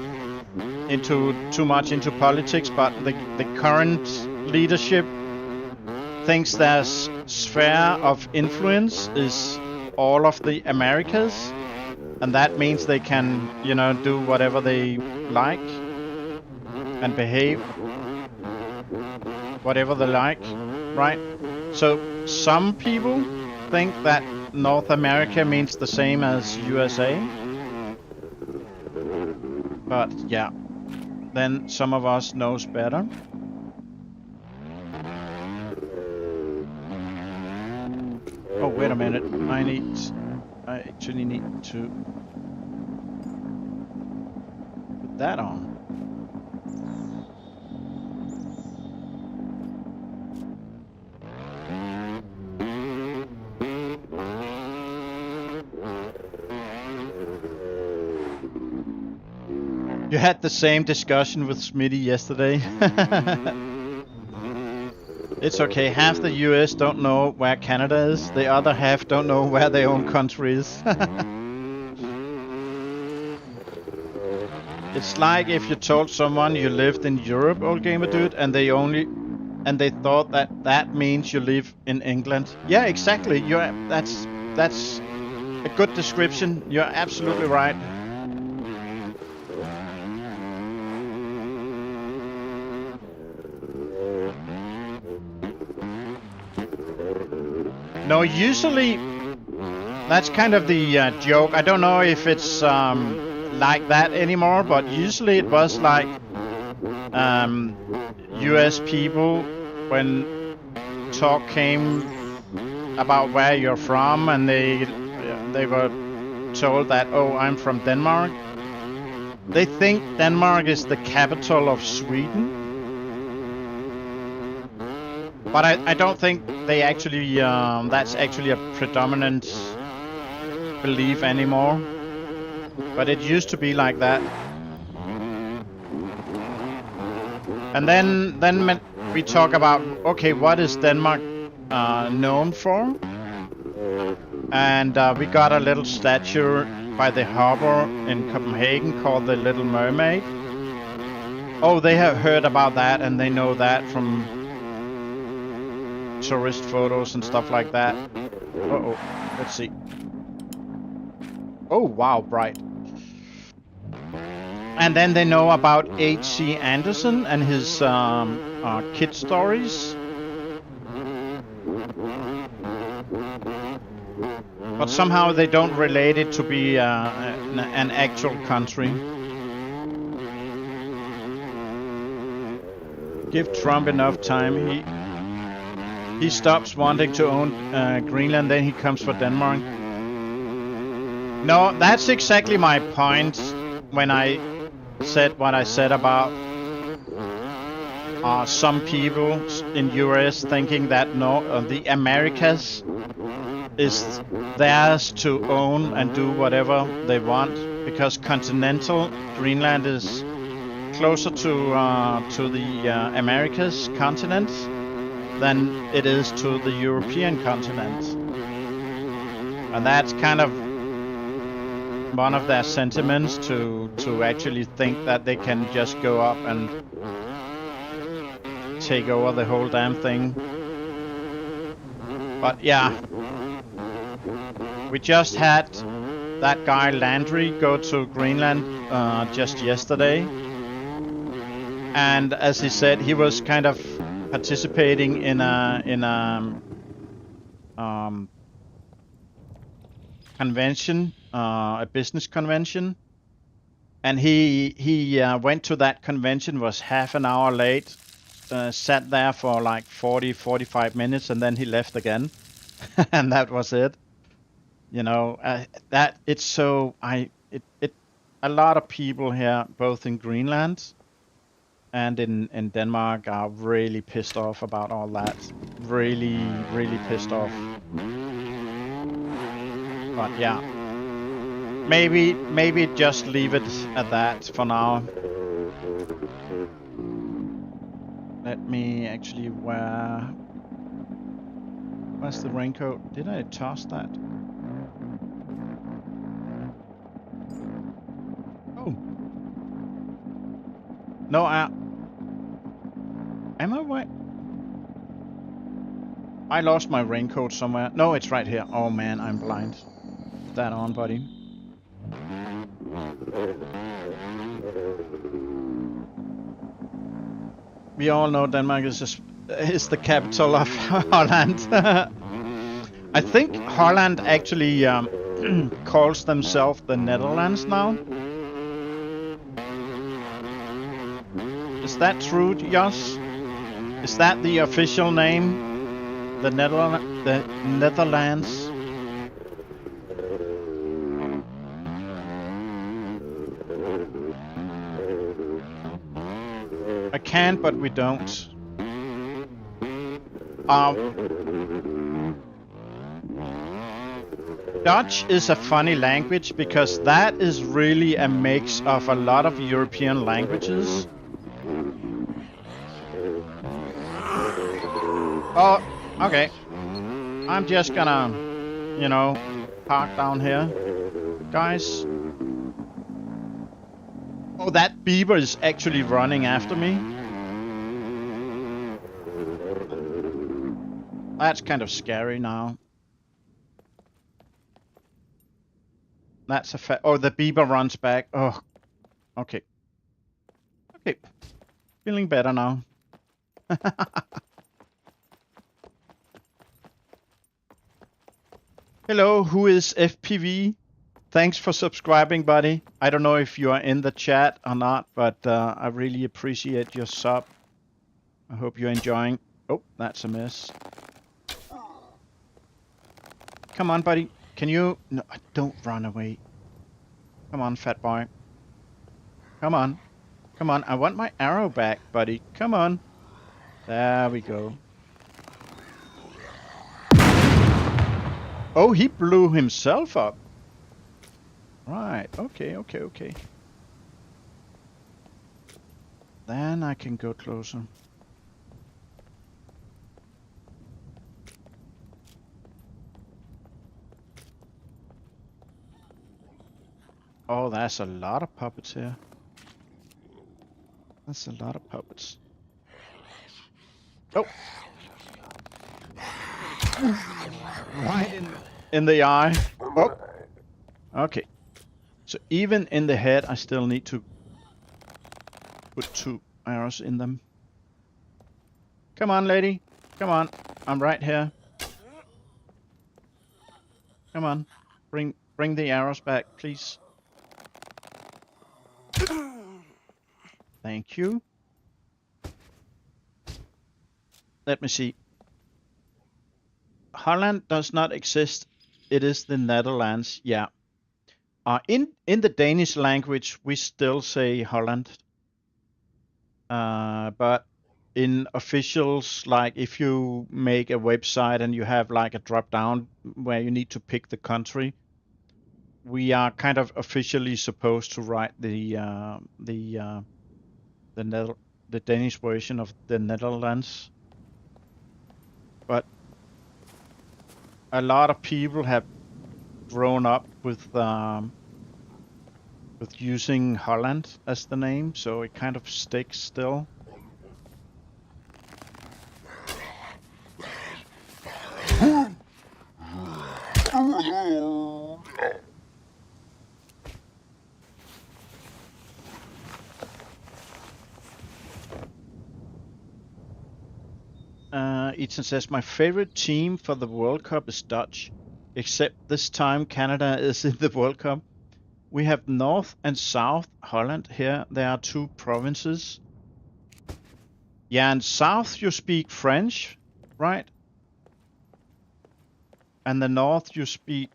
into too much into politics, but the current leadership thinks their sphere of influence is all of the Americas, and that means they can, you know, do whatever they like and behave whatever they like, right? So some people think that North America means the same as USA, but yeah, then some of us knows better. Oh, wait a minute, I actually need to put that on. You had the same discussion with Smitty yesterday. It's okay, half the US don't know where Canada is, the other half don't know where their own country is. It's like if you told someone you lived in Europe, old gamer dude, and they thought that that means you live in England. Yeah, exactly. That's a good description. You're absolutely right. No, usually that's kind of the joke. I don't know if it's like that anymore, but usually it was like US people, when talk came about where you're from, and they were told that, oh, I'm from Denmark. They think Denmark is the capital of Sweden. But I don't think they actually, that's actually a predominant belief anymore. But it used to be like that. And then we talk about, okay, what is Denmark known for? And we got a little statue by the harbor in Copenhagen called the Little Mermaid. Oh, they have heard about that, and they know that from tourist photos and stuff like that. Uh-oh, let's see. Oh, wow, bright. And then they know about H.C. Andersen and his kid stories. But somehow they don't relate it to be an actual country. Give Trump enough time, he stops wanting to own Greenland, then he comes for Denmark. No, that's exactly my point when I said what I said about some people in US thinking that the Americas is theirs to own and do whatever they want, because continental Greenland is closer to the Americas continent than it is to the European continent. And that's kind of one of their sentiments, to actually think that they can just go up and take over the whole damn thing. But yeah, we just had that guy Landry go to Greenland just yesterday, and as he said, he was kind of participating in a convention, a business convention, and he went to that convention, was half an hour late, sat there for like 45 minutes, and then he left again, and that was it. You know, that it's so a lot of people here, both in Greenland and in Denmark, are really pissed off about all that. Really pissed off. But yeah, maybe just leave it at that for now. Let me actually where's the raincoat? Did I toss that? Oh. No, am I right? I lost my raincoat somewhere. No, it's right here. Oh man, I'm blind. Put that on, buddy. We all know Denmark is the capital of Holland. I think Holland actually calls themselves the Netherlands now. Is that true, Jos? Is that the official name? The Netherlands? I can, but we don't. Dutch is a funny language because that is really a mix of a lot of European languages. Oh, okay. I'm just gonna, you know, park down here, guys. Oh, that beaver is actually running after me. That's kind of scary now. That's a oh, the beaver runs back. Oh, okay. Okay. Feeling better now. Hello, who is FPV? Thanks for subscribing, buddy. I don't know if you are in the chat or not, but I really appreciate your sub. I hope you're enjoying. Oh, that's a miss. Come on, buddy. Can you... No, don't run away. Come on, fat boy. Come on. Come on. I want my arrow back, buddy. Come on. There we go. Oh, he blew himself up. Right. Okay. Then I can go closer. Oh, that's a lot of puppets here. That's a lot of puppets. Oh! Right in the eye. Oh! Okay. So even in the head, I still need to put 2 arrows in them. Come on, lady. Come on. I'm right here. Come on. Bring the arrows back, please. Thank you. Let me see. Holland does not exist. It is the Netherlands. Yeah. In the Danish language, we still say Holland. But in officials, like if you make a website and you have like a drop down where you need to pick the country, we are kind of officially supposed to write the Danish version of the Netherlands. But a lot of people have grown up with using Holland as the name, so it kind of sticks still. Keaton says, my favorite team for the World Cup is Dutch, except this time Canada is in the World Cup. We have North and South Holland here. There are 2 provinces. Yeah, and South you speak French, right? And the North you speak,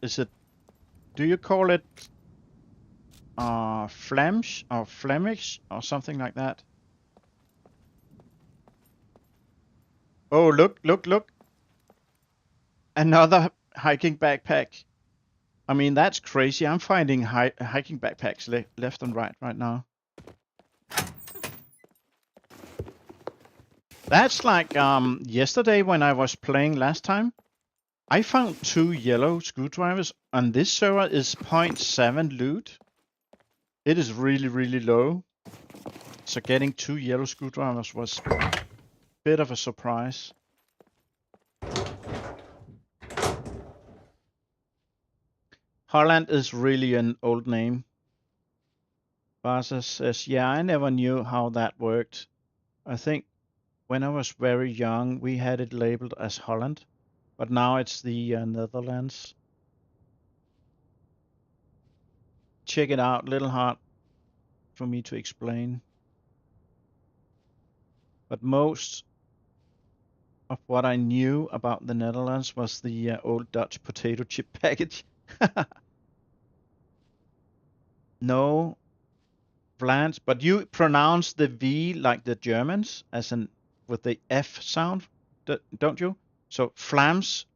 do you call it Flemish or Flemish or something like that? Oh, look. Another hiking backpack. I mean, that's crazy. I'm finding hiking backpacks left and right now. That's like yesterday when I was playing last time. I found 2 yellow screwdrivers, and this server is 0.7 loot. It is really, really low. So getting 2 yellow screwdrivers was a bit of a surprise. Holland is really an old name. Barca says, yeah, I never knew how that worked. I think when I was very young, we had it labeled as Holland, but now it's the Netherlands. Check it out, little hard for me to explain. But most of what I knew about the Netherlands was the old Dutch potato chip package. No, Vlaams, but you pronounce the V like the Germans, as in with the F sound, don't you? So Flams.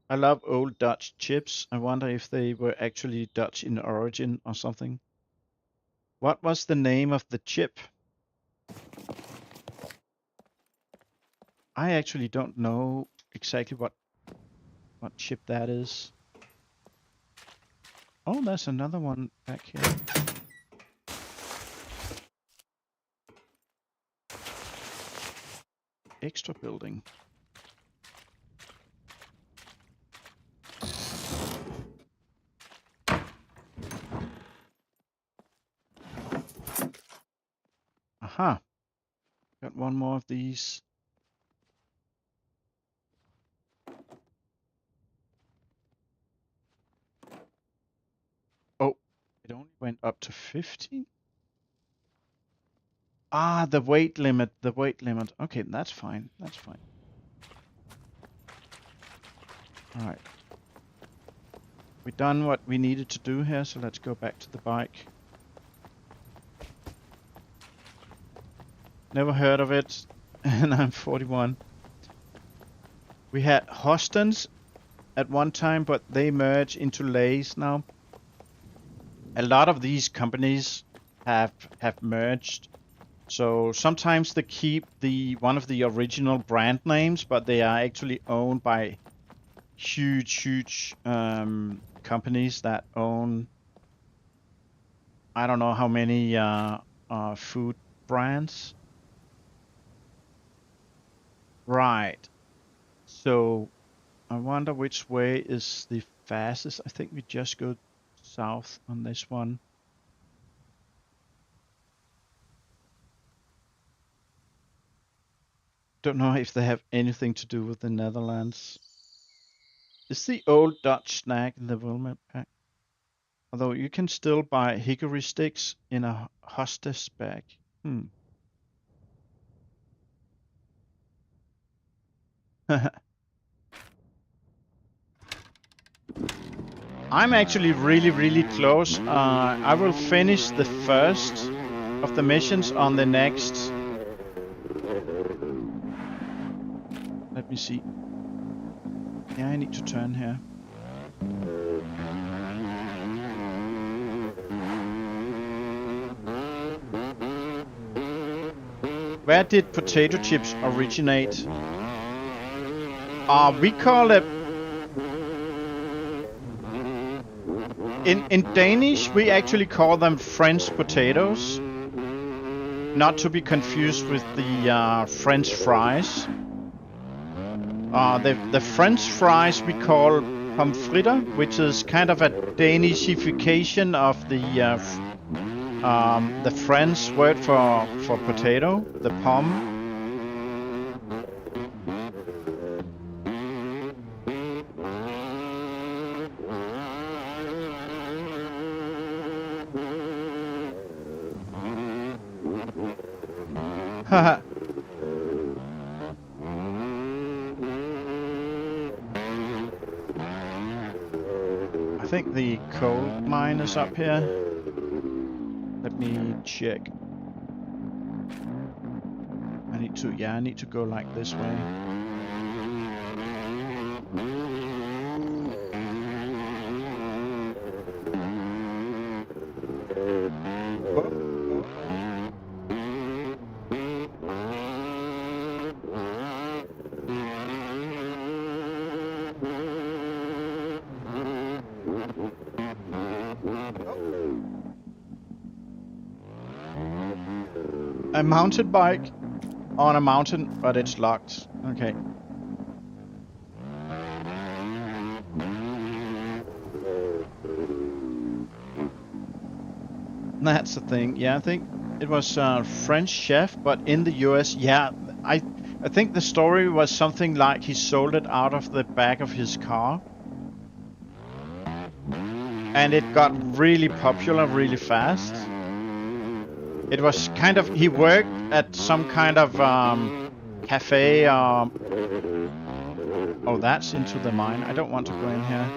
I love old Dutch chips. I wonder if they were actually Dutch in origin or something. What was the name of the chip? I actually don't know exactly what chip that is. Oh, there's another one back here. Extra building. Aha. Got one more of these. Oh, it only went up to 15? Ah, the weight limit. Okay, that's fine. All right. We've done what we needed to do here, so let's go back to the bike. Never heard of it, and I'm 41. We had Hostens at one time, but they merge into Lays now. A lot of these companies have merged. So sometimes they keep one of the original brand names, but they are actually owned by huge companies that own, I don't know how many food brands. Right. So I wonder which way is the fastest. I think we just go south on this one. Don't know if they have anything to do with the Netherlands. Is the old Dutch snack in the Wilmot pack? Although you can still buy hickory sticks in a hostess bag. I'm actually really close. I will finish the first of the missions on the next. Let me see. Yeah, I need to turn here. Where did potato chips originate? We call it... In Danish, we actually call them French potatoes. Not to be confused with the French fries. The French fries we call pommes frites, which is kind of a Danishification of the French word for potato, the pomme. Haha. I think the coal mine is up here. Let me check. I need to go like this way. A mountain bike on a mountain, but it's locked. Okay. That's the thing. Yeah, I think it was a French chef, but in the US, yeah, I think the story was something like he sold it out of the back of his car. And it got really popular really fast. It was kind of, he worked at some kind of cafe. Oh, that's into the mine. I don't want to go in here.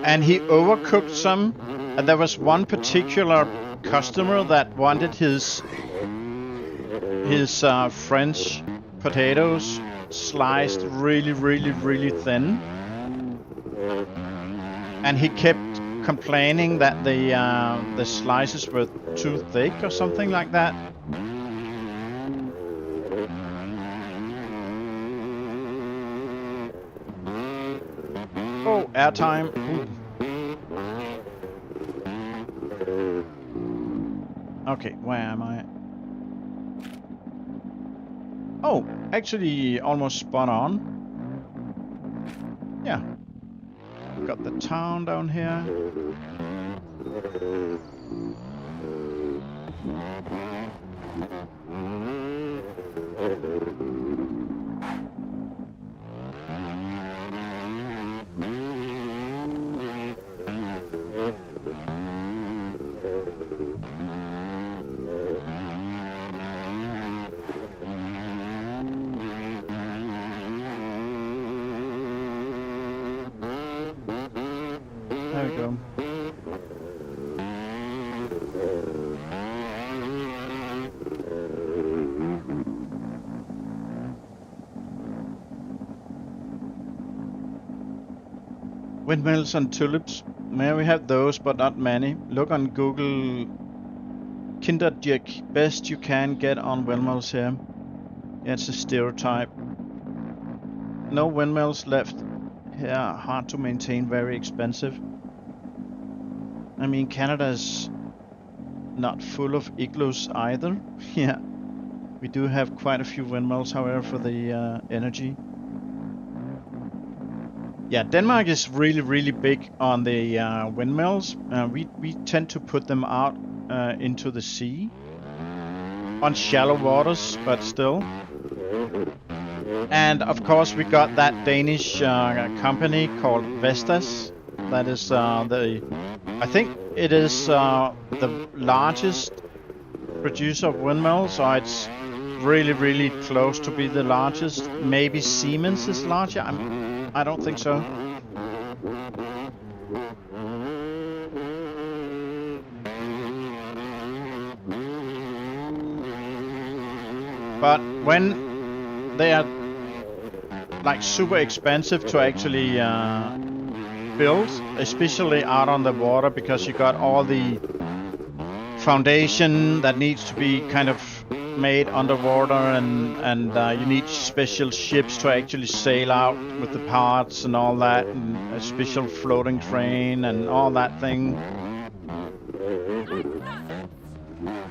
And he overcooked some. And there was one particular customer that wanted his French potatoes sliced really, really, really thin. And he kept complaining that the slices were too thick or something like that. Oh, airtime. Ooh. Okay, where am I? Oh, actually almost spot on. Yeah. Got the town down here. There we go. Windmills and tulips. May we have those, but not many. Look on Google. Kinderjig. Best you can get on windmills here. Yeah, it's a stereotype. No windmills left here. Hard to maintain. Very expensive. I mean, Canada is not full of igloos either. Yeah, we do have quite a few windmills, however, for the energy. Yeah, Denmark is really, really big on the windmills. We tend to put them out into the sea on shallow waters, but still. And of course, we got that Danish company called Vestas. That is I think it is the largest producer of windmills, so it's really, really close to be the largest. Maybe Siemens is larger. I don't think so. But when they are like super expensive to actually build, especially out on the water, because you got all the foundation that needs to be kind of made underwater, and you need special ships to actually sail out with the parts and all that, and a special floating train and all that thing.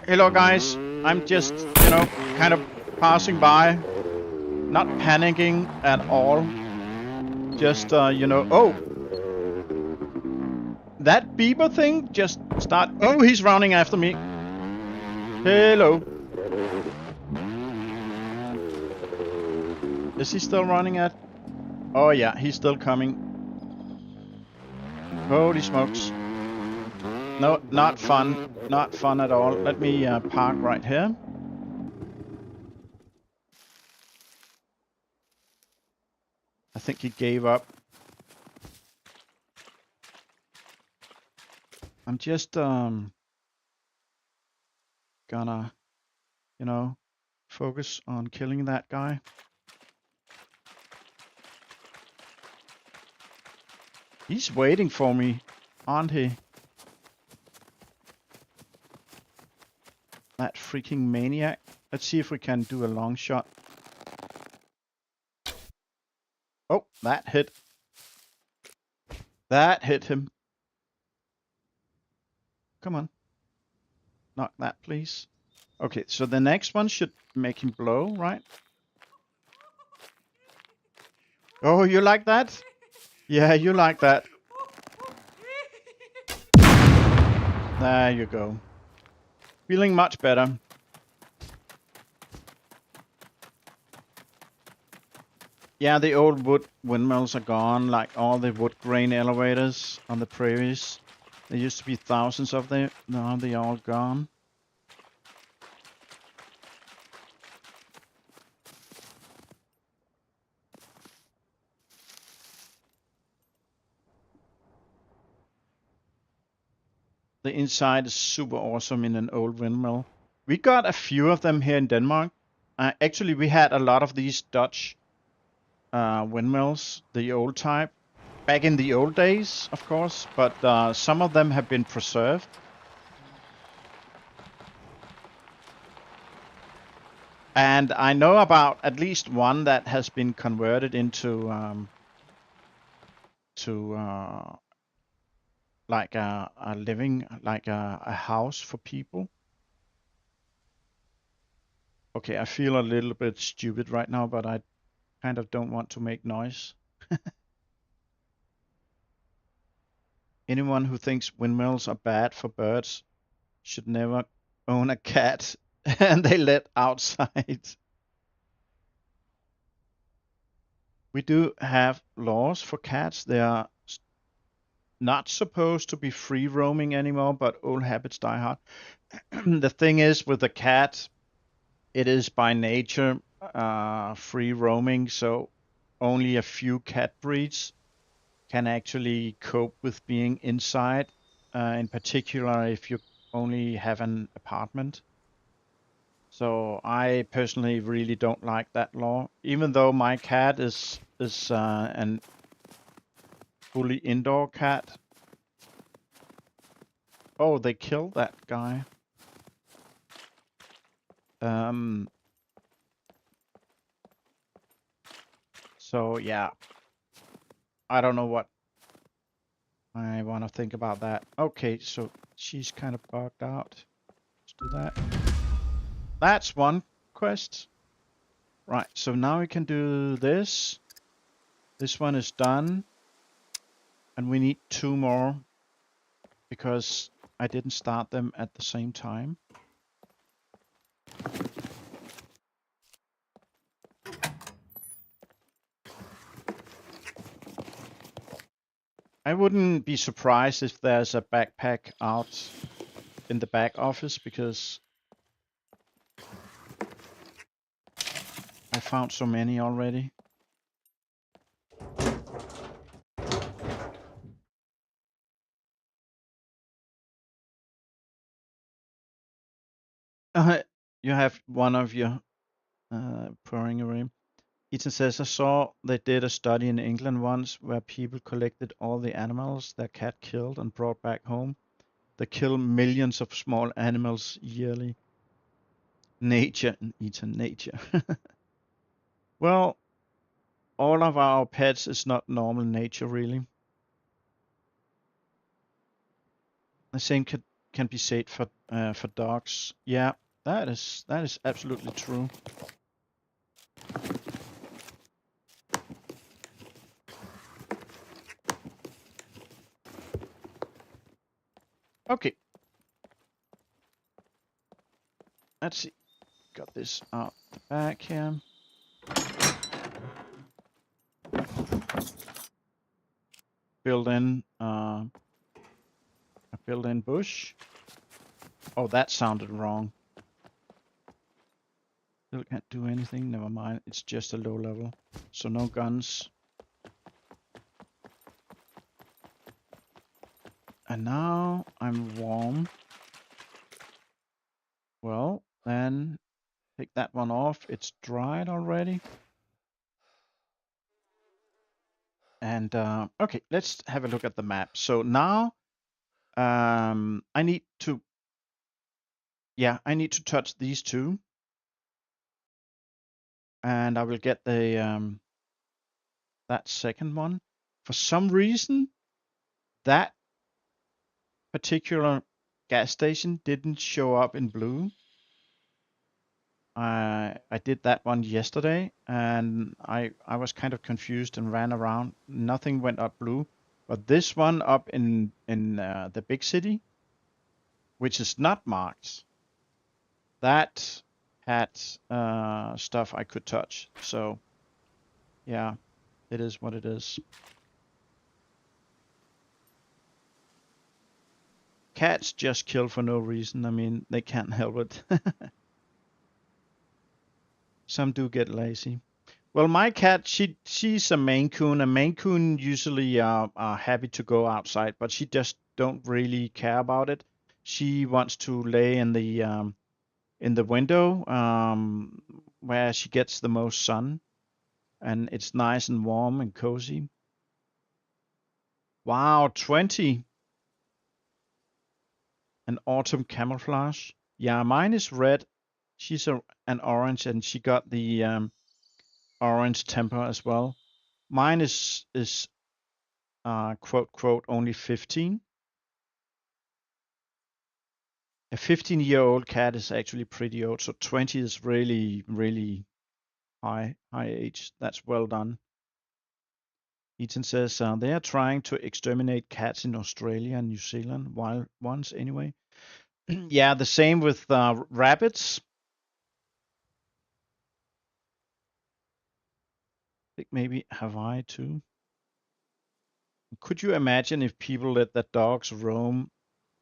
Hello guys, I'm just, you know, kind of passing by. Not panicking at all. Just, you know, oh! That beaver thing just start. Oh, he's running after me. Hello. Is he still running at? Oh yeah, he's still coming. Holy smokes. No, not fun. Not fun at all. Let me park right here. I think he gave up. I'm just gonna, you know, focus on killing that guy. He's waiting for me, aren't he? That freaking maniac. Let's see if we can do a long shot. Oh, that hit. That hit him. Come on. Knock that, please. Okay, so the next one should make him blow, right? Oh, you like that? Yeah, you like that. There you go. Feeling much better. Yeah, the old wood windmills are gone, like all the wood grain elevators on the prairies. There used to be thousands of them. Now they're all gone. The inside is super awesome in an old windmill. We got a few of them here in Denmark. Actually, we had a lot of these Dutch windmills, the old type, back in the old days, of course, but some of them have been preserved. And I know about at least one that has been converted into like a living, like a house for people. Okay, I feel a little bit stupid right now, but I kind of don't want to make noise. Anyone who thinks windmills are bad for birds should never own a cat and they let outside. We do have laws for cats. They are not supposed to be free roaming anymore, but old habits die hard. The thing is with the cat, it is by nature free roaming, so only a few cat breeds can actually cope with being inside, in particular if you only have an apartment. So I personally really don't like that law, even though my cat is an fully indoor cat. Oh, they killed that guy. So yeah, I don't know what I want to think about that. Okay, so she's kind of bugged out. Let's do that. That's one quest. Right, so now we can do this. This one is done. And we need 2 more because I didn't start them at the same time. I wouldn't be surprised if there's a backpack out in the back office because I found so many already. You have one of your pouring away. Ethan says, I saw they did a study in England once where people collected all the animals their cat killed and brought back home. They kill millions of small animals yearly. Nature, Ethan, nature. Well, all of our pets is not normal nature, really. The same can be said for dogs. Yeah, that is absolutely true. Okay. Let's see. Got this out the back here. Build in a built-in bush. Oh, that sounded wrong. Still can't do anything. Never mind. It's just a low level, so no guns. And now I'm warm. Well, then take that one off. It's dried already. And okay, let's have a look at the map. So now I need to, I need to touch these two, and I will get the that second one. For some reason, that particular gas station didn't show up in blue. I did that one yesterday, and I was kind of confused and ran around. Nothing went up blue, but this one up in the big city, which is not marked, that had stuff I could touch. So yeah, it is what it is. Cats just kill for no reason. I mean, they can't help it. Some do get lazy. Well, my cat, she's a Maine Coon. A Maine Coon usually are happy to go outside, but she just don't really care about it. She wants to lay in the window where she gets the most sun, and it's nice and warm and cozy. Wow, 20. An autumn camouflage. Yeah, mine is red. She's an orange, and she got the orange temper as well. Mine is quote quote only 15. A 15-year-old cat is actually pretty old, so 20 is really, really high age. That's well done. Eaton says they are trying to exterminate cats in Australia and New Zealand, wild ones anyway. Yeah, the same with rabbits. I think maybe Hawaii too. Could you imagine if people let their dogs roam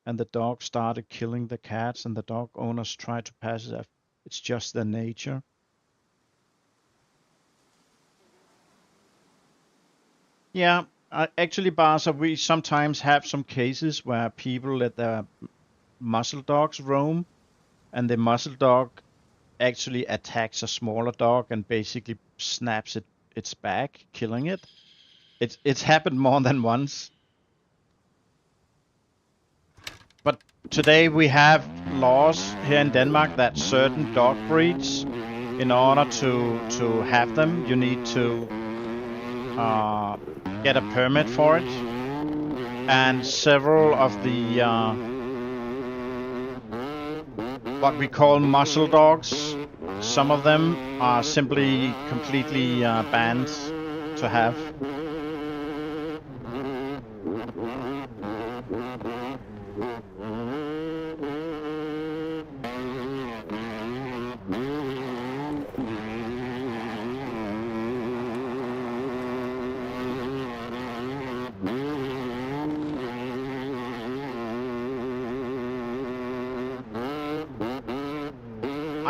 and the dogs started killing the cats and the dog owners tried to pass it off? It's just their nature. Yeah, actually, Barca, we sometimes have some cases where people let their muzzle dogs roam, and the muzzle dog actually attacks a smaller dog and basically snaps its back, killing it. It's happened more than once. But today we have laws here in Denmark that certain dog breeds, in order to have them, you need to get a permit for it. And several of the what we call muscle dogs, some of them are simply completely banned to have.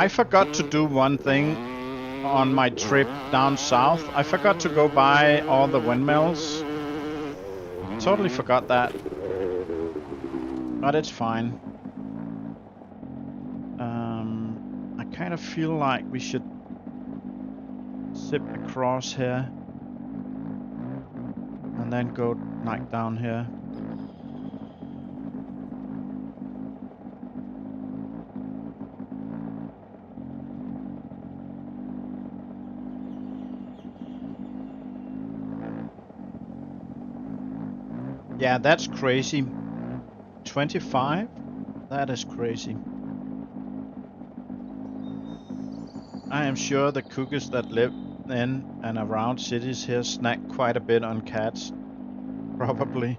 I forgot to do one thing on my trip down south. I forgot to go by all the windmills. Totally forgot that. But it's fine. I kind of feel like we should zip across here and then go like down here. Yeah, that's crazy. 25? That is crazy. I am sure the cougars that live in and around cities here snack quite a bit on cats. Probably.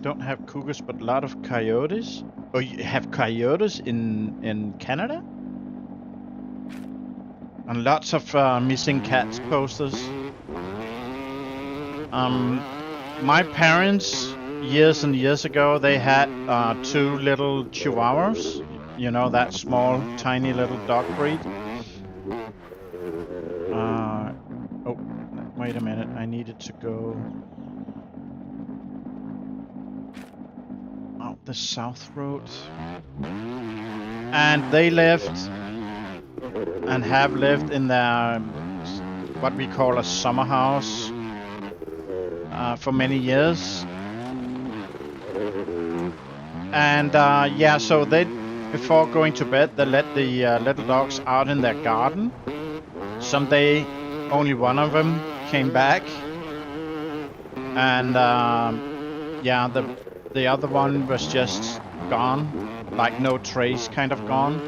don't have cougars, but a lot of coyotes. Oh, you have coyotes in Canada? And lots of missing cats posters. My parents, years and years ago, they had 2 little chihuahuas. You know, that small, tiny little dog breed. Oh, wait a minute. I needed to go out the south road. And they lived and have lived in their, what we call a summer house, for many years. And yeah, so they, before going to bed, they let the little dogs out in their garden. Someday, only one of them came back, and yeah, the other one was just gone, like no trace, kind of gone.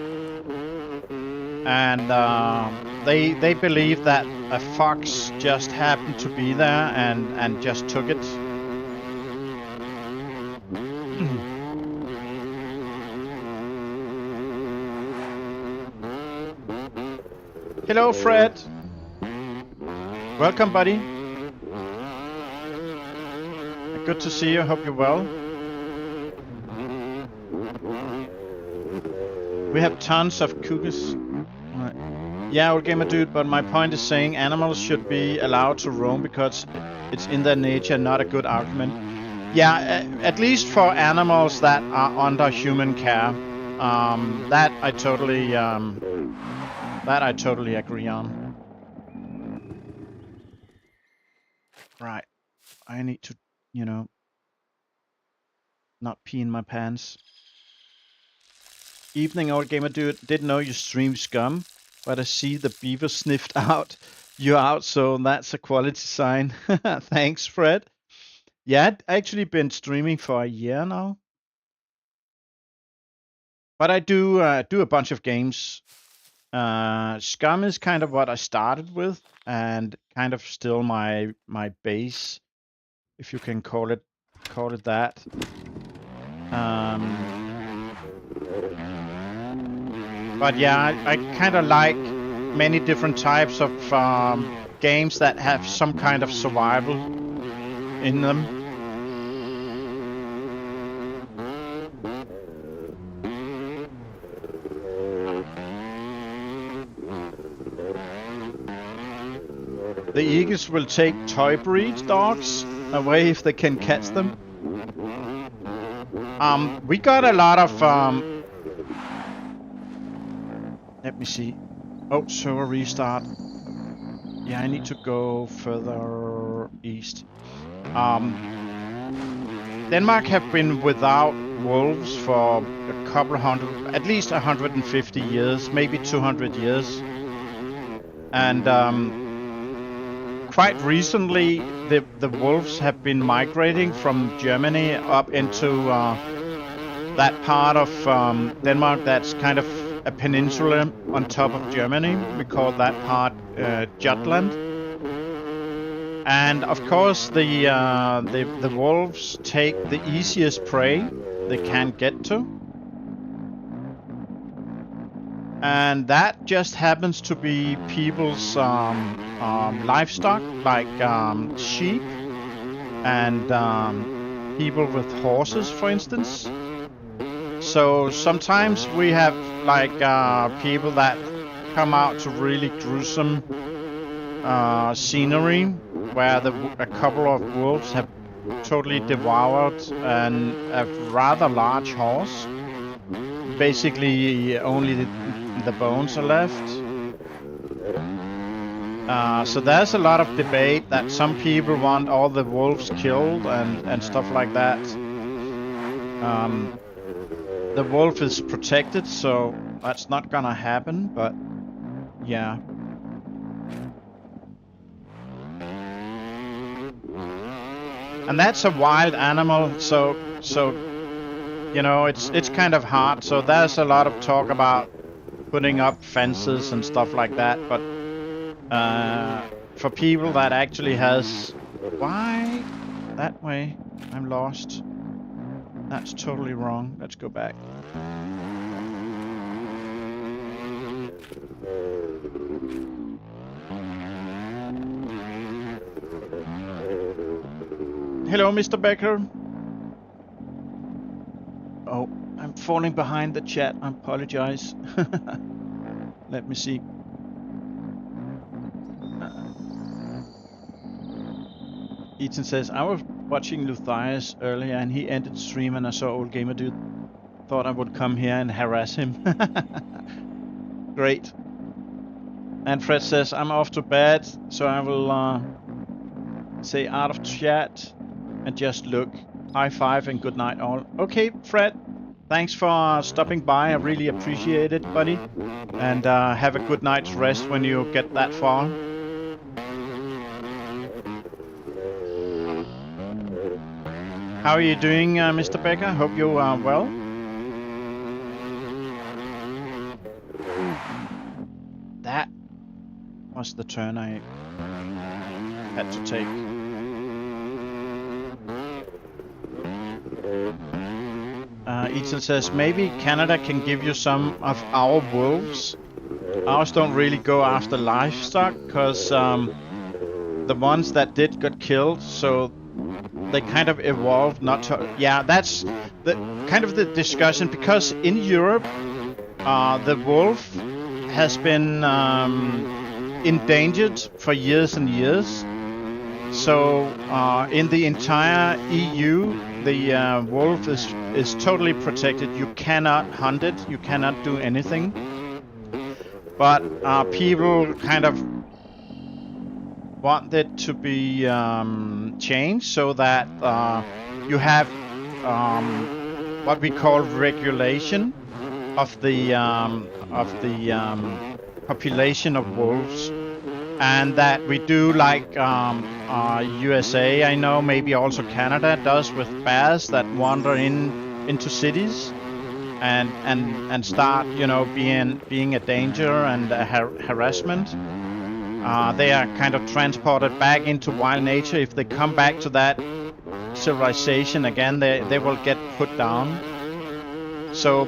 And they believe that a fox just happened to be there and just took it. Hello, Fred. Welcome, buddy. Good to see you. Hope you're well. We have tons of cougars. Right. Yeah, old gamer dude, but my point is saying animals should be allowed to roam because it's in their nature, not a good argument. Yeah, at least for animals that are under human care. That I totally agree on. Right. I need to, you know, not pee in my pants. Evening, old gamer dude. Didn't know you stream SCUM, but I see the beaver sniffed out. You're out, so that's a quality sign. Thanks, Fred. Yeah, I'd actually been streaming for a year now. But I do a bunch of games. SCUM is kind of what I started with, and kind of still my base, if you can call it that. But yeah, I kind of like many different types of games that have some kind of survival in them. The Eagles will take toy breed dogs away if they can catch them. We got a lot of let me see. Oh, server restart. Yeah, I need to go further east. Denmark have been without wolves for a couple of hundred, at least 150 years, maybe 200 years. And quite recently, the wolves have been migrating from Germany up into that part of Denmark that's kind of a peninsula on top of Germany. We call that part Jutland. And of course, the wolves take the easiest prey they can get to. And that just happens to be people's livestock, like sheep and people with horses, for instance. So sometimes we have like people that come out to really gruesome scenery where a couple of wolves have totally devoured a rather large horse. Basically, only the bones are left. So there's a lot of debate that some people want all the wolves killed and stuff like that. The wolf is protected, so that's not gonna happen, but yeah. And that's a wild animal, so you know, it's kind of hard. So there's a lot of talk about putting up fences and stuff like that, but for people that actually has... Why? That way? I'm lost. That's totally wrong. Let's go back. Hello, Mr. Becker. Oh, I'm falling behind the chat. I apologize. Let me see. Ethan says, I was watching Luthias earlier and he ended stream and I saw old gamer dude. Thought I would come here and harass him. Great. And Fred says, I'm off to bed, so I will say out of chat and just look. High five and good night all. Okay, Fred. Thanks for stopping by. I really appreciate it, buddy. And have a good night's rest when you get that far. How are you doing, Mr. Becker? Hope you are well. That was the turn I had to take. Ethan says, maybe Canada can give you some of our wolves. Ours don't really go after livestock, because the ones that did got killed, so they kind of evolved not to... Yeah, that's the kind of the discussion, because in Europe, the wolf has been endangered for years and years. So in the entire EU, the wolf is totally protected. You cannot hunt it, you cannot do anything. But people kind of want it to be changed so that you have what we call regulation of the population of wolves, and that we do like USA, I know, maybe also Canada does with bears that wander into cities and start, you know, being a danger and a harassment. They are kind of transported back into wild nature. If they come back to that civilization again, they will get put down. So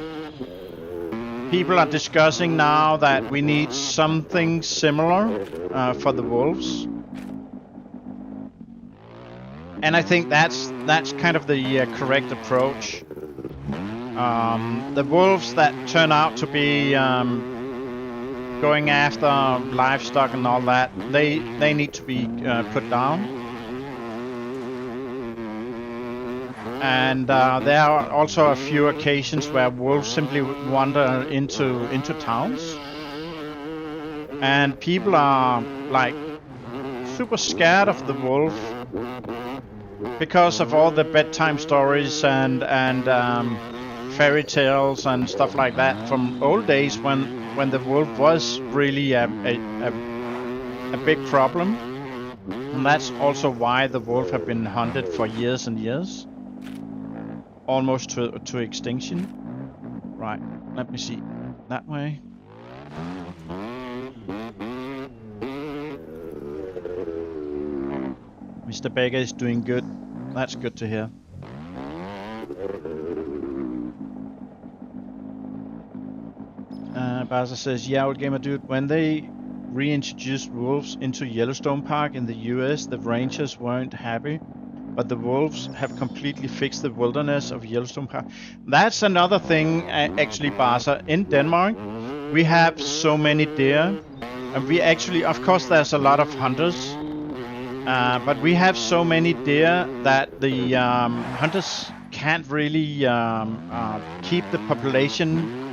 people are discussing now that we need something similar for the wolves. And I think that's kind of the correct approach. The wolves that turn out to be going after livestock and all that, they need to be put down. And there are also a few occasions where wolves simply wander into towns, and people are like super scared of the wolf because of all the bedtime stories and fairy tales and stuff like that from old days when the wolf was really a big problem. And that's also why the wolf have been hunted for years and years, almost to extinction. Right, let me see. That way. Mr. Baker is doing good. That's good to hear. Baza says, yeah, old gamer dude, when they reintroduced wolves into Yellowstone Park in the US, the rangers weren't happy, but the wolves have completely fixed the wilderness of Yellowstone Park. That's another thing, actually, Baza. In Denmark, we have so many deer, and we actually, of course, there's a lot of hunters, but we have so many deer that the hunters can't really keep the population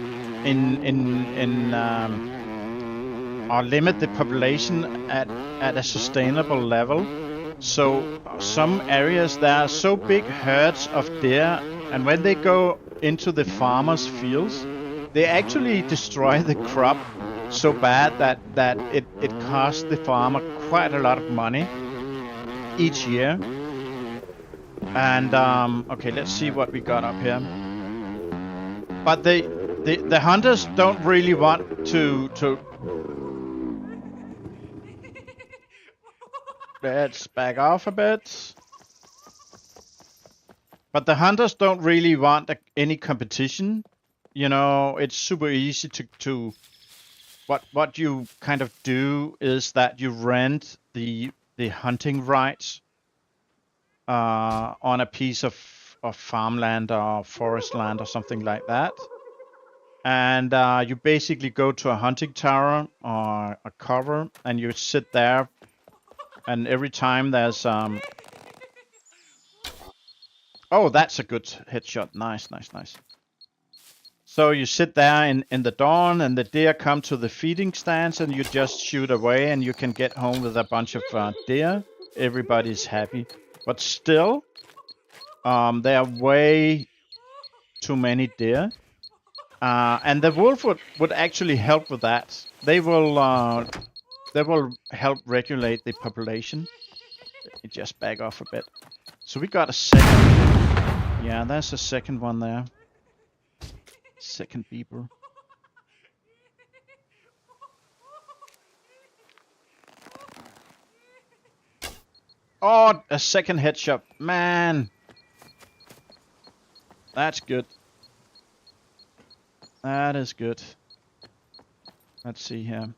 or limit the population at a sustainable level. So some areas there are so big herds of deer, and when they go into the farmers' fields, they actually destroy the crop so bad that it costs the farmer quite a lot of money each year. And okay, let's see what we got up here. But the hunters don't really want to let's back off a bit. But the hunters don't really want any competition. You know, it's super easy to what you kind of do is that you rent the hunting rights on a piece of farmland or forest land or something like that. And you basically go to a hunting tower or a cover and you sit there, and every time there's oh, that's a good headshot. Nice, nice, nice. So you sit there in the dawn, and the deer come to the feeding stands, and you just shoot away, and you can get home with a bunch of deer. Everybody's happy. But still, there are way too many deer. And the wolf would actually help with that. They will help regulate the population. Let me just back off a bit. So we got a second. Yeah, there's a second one there. Second beeper. Oh, a second headshot. Man. That's good. That is good. Let's see here.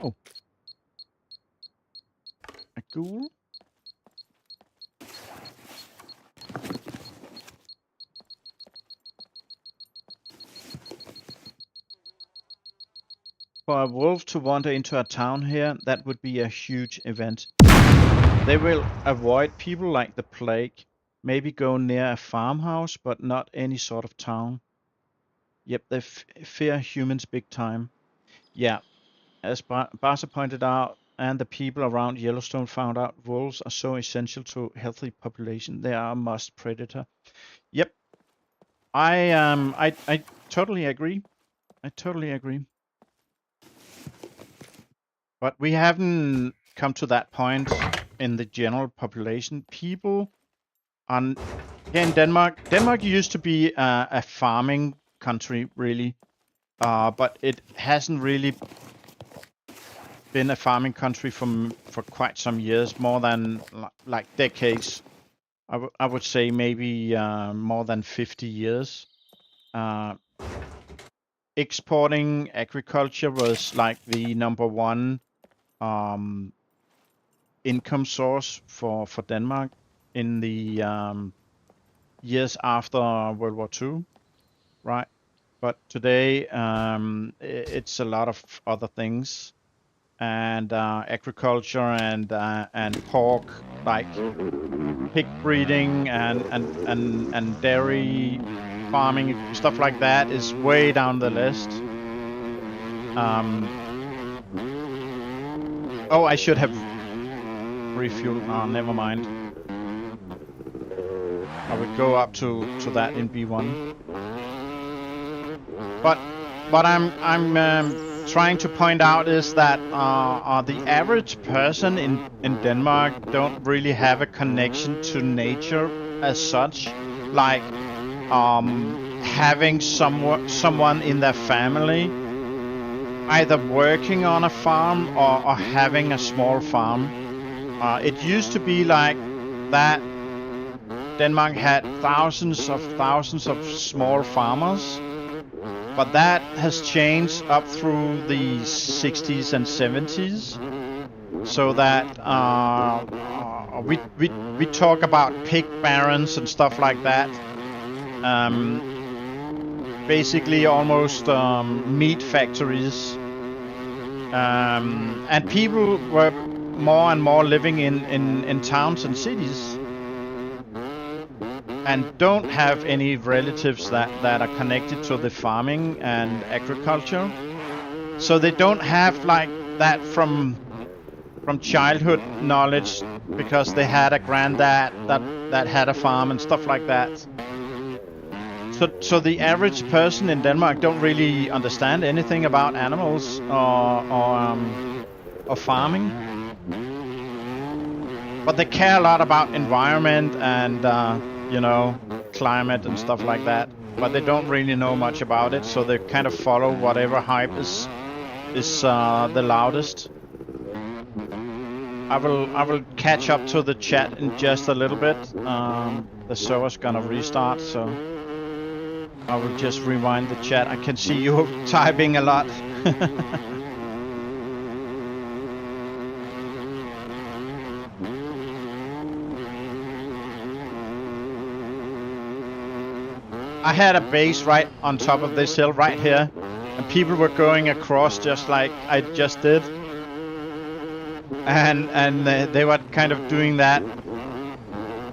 Oh. A ghoul? For a wolf to wander into a town here, that would be a huge event. They will avoid people like the plague. Maybe go near a farmhouse, but not any sort of town. Yep, they fear humans big time. Yeah, as Barca pointed out, and the people around Yellowstone found out, wolves are so essential to healthy population. They are a must predator. Yep, I totally agree. I totally agree. But we haven't come to that point in the general population. People on here in Denmark. Denmark used to be a farming country, really, but it hasn't really been a farming country for quite some years, more than like decades. I would say maybe more than 50 years. Exporting agriculture was like the number one income source for Denmark in the years after World War II, right? But today it's a lot of other things, and agriculture and pork, like pig breeding and dairy farming, stuff like that is way down the list. Oh, I should have refueled. Oh, never mind. I would go up to that in B1. But what I'm trying to point out is that the average person in Denmark don't really have a connection to nature as such, like having someone in their family either working on a farm or having a small farm. It used to be like that. Denmark had thousands of small farmers, but that has changed up through the 60s and 70s, so that we talk about pig barons and stuff like that. Basically almost meat factories, and people were more and more living in towns and cities, and don't have any relatives that are connected to the farming and agriculture. So they don't have like that from childhood knowledge, because they had a granddad that had a farm and stuff like that. So the average person in Denmark don't really understand anything about animals or farming. But they care a lot about environment and you know, climate and stuff like that. But they don't really know much about it, so they kind of follow whatever hype is the loudest. I will catch up to the chat in just a little bit. The server's gonna restart, so I will just rewind the chat. I can see you typing a lot. I had a base right on top of this hill right here, and people were going across just like I just did. And they were kind of doing that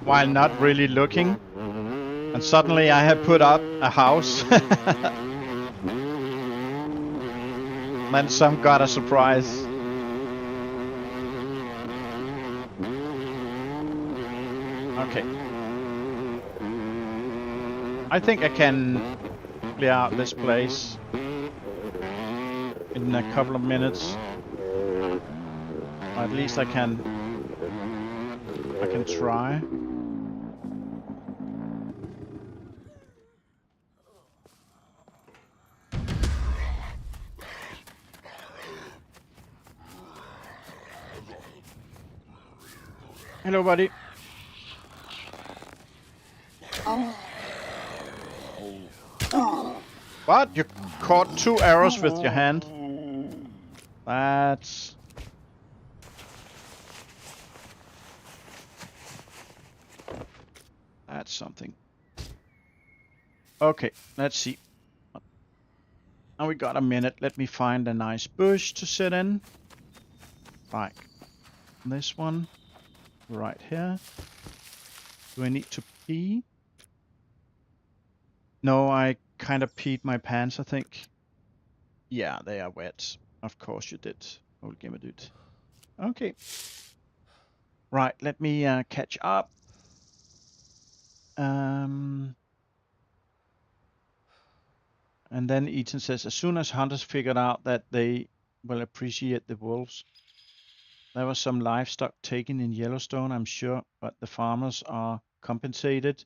while not really looking. And suddenly I had put up a house. Then some got a surprise. Okay. I think I can clear out this place in a couple of minutes. Or at least I can try. Hello, buddy. What? You caught 2 arrows with your hand? That's something. Okay, let's see. Now we got a minute. Let me find a nice bush to sit in. Like this one. Right here. Do I need to pee? No, I kind of peed my pants, I think. Yeah, they are wet. Of course you did, old gamer dude. Okay. Right, let me catch up. And then Ethan says, as soon as hunters figured out that they will appreciate the wolves. There was some livestock taken in Yellowstone, I'm sure, but the farmers are compensated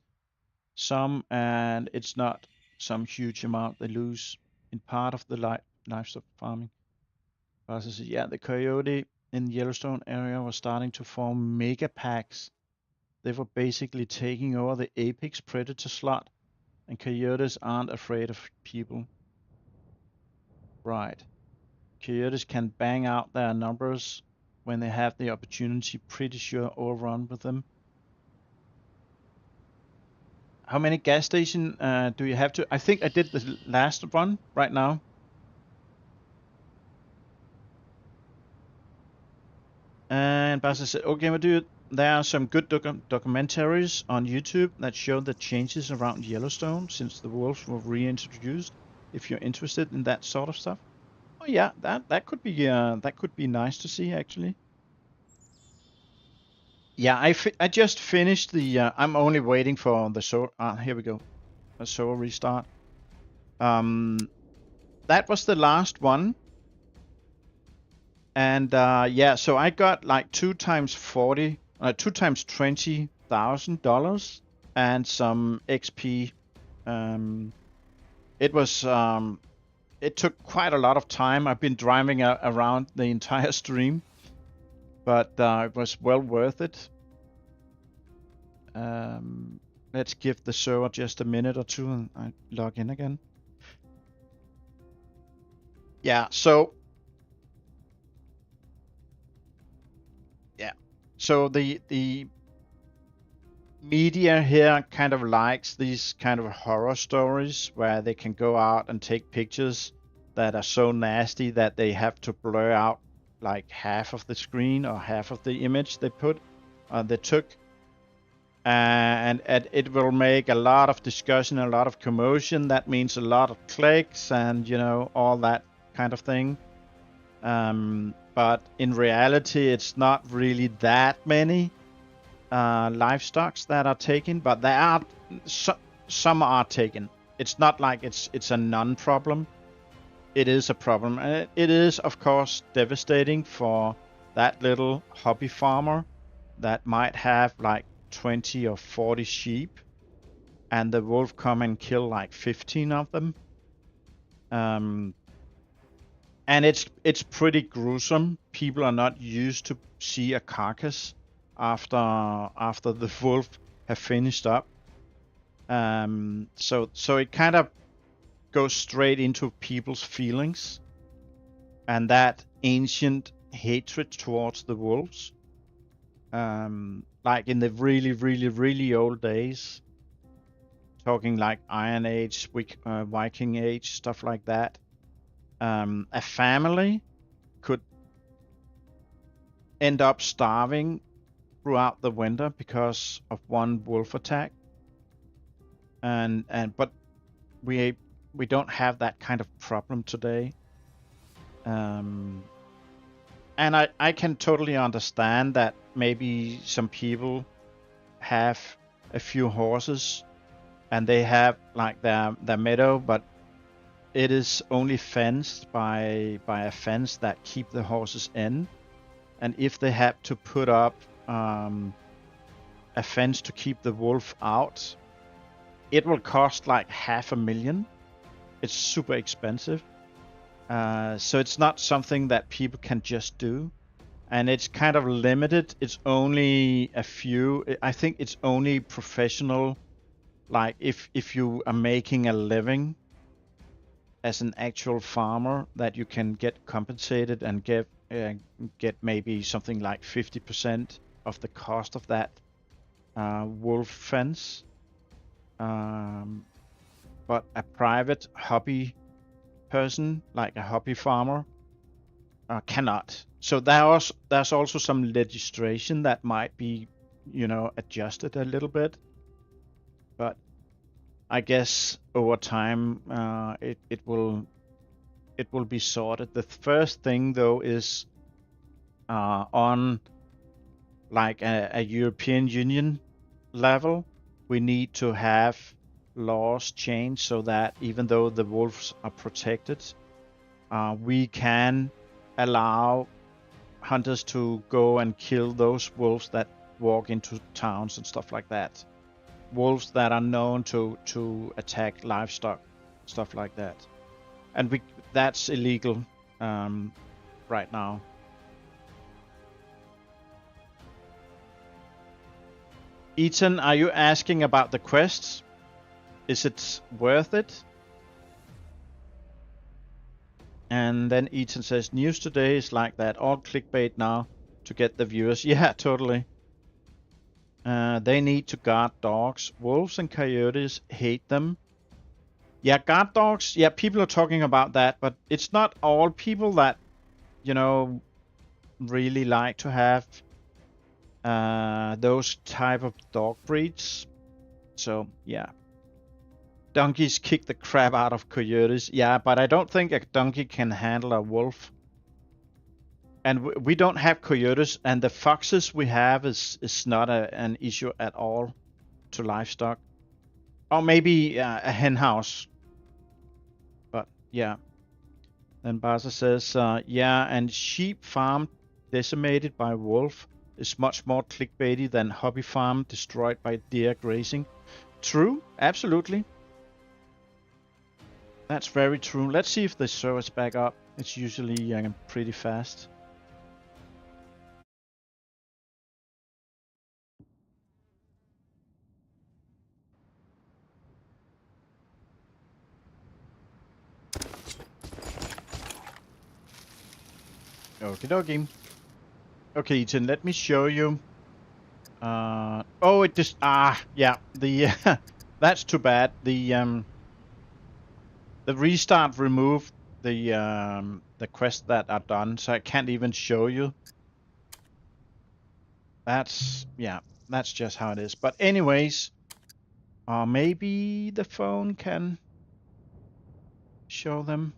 some, and it's not some huge amount they lose in part of the livestock farming. Says, yeah, the coyote in the Yellowstone area was starting to form mega packs. They were basically taking over the apex predator slot, and coyotes aren't afraid of people. Right. Coyotes can bang out their numbers when they have the opportunity, pretty sure overrun with them. How many gas station do you have to? I think I did the last one right now. And Basa said, okay, dude, there are some good documentaries on YouTube that show the changes around Yellowstone since the wolves were reintroduced. If you're interested in that sort of stuff. Oh yeah, that could be nice to see actually. Yeah, I just finished the. I'm only waiting for the show. Here we go. A show restart. That was the last one. And yeah, so I got like 2 times $20,000 and some XP. It was it took quite a lot of time. I've been driving around the entire stream, but it was well worth it. Let's give the server just a minute or two and I log in again. Yeah, so the media here kind of likes these kind of horror stories where they can go out and take pictures that are so nasty that they have to blur out like half of the screen or half of the image they took. And it will make a lot of discussion, a lot of commotion. That means a lot of clicks and, you know, all that kind of thing. But in reality, it's not really that many livestocks that are taken, but there are some are taken. It's not like it's a non-problem. It is a problem, and it is of course devastating for that little hobby farmer that might have like 20 or 40 sheep, and the wolf come and kill like 15 of them. And it's pretty gruesome. People are not used to see a carcass after the wolf have finished up. So it kind of goes straight into people's feelings and that ancient hatred towards the wolves. Like in the really old days, talking like Iron Age, Viking Age, stuff like that. A family could end up starving throughout the winter because of one wolf attack. But we don't have that kind of problem today. And I can totally understand that maybe some people have a few horses and they have like their meadow, but it is only fenced by a fence that keep the horses in. And if they have to put up a fence to keep the wolf out, it will cost like $500,000. It's super expensive. So it's not something that people can just do. And it's kind of limited. It's only a few. I think it's only professional. Like if you are making a living as an actual farmer, that you can get compensated and get maybe something like 50% of the cost of that wolf fence. But a private hobby person, like a hobby farmer, cannot. So there's also some legislation that might be, adjusted a little bit. But I guess over time, it will be sorted. The first thing though is on like a European Union level, we need to have laws changed so that even though the wolves are protected, we can allow hunters to go and kill those wolves that walk into towns and stuff like that. Wolves that are known to attack livestock, stuff like that. And that's illegal right now. Ethan, are you asking about the quests? Is it worth it? And then Ethan says, news today is like that, all clickbait now to get the viewers. Yeah, totally. They need to guard dogs. Wolves and coyotes hate them. Yeah, guard dogs. Yeah, people are talking about that, but it's not all people that, really like to have those type of dog breeds. So, yeah. Donkeys kick the crap out of coyotes. Yeah, but I don't think a donkey can handle a wolf. And we don't have coyotes, and the foxes we have is not an issue at all to livestock. Or maybe a hen house. But yeah. Then Baza says, yeah, and sheep farm decimated by wolf is much more clickbaity than hobby farm destroyed by deer grazing. True, absolutely. That's very true. Let's see if the server's back up. It's usually pretty fast. Okie dokie. Okay, Ethan, let me show you. Oh, it just yeah. The that's too bad. The restart removed the quests that are done, so I can't even show you. That's just how it is. But anyways, maybe the phone can show them.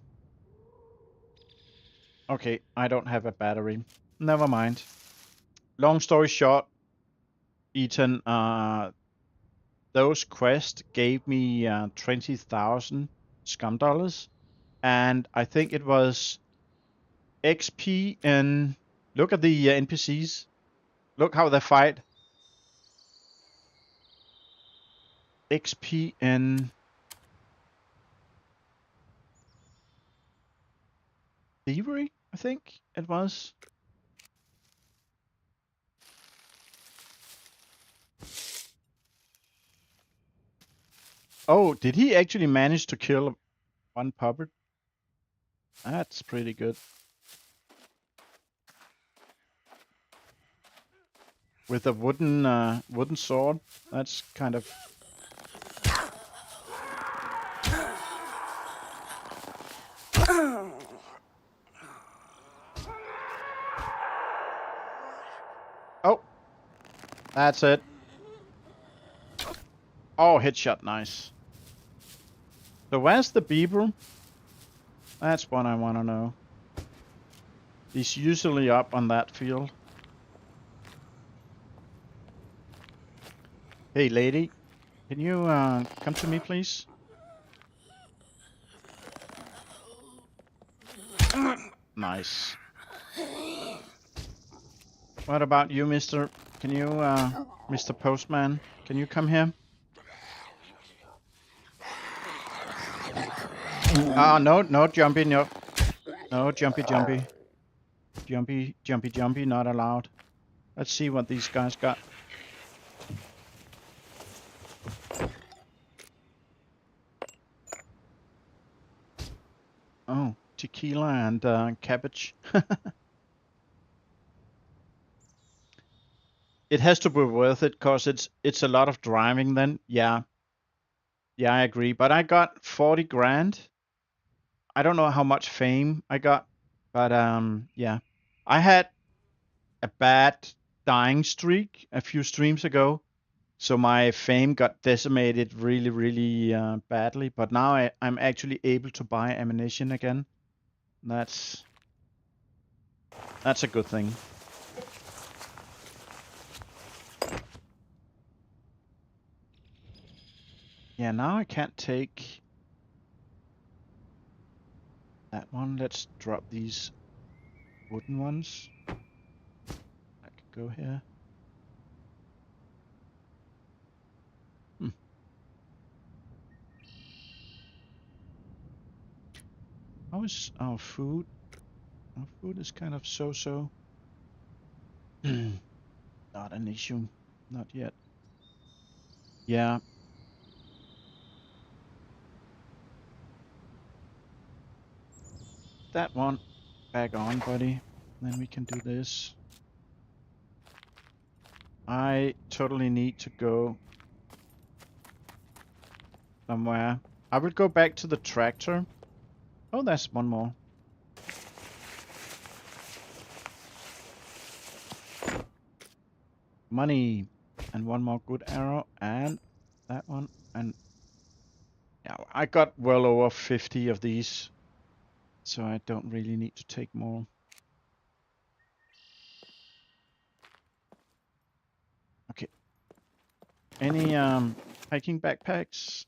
Okay, I don't have a battery. Never mind. Long story short, Ethan, those quests gave me 20,000 SCUM dollars, and I think it was XP in. Look at the NPCs. Look how they fight. XP in thievery, I think it was. Oh, did he actually manage to kill one puppet? That's pretty good. With a wooden sword. That's kind of... Oh, that's it. Oh, headshot, nice. So where's the beaver? That's what I want to know. He's usually up on that field. Hey, lady, can you come to me, please? Nice. What about you, Mister? Can you, Mr. Postman? Can you come here? No, jumpy, no. No, jumpy. Jumpy, not allowed. Let's see what these guys got. Oh, tequila and cabbage. It has to be worth it, cause it's a lot of driving then. Yeah, I agree. But I got 40 grand. I don't know how much fame I got, but yeah. I had a bad dying streak a few streams ago, so my fame got decimated really badly. But now I'm actually able to buy ammunition again. That's a good thing. Yeah, now I can't take that one. Let's drop these wooden ones. I could go here. How is our food? Our food is kind of so-so. Not an issue. Not yet. Yeah. That one back on, buddy. Then we can do this. I totally need to go somewhere. I will go back to the tractor. Oh, there's one more. Money. And one more good arrow. And that one. And yeah, I got well over 50 of these. So I don't really need to take more. Okay. Any hiking backpacks?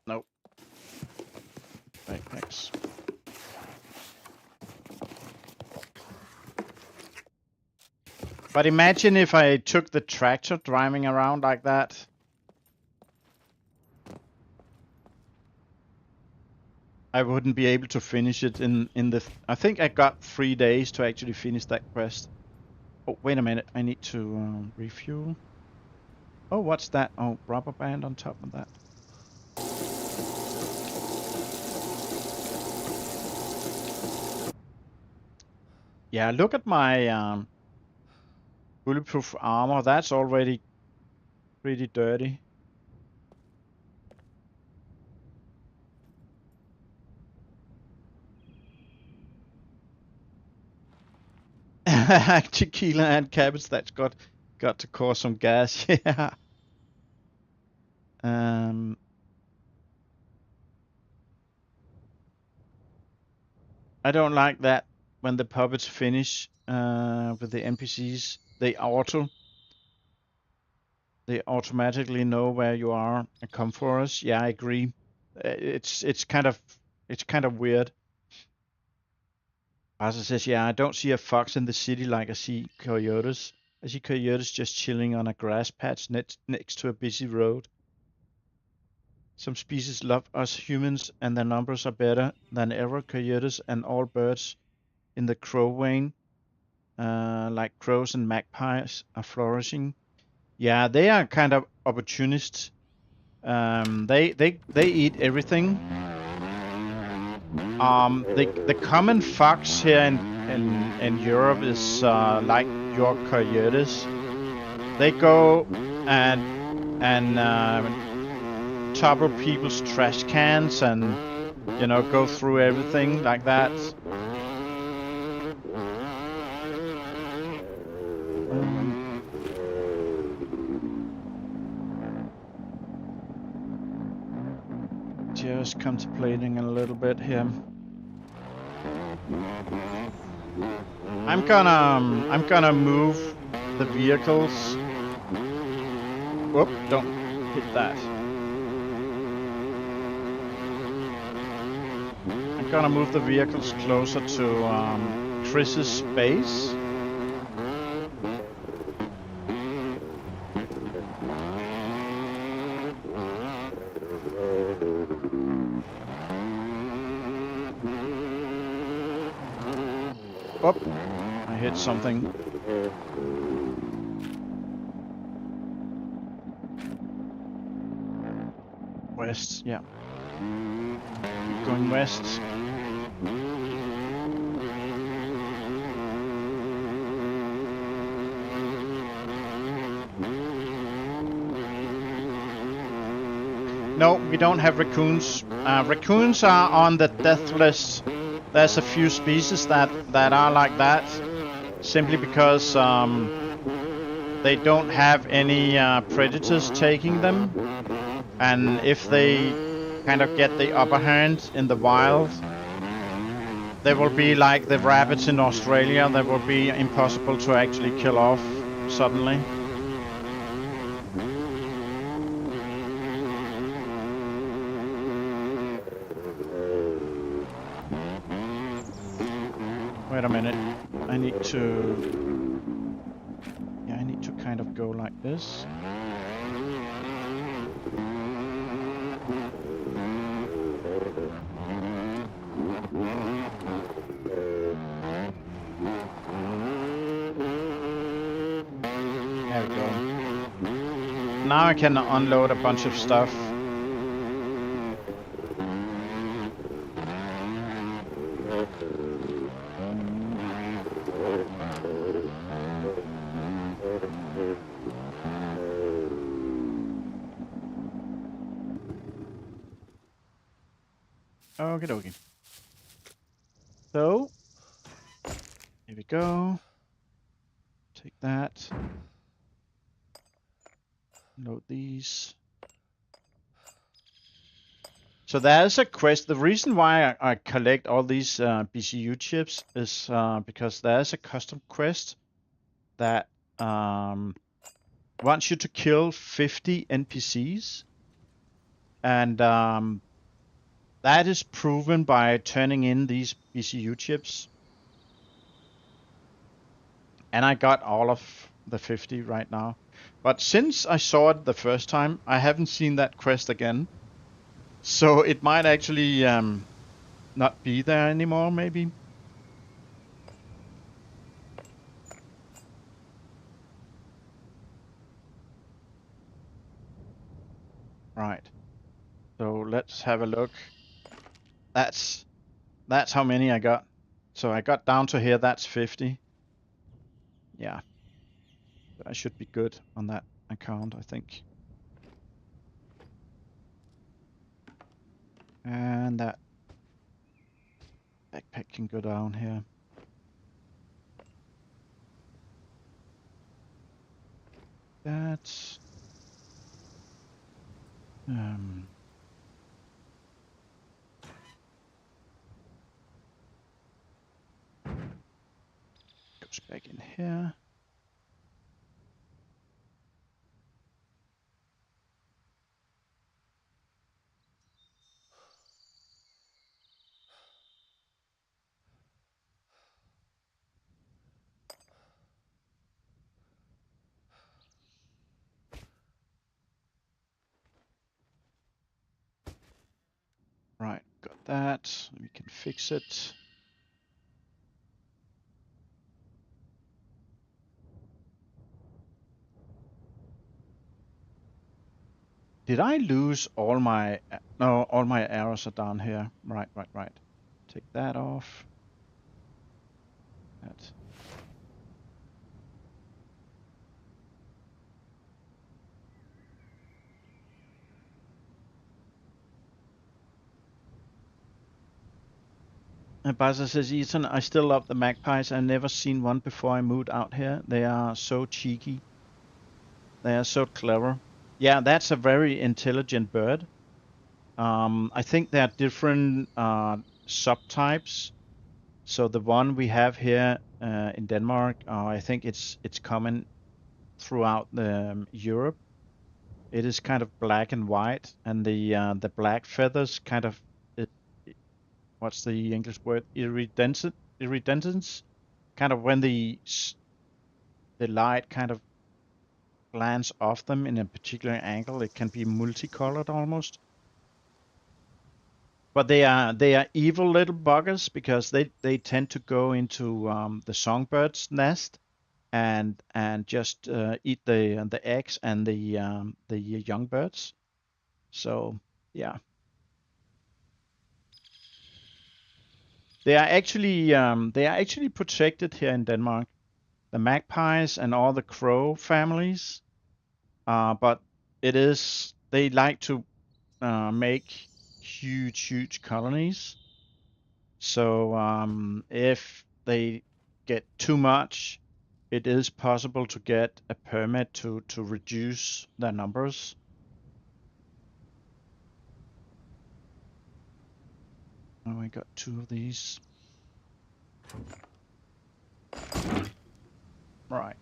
Nope. Backpacks. But imagine if I took the tractor driving around like that. I wouldn't be able to finish it in the... I think I got 3 days to actually finish that quest. Oh, wait a minute. I need to refuel. Oh, what's that? Oh, rubber band on top of that. Yeah, look at my bulletproof armor. That's already pretty dirty. Tequila and cabbage. That's got to cause some gas. Yeah. I don't like that when the puppets finish with the NPCs. They auto. They automatically know where you are and come for us. Yeah, I agree. It's kind of weird. Asa says, yeah, I don't see a fox in the city like I see coyotes. I see coyotes just chilling on a grass patch next to a busy road. Some species love us humans, and their numbers are better than ever. Coyotes and all birds in the crow vein, like crows and magpies, are flourishing. Yeah, they are kind of opportunists. They eat everything. The common fox here in Europe is like your coyotes. They go and topple people's trash cans and go through everything like that. Just contemplating a little bit here. I'm gonna move the vehicles. Whoop! Don't hit that. I'm gonna move the vehicles closer to Chris's base. Whoop! I hit something. West, yeah. Keep going west. No, we don't have raccoons. Raccoons are on the death list. There's a few species that are like that, simply because they don't have any predators taking them, and if they kind of get the upper hand in the wild, they will be like the rabbits in Australia. They will be impossible to actually kill off suddenly. Wait a minute. I need to kind of go like this. There we go. Now I can unload a bunch of stuff. Okie dokie. So, here we go. Take that. Load these. So there's a quest. The reason why I collect all these BCU chips is because there's a custom quest that wants you to kill 50 NPCs. And that is proven by turning in these BCU chips. And I got all of the 50 right now. But since I saw it the first time, I haven't seen that quest again. So it might actually not be there anymore, maybe. Right. So let's have a look. That's how many I got. So I got down to here, that's 50. Yeah. I should be good on that account, I think. And that backpack can go down here. That's goes back in here. that. We can fix it. Did I lose all my... No, all my arrows are down here. Right. Take that off. That. And Baza says, Ethan, I still love the magpies. I've never seen one before I moved out here. They are so cheeky. They are so clever. Yeah, that's a very intelligent bird. I think there are different subtypes. So the one we have here in Denmark, I think it's common throughout Europe. It is kind of black and white, and the black feathers kind of what's the English word? Iridescence. Kind of when the light kind of glance off them in a particular angle, it can be multicolored almost. But they are evil little buggers because they tend to go into the songbird's nest and just eat the eggs and the young birds. So yeah, they are actually protected here in Denmark. The magpies and all the crow families, but they like to make huge colonies. So if they get too much, it is possible to get a permit to reduce their numbers. Oh, I got 2 of these. Right.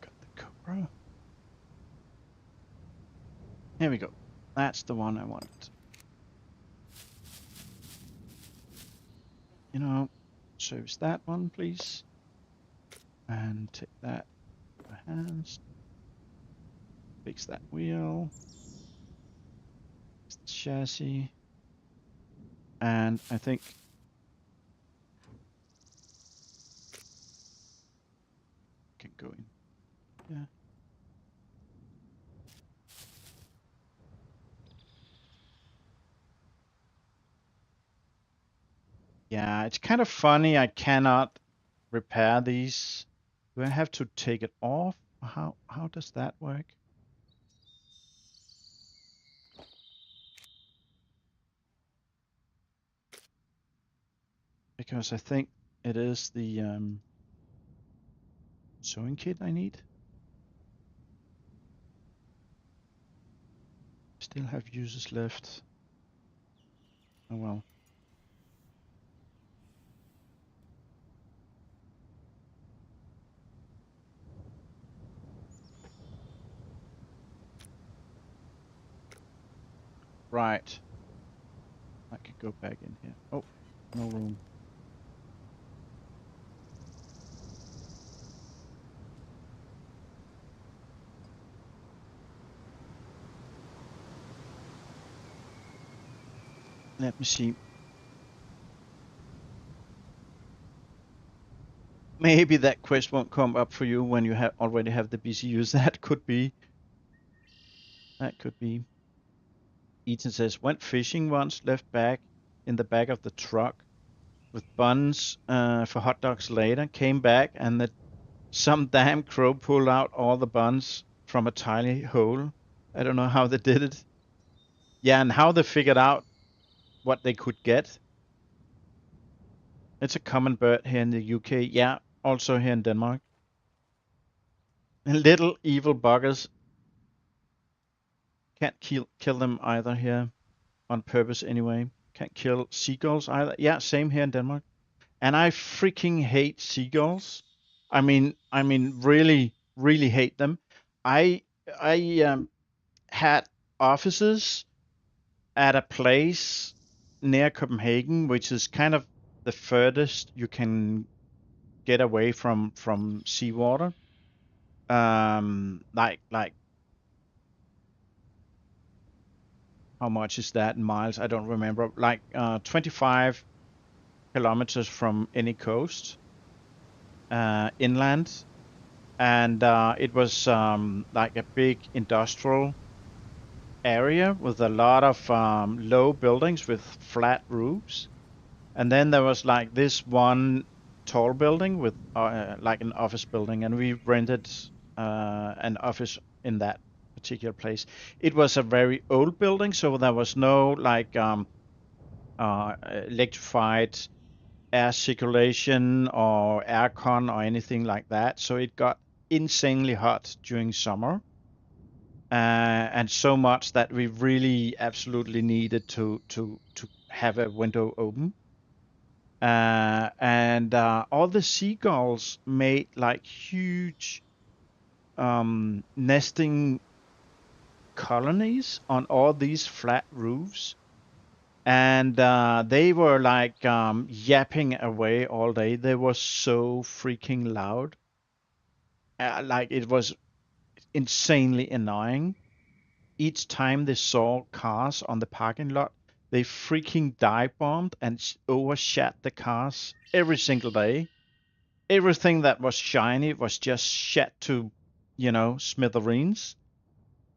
Got the cobra. Here we go. That's the one I wanted. You know, service that one, please. And take that in my hands. Fix that wheel. Fix the chassis. And I think can go in. Yeah. Yeah, it's kind of funny. I cannot repair these. Do I have to take it off? How does that work? Because I think it is the sewing kit I need. Still have users left. Oh well. Right. I could go back in here. Oh, no room. Let me see. Maybe that quest won't come up for you when you already have the BCUs. That could be. That could be. Ethan says, went fishing once, left back in the back of the truck with buns for hot dogs later, came back and some damn crow pulled out all the buns from a tiny hole. I don't know how they did it. Yeah, and how they figured out what they could get. It's a common bird here in the UK. Yeah, also here in Denmark. Little evil buggers. Can't kill them either here on purpose anyway. Can't kill seagulls either. Yeah, same here in Denmark. And I freaking hate seagulls. I mean, really hate them. I had offices at a place near Copenhagen, which is kind of the furthest you can get away from seawater. Like how much is that in miles? I don't remember. Like 25 kilometers from any coast inland, and it was like a big industrial area with a lot of low buildings with flat roofs. And then there was like this one tall building with like an office building, and we rented an office in that particular place. It was a very old building, so there was no like electrified air circulation or aircon or anything like that. So it got insanely hot during summer. And so much that we really absolutely needed to have a window open. And all the seagulls made like huge nesting colonies on all these flat roofs, and they were like yapping away all day. They were so freaking loud, like it was insanely annoying. Each time they saw cars on the parking lot, they freaking dive bombed and overshot the cars every single day. Everything that was shiny was just shot to, smithereens.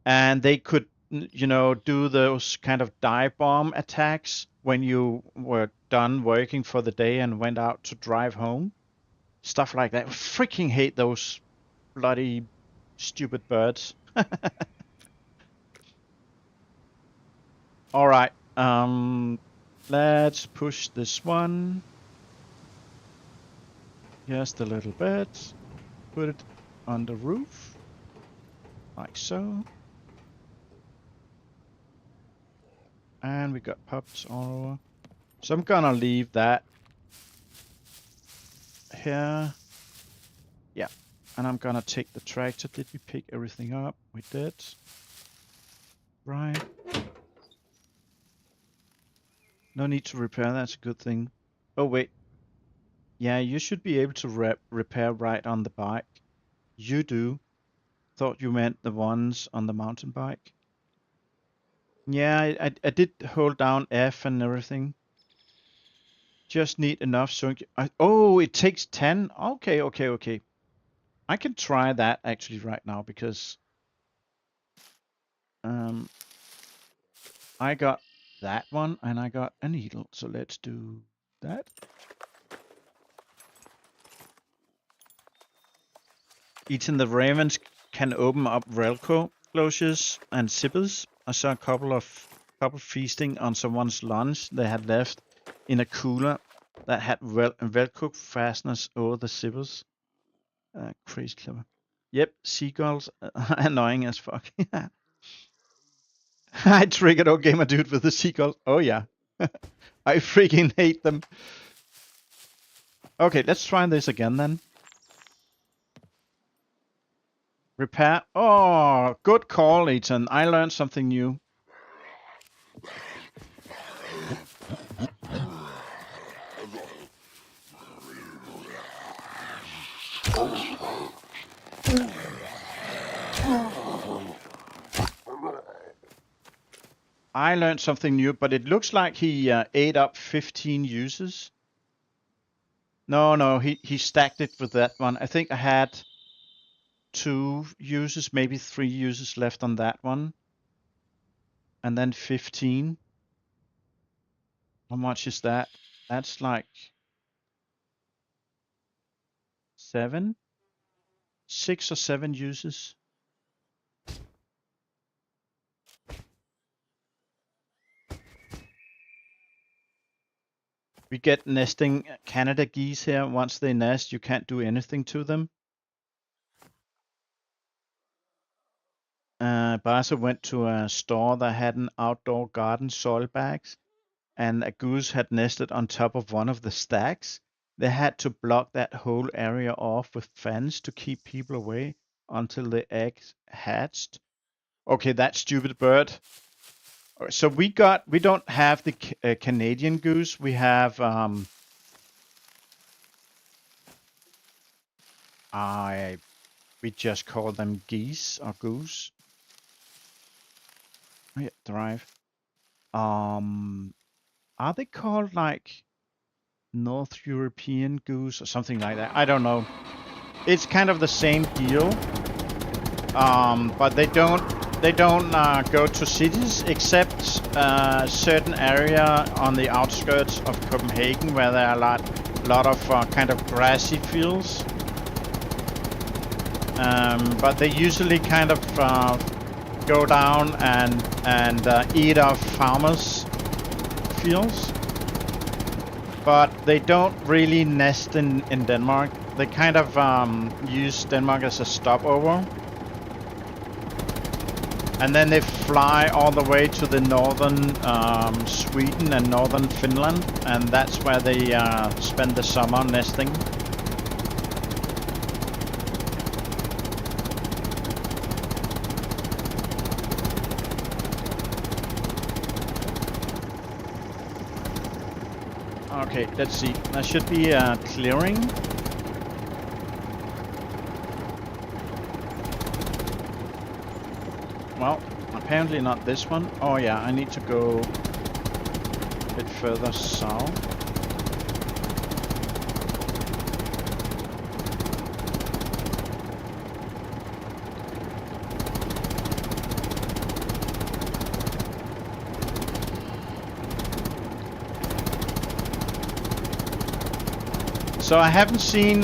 And they could, do those kind of dive bomb attacks when you were done working for the day and went out to drive home. Stuff like that. I freaking hate those bloody stupid birds. All right. Let's push this one just a little bit. Put it on the roof, like so. And we got pups all over. So I'm gonna leave that here. Yeah. And I'm gonna take the tractor. Did we pick everything up? We did. Right. No need to repair. That's a good thing. Oh, wait. Yeah, you should be able to repair right on the bike. You do. Thought you meant the ones on the mountain bike. Yeah, I did hold down F and everything. Just need enough so oh, it takes 10? Okay. I can try that actually right now because I got that one and I got a needle. So let's do that. Eating the ravens can open up Velcro closures and zippers. I saw a couple feasting on someone's lunch they had left in a cooler that had Velcro fasteners over the zippers. Crazy clever. Yep, seagulls annoying as fuck. I triggered old gamer dude with the seagulls. Oh yeah. I freaking hate them. Okay, let's try this again then. Repair. Oh, good call, Ethan. I learned something new. I learned something new, but it looks like he ate up 15 uses. No, he stacked it with that one. I think I had 2 uses, maybe 3 uses left on that one. And then 15. How much is that? That's like 7? 6 or 7 uses. We get nesting Canada geese here. Once they nest, you can't do anything to them. Basa went to a store that had an outdoor garden soil bags, and a goose had nested on top of one of the stacks. They had to block that whole area off with fence to keep people away until the eggs hatched. Okay, that stupid bird. So we don't have the Canadian goose. We have we just call them geese or goose. Oh, yeah, drive. Are they called like North European goose or something like that? I don't know. It's kind of the same deal. But they don't go to cities except certain area on the outskirts of Copenhagen where there are a lot of kind of grassy fields. But they usually kind of go down and eat off farmers' fields. But they don't really nest in Denmark. They kind of use Denmark as a stopover. And then they fly all the way to the northern Sweden and northern Finland, and that's where they spend the summer nesting. Okay, let's see. There should be a clearing. Well, apparently not this one. Oh yeah, I need to go a bit further south. So I haven't seen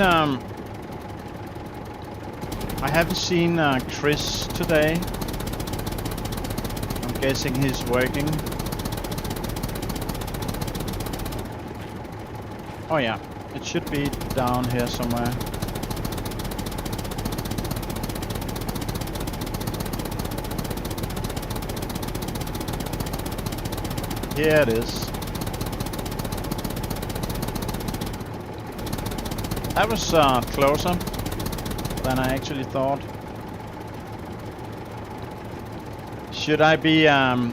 Chris today. I'm guessing he's working. Oh yeah, it should be down here somewhere. Here it is. That was closer than I actually thought. Should I be a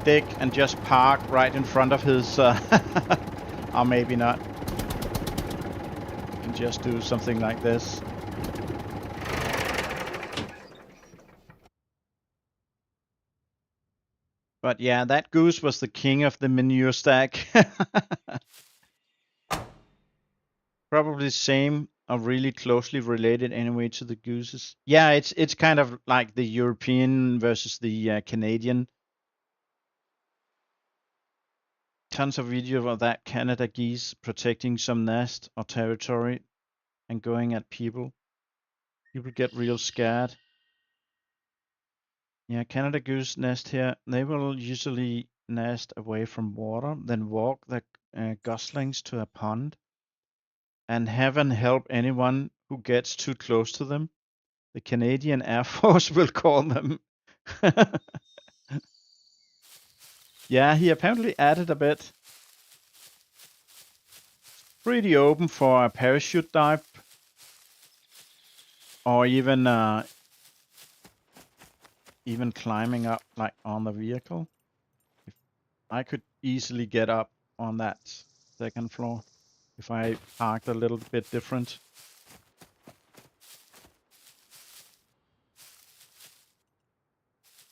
dick and just park right in front of his... or maybe not. And just do something like this. But yeah, that goose was the king of the manure stack. Probably same or really closely related anyway to the gooses. Yeah, it's kind of like the European versus the Canadian. Tons of video of that Canada geese protecting some nest or territory and going at people. People get real scared. Yeah, Canada goose nest here. They will usually nest away from water, then walk the goslings to a pond and heaven help anyone who gets too close to them. The Canadian Air Force will call them. Yeah, he apparently added a bit. Pretty open for a parachute dive. Or even climbing up like on the vehicle. I could easily get up on that second floor if I parked a little bit different.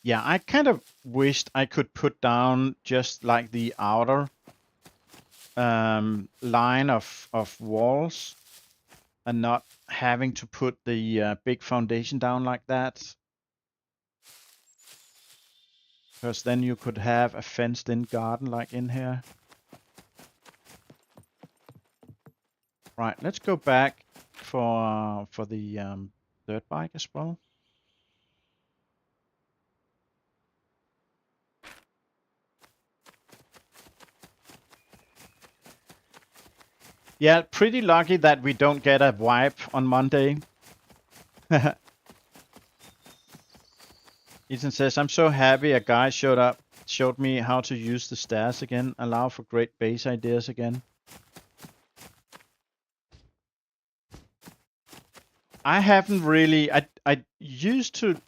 Yeah, I kind of wished I could put down just like the outer line of walls and not having to put the big foundation down like that. Because then you could have a fenced-in garden like in here. Right, let's go back for the dirt bike as well. Yeah, pretty lucky that we don't get a wipe on Monday. Ethan says, I'm so happy a guy showed me how to use the stairs again, allow for great base ideas again. I haven't really, I used to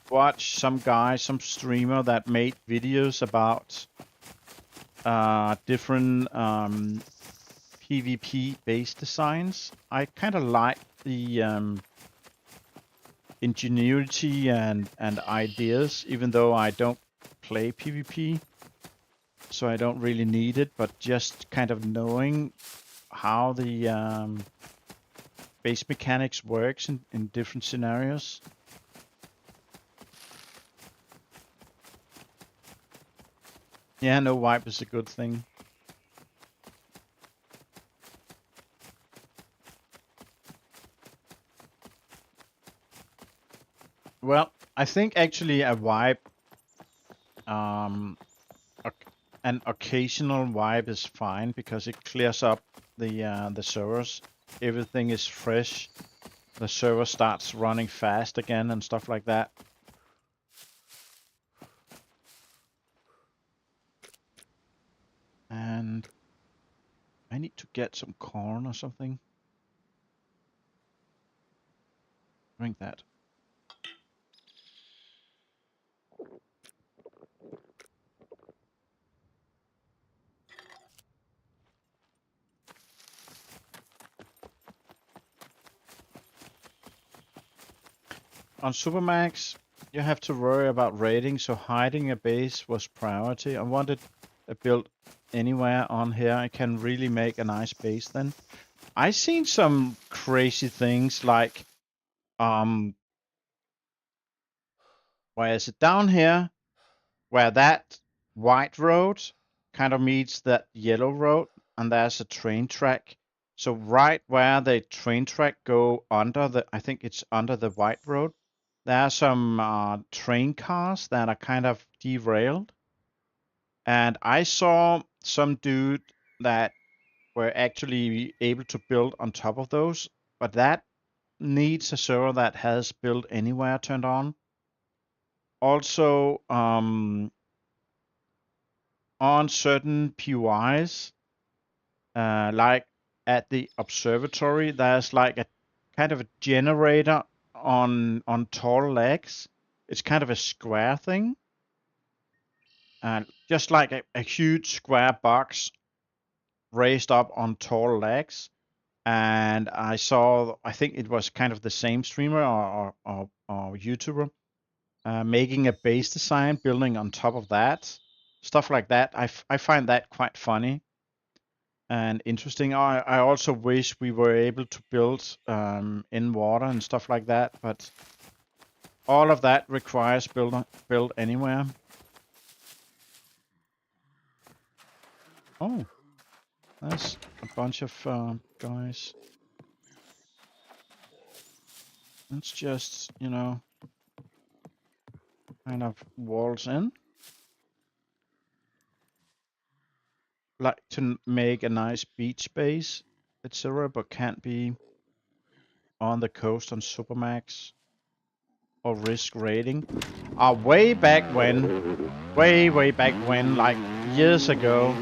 watched some guy, some streamer that made videos about different PvP base designs. I kind of like the ingenuity and ideas, even though I don't play PvP, so I don't really need it. But just kind of knowing how the base mechanics works in different scenarios. Yeah, no wipe is a good thing. Well, I think actually a wipe, an occasional wipe is fine because it clears up the servers. Everything is fresh. The server starts running fast again and stuff like that. And I need to get some corn or something. Drink that. On Supermax, you have to worry about raiding, so hiding a base was priority. I wanted a build anywhere on here. I can really make a nice base then. I seen some crazy things like, where is it? Down here, where that white road kind of meets that yellow road, and there's a train track. So right where the train track go under the, I think it's under the white road, there are some train cars that are kind of derailed. And I saw some dude that were actually able to build on top of those, but that needs a server that has build anywhere turned on. Also, on certain POIs, like at the observatory, there's like a kind of a generator on tall legs. It's kind of a square thing, and just like a huge square box raised up on tall legs. And I saw, I think it was kind of the same streamer or YouTuber making a base design, building on top of that, stuff like that. I find that quite funny and interesting. I also wish we were able to build in water and stuff like that, but all of that requires build anywhere. Oh, there's a bunch of guys. Let's just, you know, kind of walls in. Like to make a nice beach base, etc., but can't be on the coast on Supermax or risk raiding. Way back when, way back when, like years ago,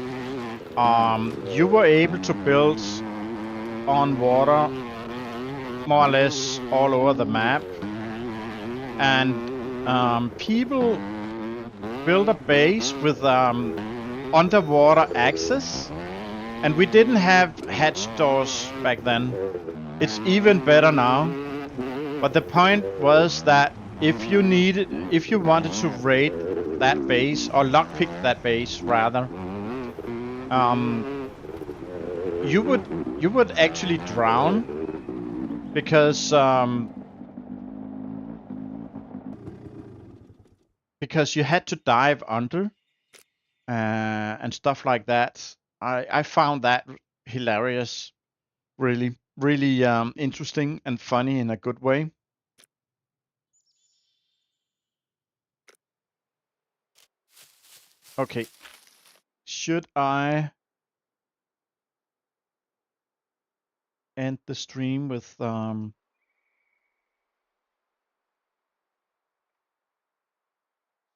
you were able to build on water more or less all over the map, and people built a base with underwater access, and we didn't have hatch doors back then. It's even better now. But the point was that if you wanted to raid that base or lockpick that base rather, you would actually drown because you had to dive under and stuff like that. I found that hilarious, really interesting and funny in a good way. Okay, should I end the stream with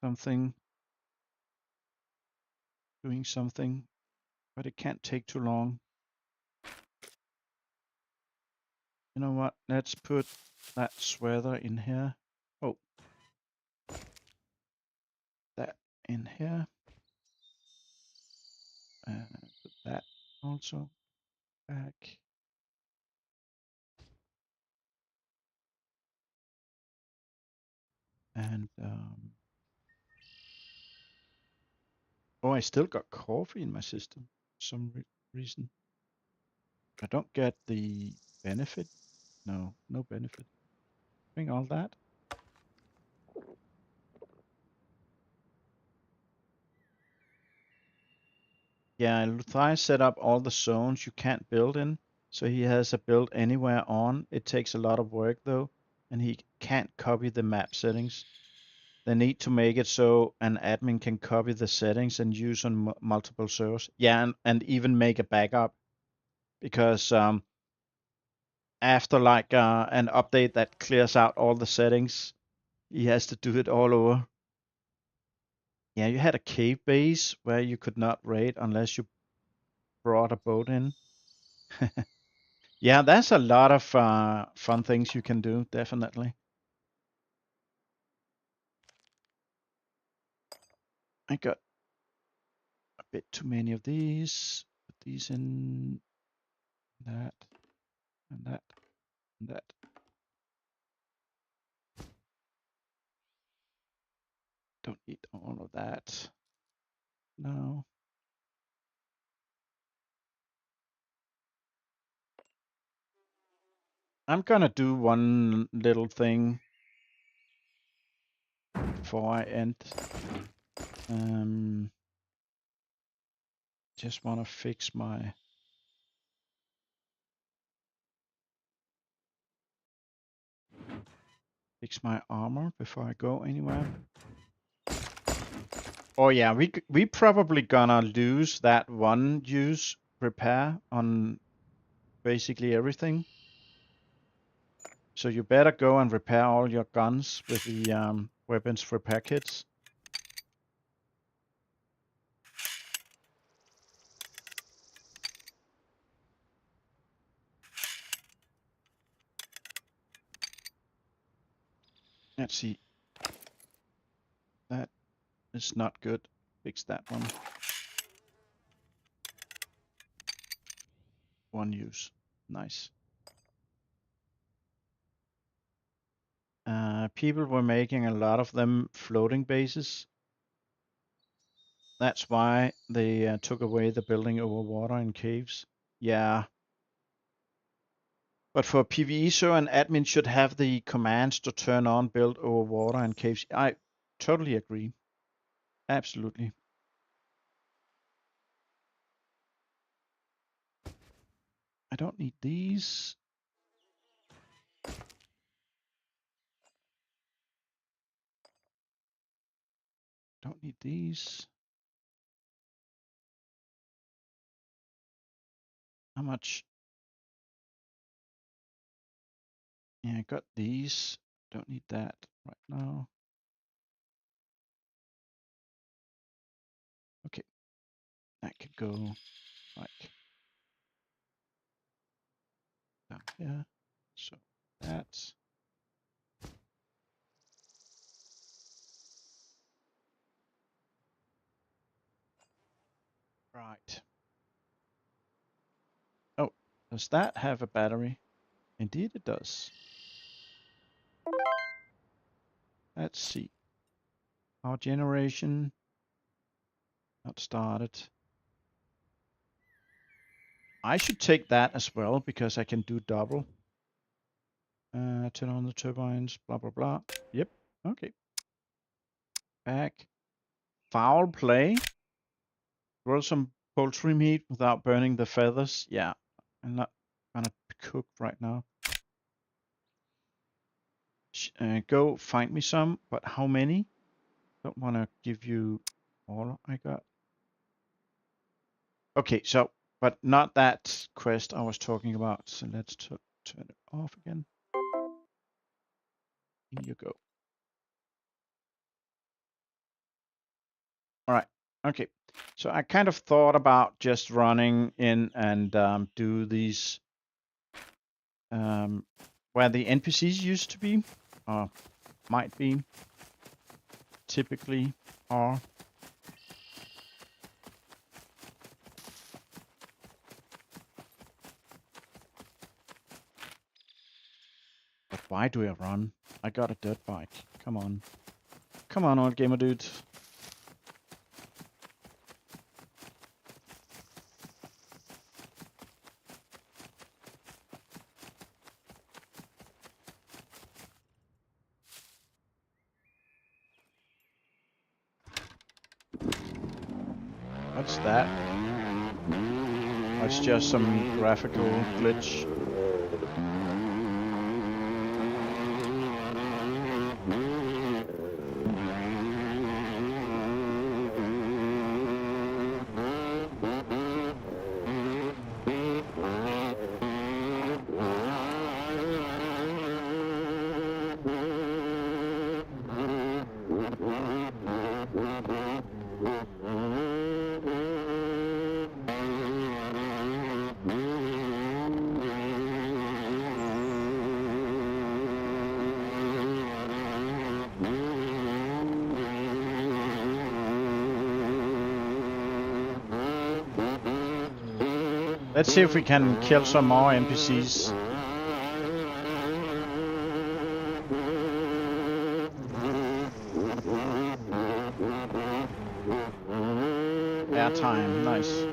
something, doing something, but it can't take too long. You know what? Let's put that sweater in here. Oh, in here. Put that also back. And oh, I still got coffee in my system for some reason. I don't get the benefit. No, no benefit. Bring all that. Yeah, Luthai set up all the zones you can't build in. So he has a build anywhere on. It takes a lot of work though, and he can't copy the map settings. They need to make it so an admin can copy the settings and use on multiple servers. Yeah, and even make a backup. Because after like an update that clears out all the settings, he has to do it all over. Yeah, you had a cave base where you could not raid unless you brought a boat in. Yeah, that's a lot of fun things you can do, definitely. I got a bit too many of these. Put these in that and that and that. Don't need all of that. No. I'm gonna do one little thing before I end. Just want to fix my armor before I go anywhere. Oh yeah, we probably gonna lose that one use repair on basically everything. So you better go and repair all your guns with the weapons repair kits. Let's see. That is not good. Fix that one. One use. Nice. People were making a lot of them floating bases. That's why they took away the building over water in caves. Yeah. But for PvE, so an admin should have the commands to turn on build over water and caves. I totally agree. Absolutely. I don't need these. Don't need these. How much? Yeah, I got these. Don't need that right now. Okay. That could go like down here. So that's right. Oh, does that have a battery? Indeed it does. Let's see. Power generation. Not started. I should take that as well because I can do double. Turn on the turbines, blah, blah, blah. Yep, okay. Back. Foul play. Grill some poultry meat without burning the feathers. Yeah, I'm not gonna cook right now. Go find me some, but how many? Don't want to give you all I got. Okay, so, but not that quest I was talking about. So let's turn it off again. Here you go. All right. Okay. So I kind of thought about just running in and do these where the NPCs used to be, or might be, typically are. Why do I run? I got a dirt bike. Come on. Come on, old gamer dude. What's that? Oh, it's just some graphical glitch. Let's see if we can kill some more NPCs. Airtime, nice.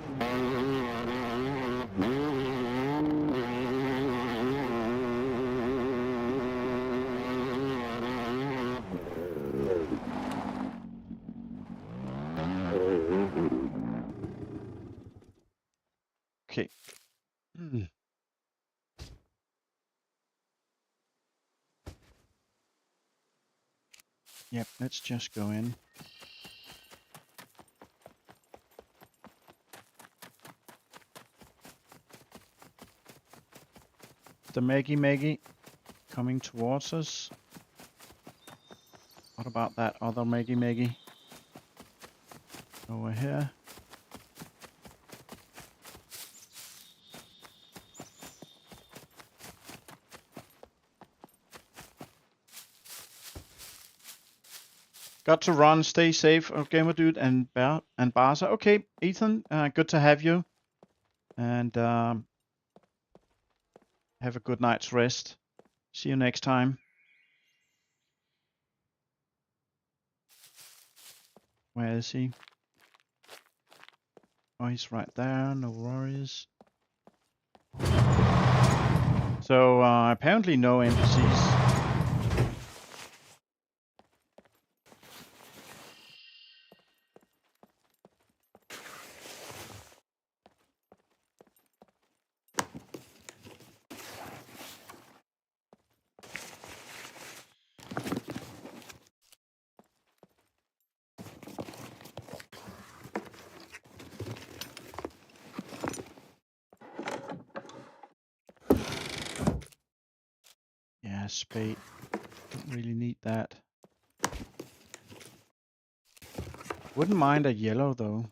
Okay. Yep, let's just go in. The Maggie coming towards us. What about that other Maggie? Over here. Got to run, stay safe, Gamer Dude and Bear and Barza. Okay, Ethan, good to have you. And have a good night's rest. See you next time. Where is he? Oh, he's right there, no worries. So, apparently no NPCs. Yeah, spade. Don't really need that. Wouldn't mind a yellow though.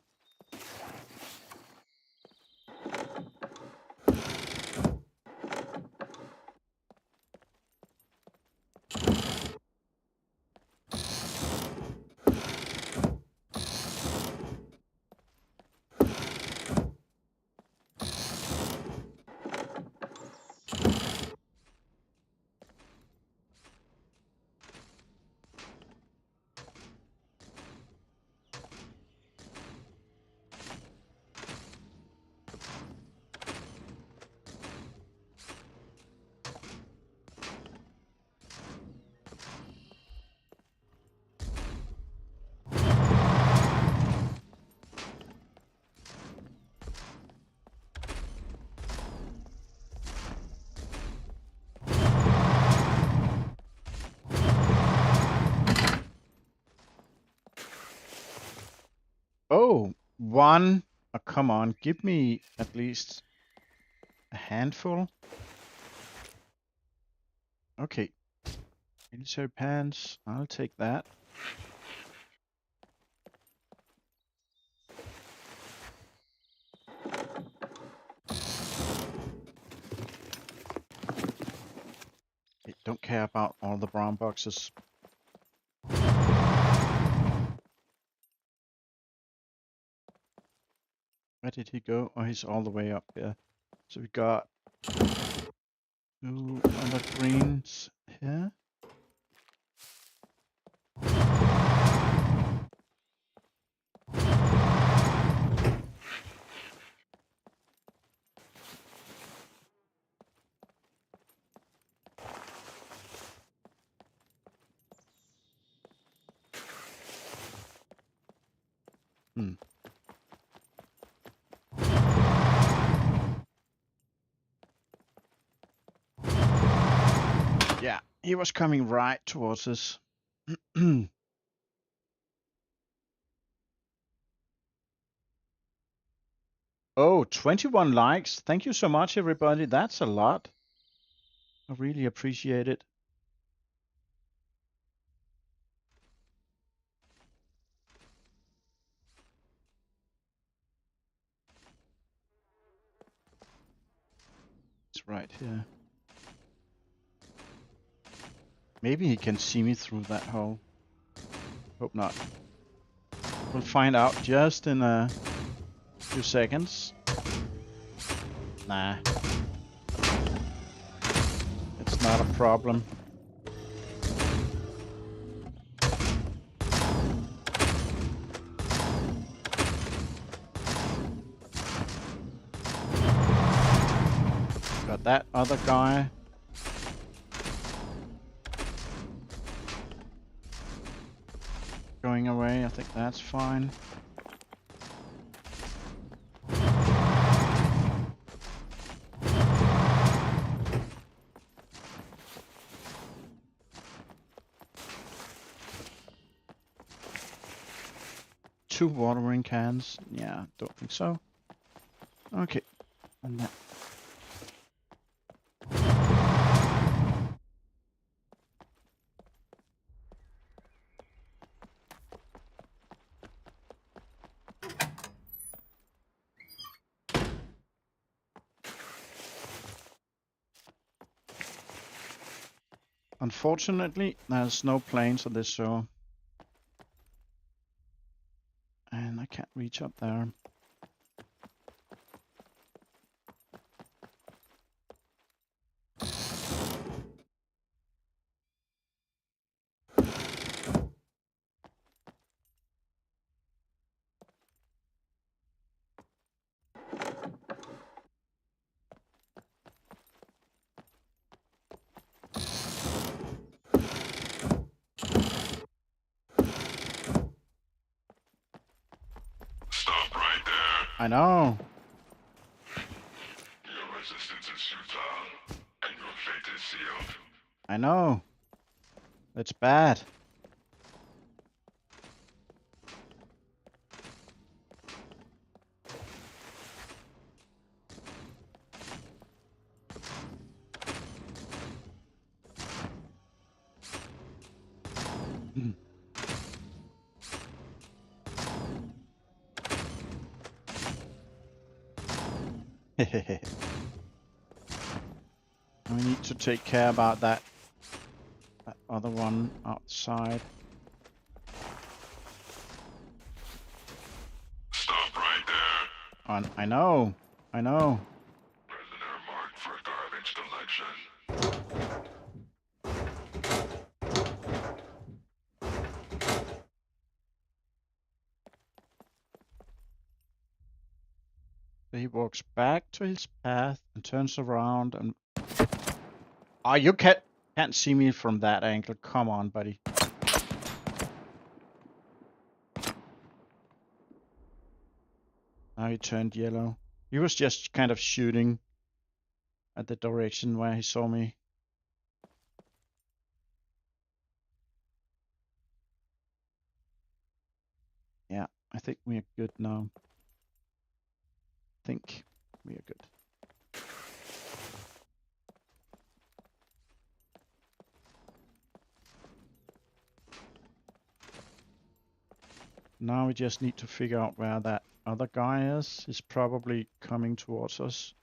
Oh, one. Oh, come on, give me at least a handful. Okay. Military pants, I'll take that. Okay, don't care about all the brown boxes. Where did he go? Oh, he's all the way up here. So we got 2 other greens here. Hmm. Yeah, he was coming right towards us. Oh, 21 likes. Thank you so much, everybody. That's a lot. I really appreciate it. It's right here. Maybe he can see me through that hole. Hope not. We'll find out just in a few seconds. Nah. It's not a problem. Got that other guy. Going away, I think that's fine. Two watering cans. Yeah, don't think so. Okay. And that. Unfortunately, there's no planes on this shore. And I can't reach up there. Stop right there. I know. Your resistance is futile, and your fate is sealed. I know. It's bad. We need to take care about that other one outside. Stop right there. I know. I know. Prisoner marked for garbage collection. So he walks back to his path and turns around and... Oh, you can't see me from that angle. Come on, buddy. Now he turned yellow. He was just kind of shooting at the direction where he saw me. Yeah, I think we are good now. I think we are good. Now we just need to figure out where that other guy is. He's probably coming towards us.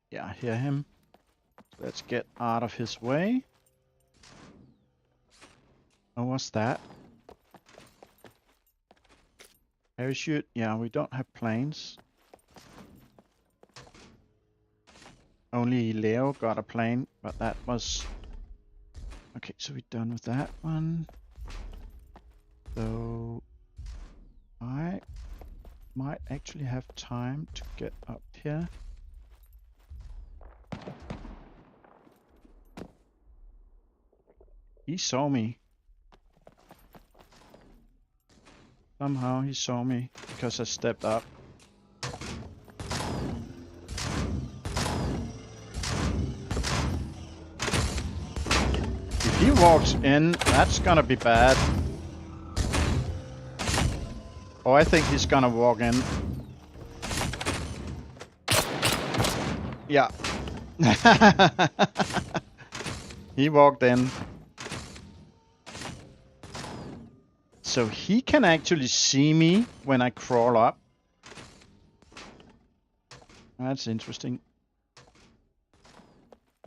Yeah, I hear him. Let's get out of his way. Oh, what's that? Parachute? Yeah, we don't have planes. Only Leo got a plane, but that was... Okay, so we're done with that one. So I might actually have time to get up here. He saw me. Somehow he saw me because I stepped up. If he walks in, that's gonna be bad. Oh, I think he's gonna walk in. Yeah. He walked in. So he can actually see me when I crawl up. That's interesting.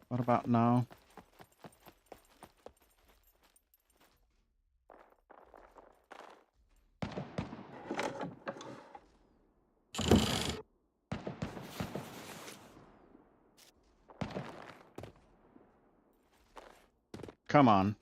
What about now? Come on.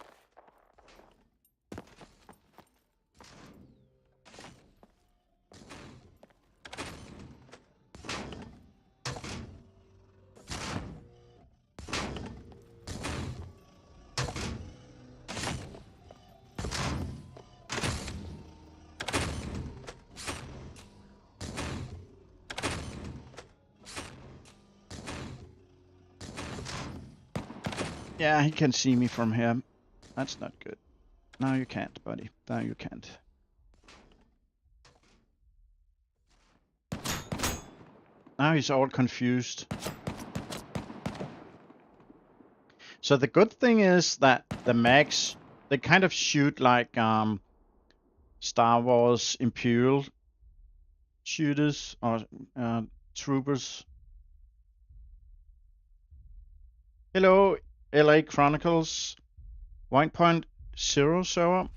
Yeah, he can see me from here. That's not good. No, you can't, buddy. No, you can't. Now he's all confused. So the good thing is that the mags, they kind of shoot like Star Wars Imperial shooters or troopers. Hello, LA Chronicles 1.0 server.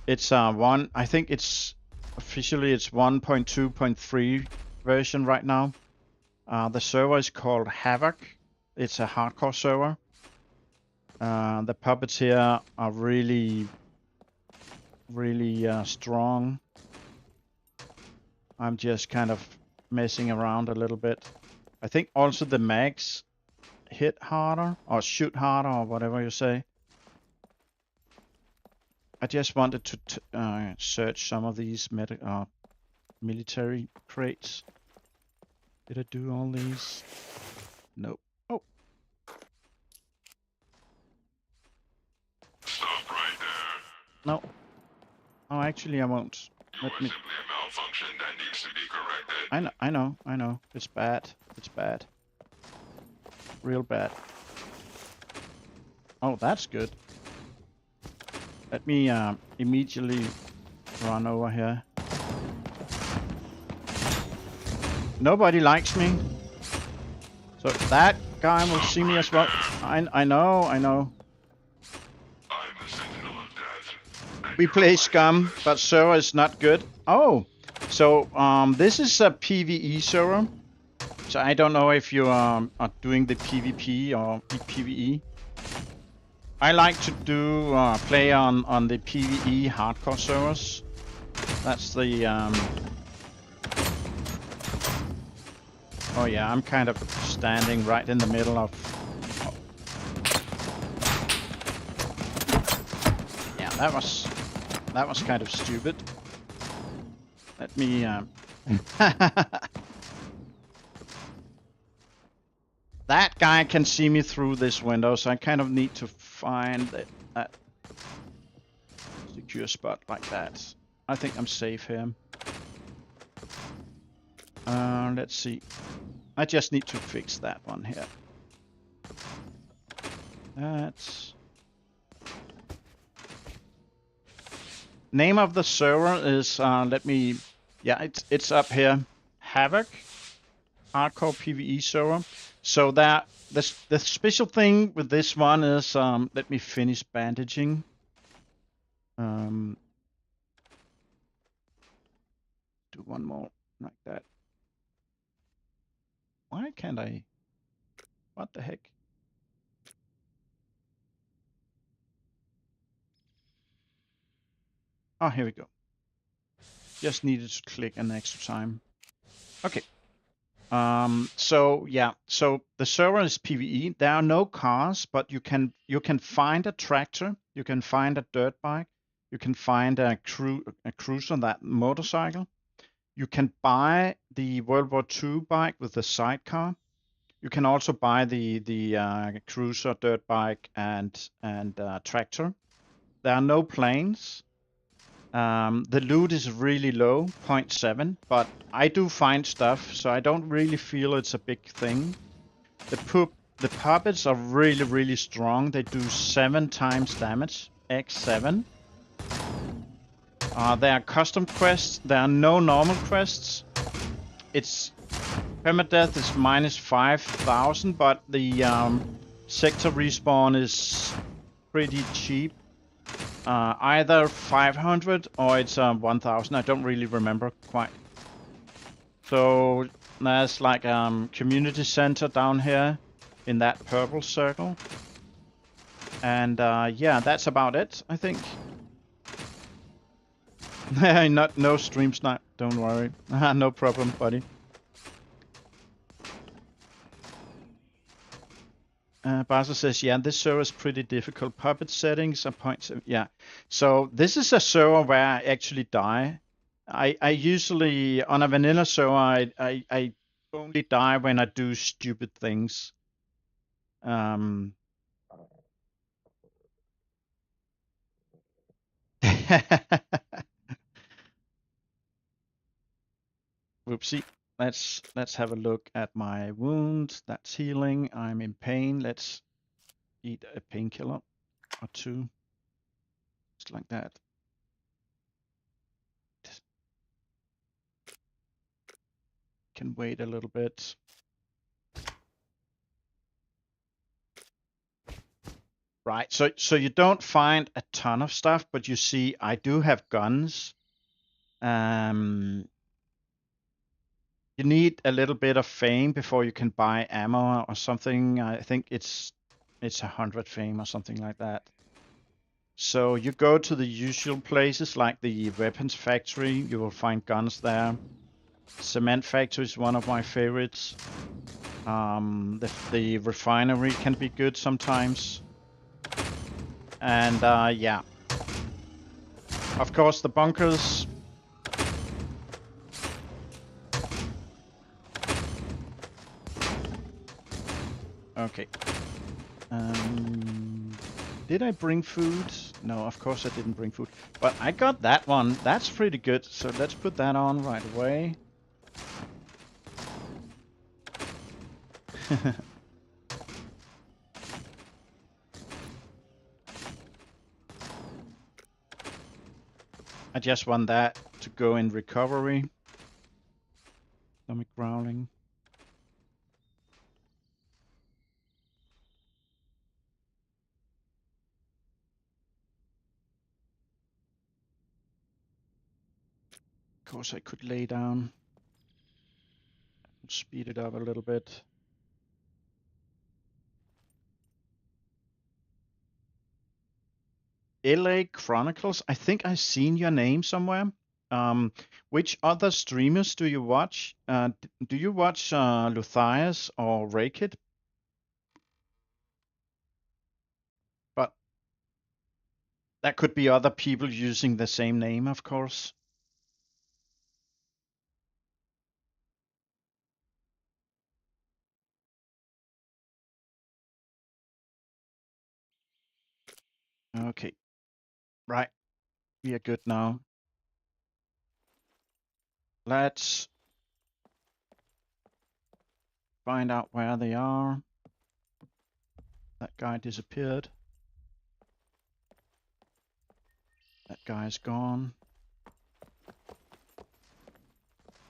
It's one. I think it's officially it's 1.2.3 version right now. The server is called Havoc. It's a hardcore server. The puppets here are really strong. I'm just kind of messing around a little bit. I think also the mags hit harder or shoot harder or whatever you say. I just wanted to search some of these military crates. Did I do all these? Nope. Oh. Stop right there. No. Oh, actually I won't. You are simply a malfunction that needs to be corrected. I know. It's bad. It's bad. Real bad. Oh, that's good. Let me immediately run over here. Nobody likes me. So that guy will see me as well. I know. I'm the Sentinel of Death. We play SCUM, but server is not good. Oh, so this is a PvE server. So I don't know if you are doing the PvP or PvE. I like to do play on the PvE hardcore servers. That's the Oh yeah, I'm kind of standing right in the middle of. Yeah, that was kind of stupid. Let me That guy can see me through this window, so I kind of need to find that secure spot like that. I think I'm safe here. Let's see. I just need to fix that one here. That's... Name of the server is, let me... Yeah, it's up here. Havoc. Hardcore PvE server. So that the special thing with this one is let me finish bandaging. Do one more like that. Why can't I? What the heck? Oh, here we go. Just needed to click an extra time. Okay. So yeah, so the server is PvE. There are no cars, but you can find a tractor, you can find a dirt bike, you can find a cruiser, that motorcycle. You can buy the World War II bike with the sidecar. You can also buy the cruiser, dirt bike, and tractor. There are no planes. The loot is really low, 0.7, but I do find stuff, so I don't really feel it's a big thing. The puppets are really, really strong. They do 7 times damage, x7. There are custom quests. There are no normal quests. It's permadeath is minus 5,000, but the sector respawn is pretty cheap. Either 500 or it's 1,000. I don't really remember quite. So there's like community center down here in that purple circle. And yeah, that's about it, I think. No stream snipe, don't worry. No problem, buddy. Barca says, yeah, this server is pretty difficult. Puppet settings are 0.7. Yeah. So this is a server where I actually die. I usually, on a vanilla server, I only die when I do stupid things. Whoopsie. Let's have a look at my wound. That's healing. I'm in pain. Let's eat a painkiller or two. Just like that. Can wait a little bit. Right, so you don't find a ton of stuff, but you see I do have guns. You need a little bit of fame before you can buy ammo or something. I think it's 100 fame or something like that. So you go to the usual places like the weapons factory. You will find guns there. Cement factory is one of my favorites. The refinery can be good sometimes. And yeah. Of course, the bunkers. Okay. Did I bring food? No, of course I didn't bring food. But I got that one. That's pretty good. So let's put that on right away. I just want that to go in recovery. Stomach growling. Of course I could lay down. Speed it up a little bit. LA Chronicles. I think I've seen your name somewhere. Which other streamers do you watch? Do you watch Luthias or Raked? But that could be other people using the same name, of course. Okay. Right. We are good now. Let's find out where they are. That guy disappeared. That guy's gone.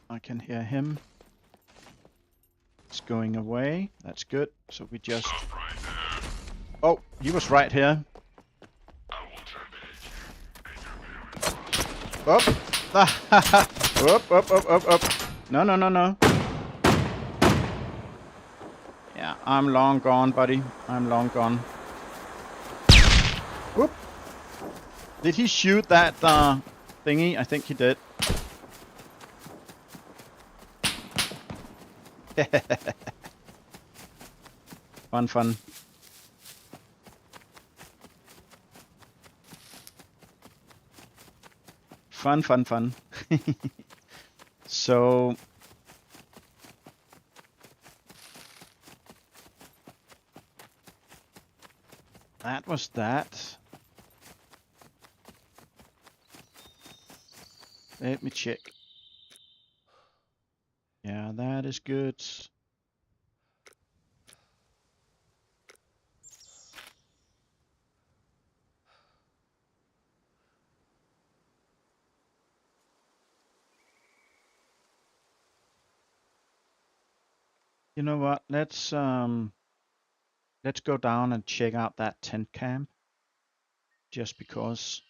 I can hear him. Let's going away. That's good. So we just... Stop right there. Oh, he was right here. I will terminate you. Up. Up. No. Yeah, I'm long gone, buddy. I'm long gone. Whoop. Did he shoot that thingy? I think he did. Fun. Fun. So... that was that. Let me check. Yeah, that is good. You know what? Let's go down and check out that tent camp. Just because.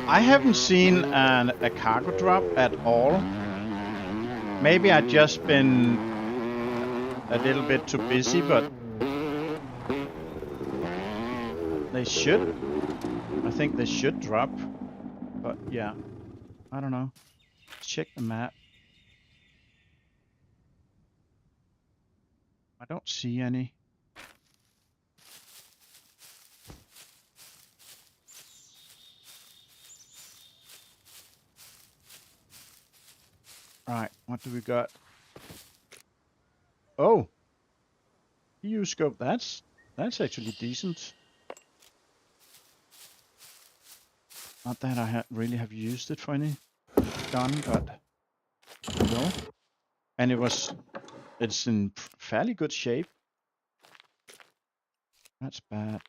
I haven't seen a cargo drop at all. Maybe I've just been a little bit too busy, but they should. I think they should drop. But yeah, I don't know. Let's check the map. I don't see any. Right, what do we got? Oh, EU scope. That's actually decent. Not that I really have used it for any gun, but no. And it's in fairly good shape. That's bad.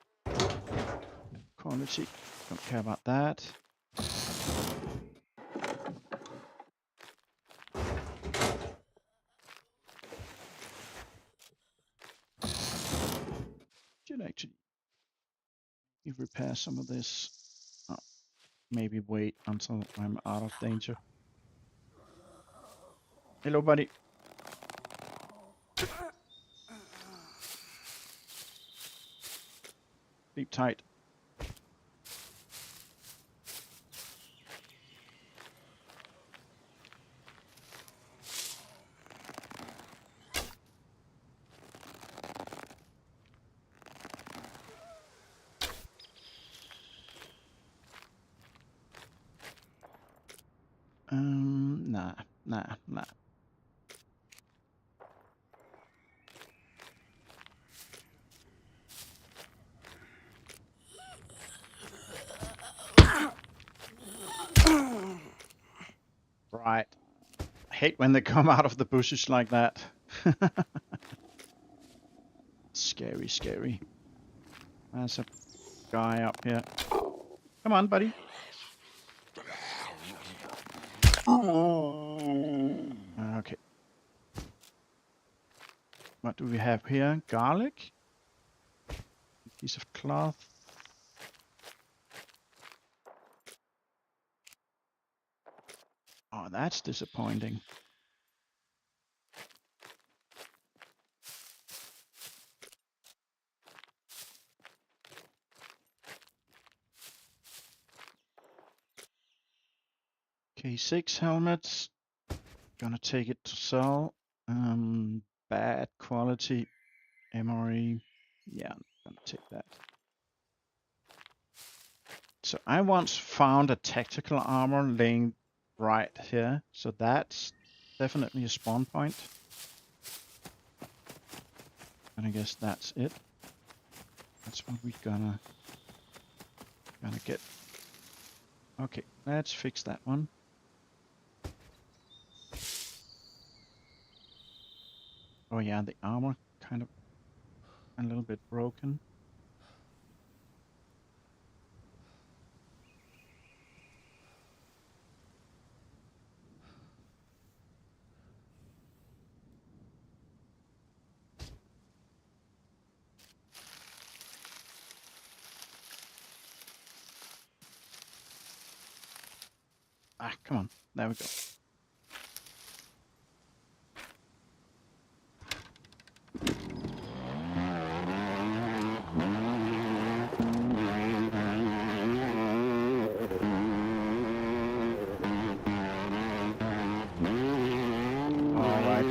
Quality. Don't care about that. Should actually repair some of this. Oh, maybe wait until I'm out of danger. Hello, buddy. Sleep tight. Nah. Right. I hate when they come out of the bushes like that. Scary. There's a guy up here. Come on, buddy. Okay. What do we have here? Garlic. Piece of cloth. Oh, that's disappointing. Okay, 6 helmets. Gonna take it to sell. bad quality MRE. Yeah, I'm gonna take that. So I once found a tactical armor laying right here. So that's definitely a spawn point. And I guess that's it. That's what we're gonna get. Okay, let's fix that one. Oh yeah, the armor kind of a little bit broken. Ah, come on. There we go. Alright.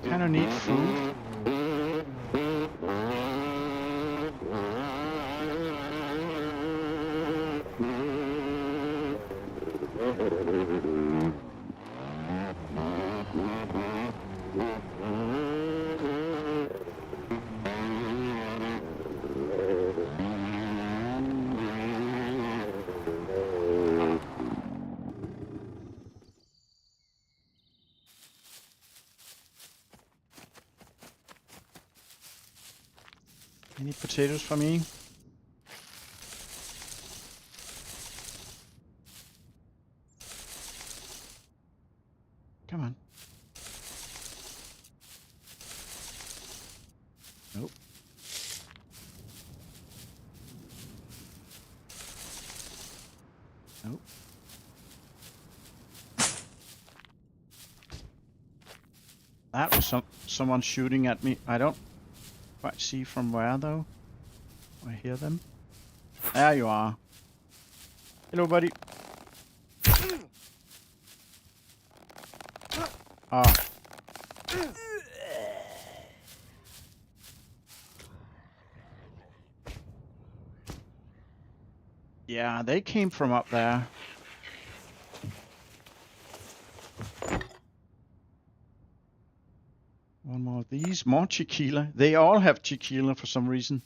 Kind of need food. Any potatoes for me? Come on. Nope. Nope. That was someone shooting at me. I don't quite see from where though. I hear them. There you are. Hello, buddy. Ah. Yeah, they came from up there. One more of these. More tequila. They all have tequila for some reason.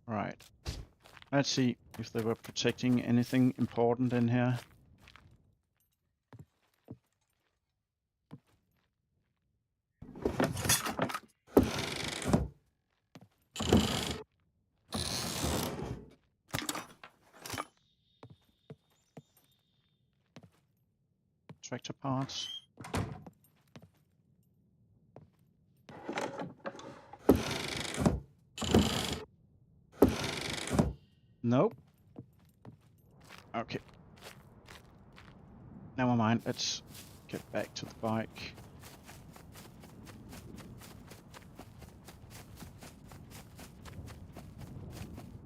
Right. Let's see if they were protecting anything important in here. Tractor parts. Nope. Okay. Never mind. Let's get back to the bike.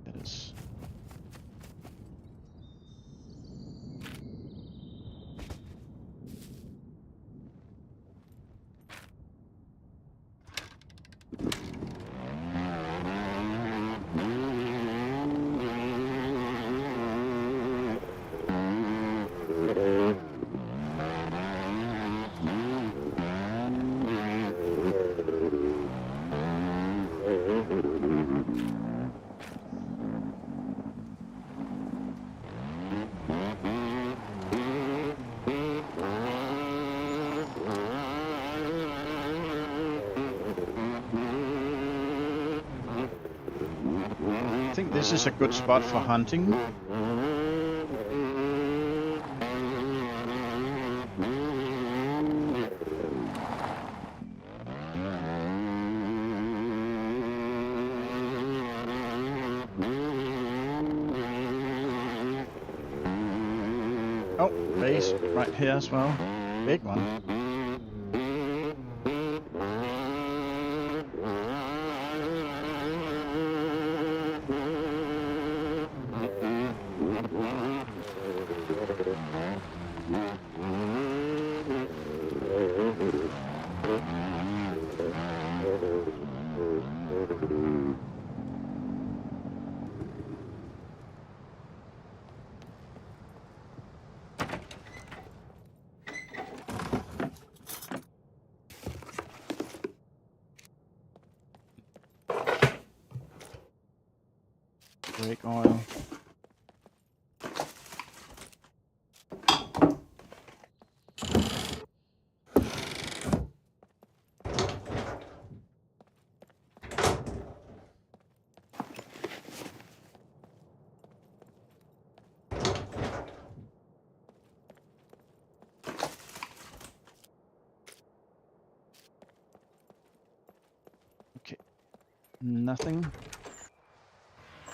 It is. I think this is a good spot for hunting. Oh, base right here as well. Big one. Brake oil. Okay, nothing.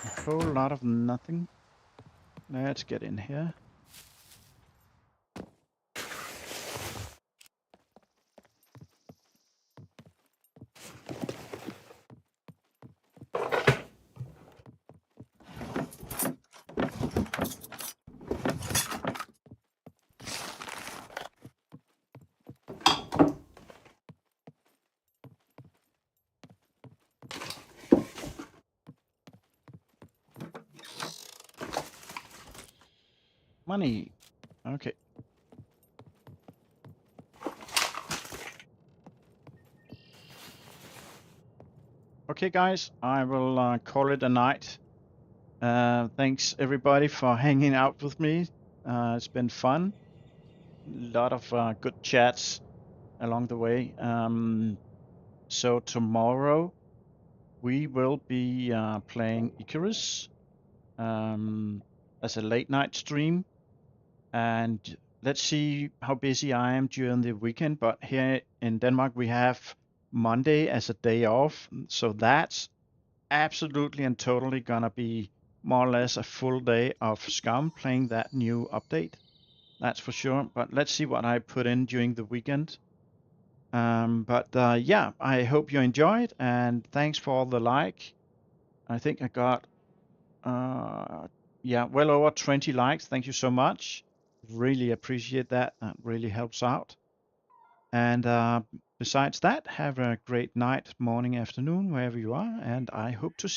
A whole lot of nothing. Let's get in here. Money. Okay. Okay, guys, I will call it a night. Thanks everybody for hanging out with me. It's been fun. A lot of good chats along the way. So tomorrow we will be playing Icarus as a late night stream, and let's see how busy I am during the weekend. But here in Denmark we have Monday as a day off, so that's absolutely and totally gonna be more or less a full day of SCUM playing that new update. That's for sure. But let's see what I put in during the weekend. Yeah, I hope you enjoyed, and thanks for all the like. I think I got well over 20 likes. Thank you so much. Really appreciate that. That really helps out. And besides that, have a great night, morning, afternoon, wherever you are, and I hope to see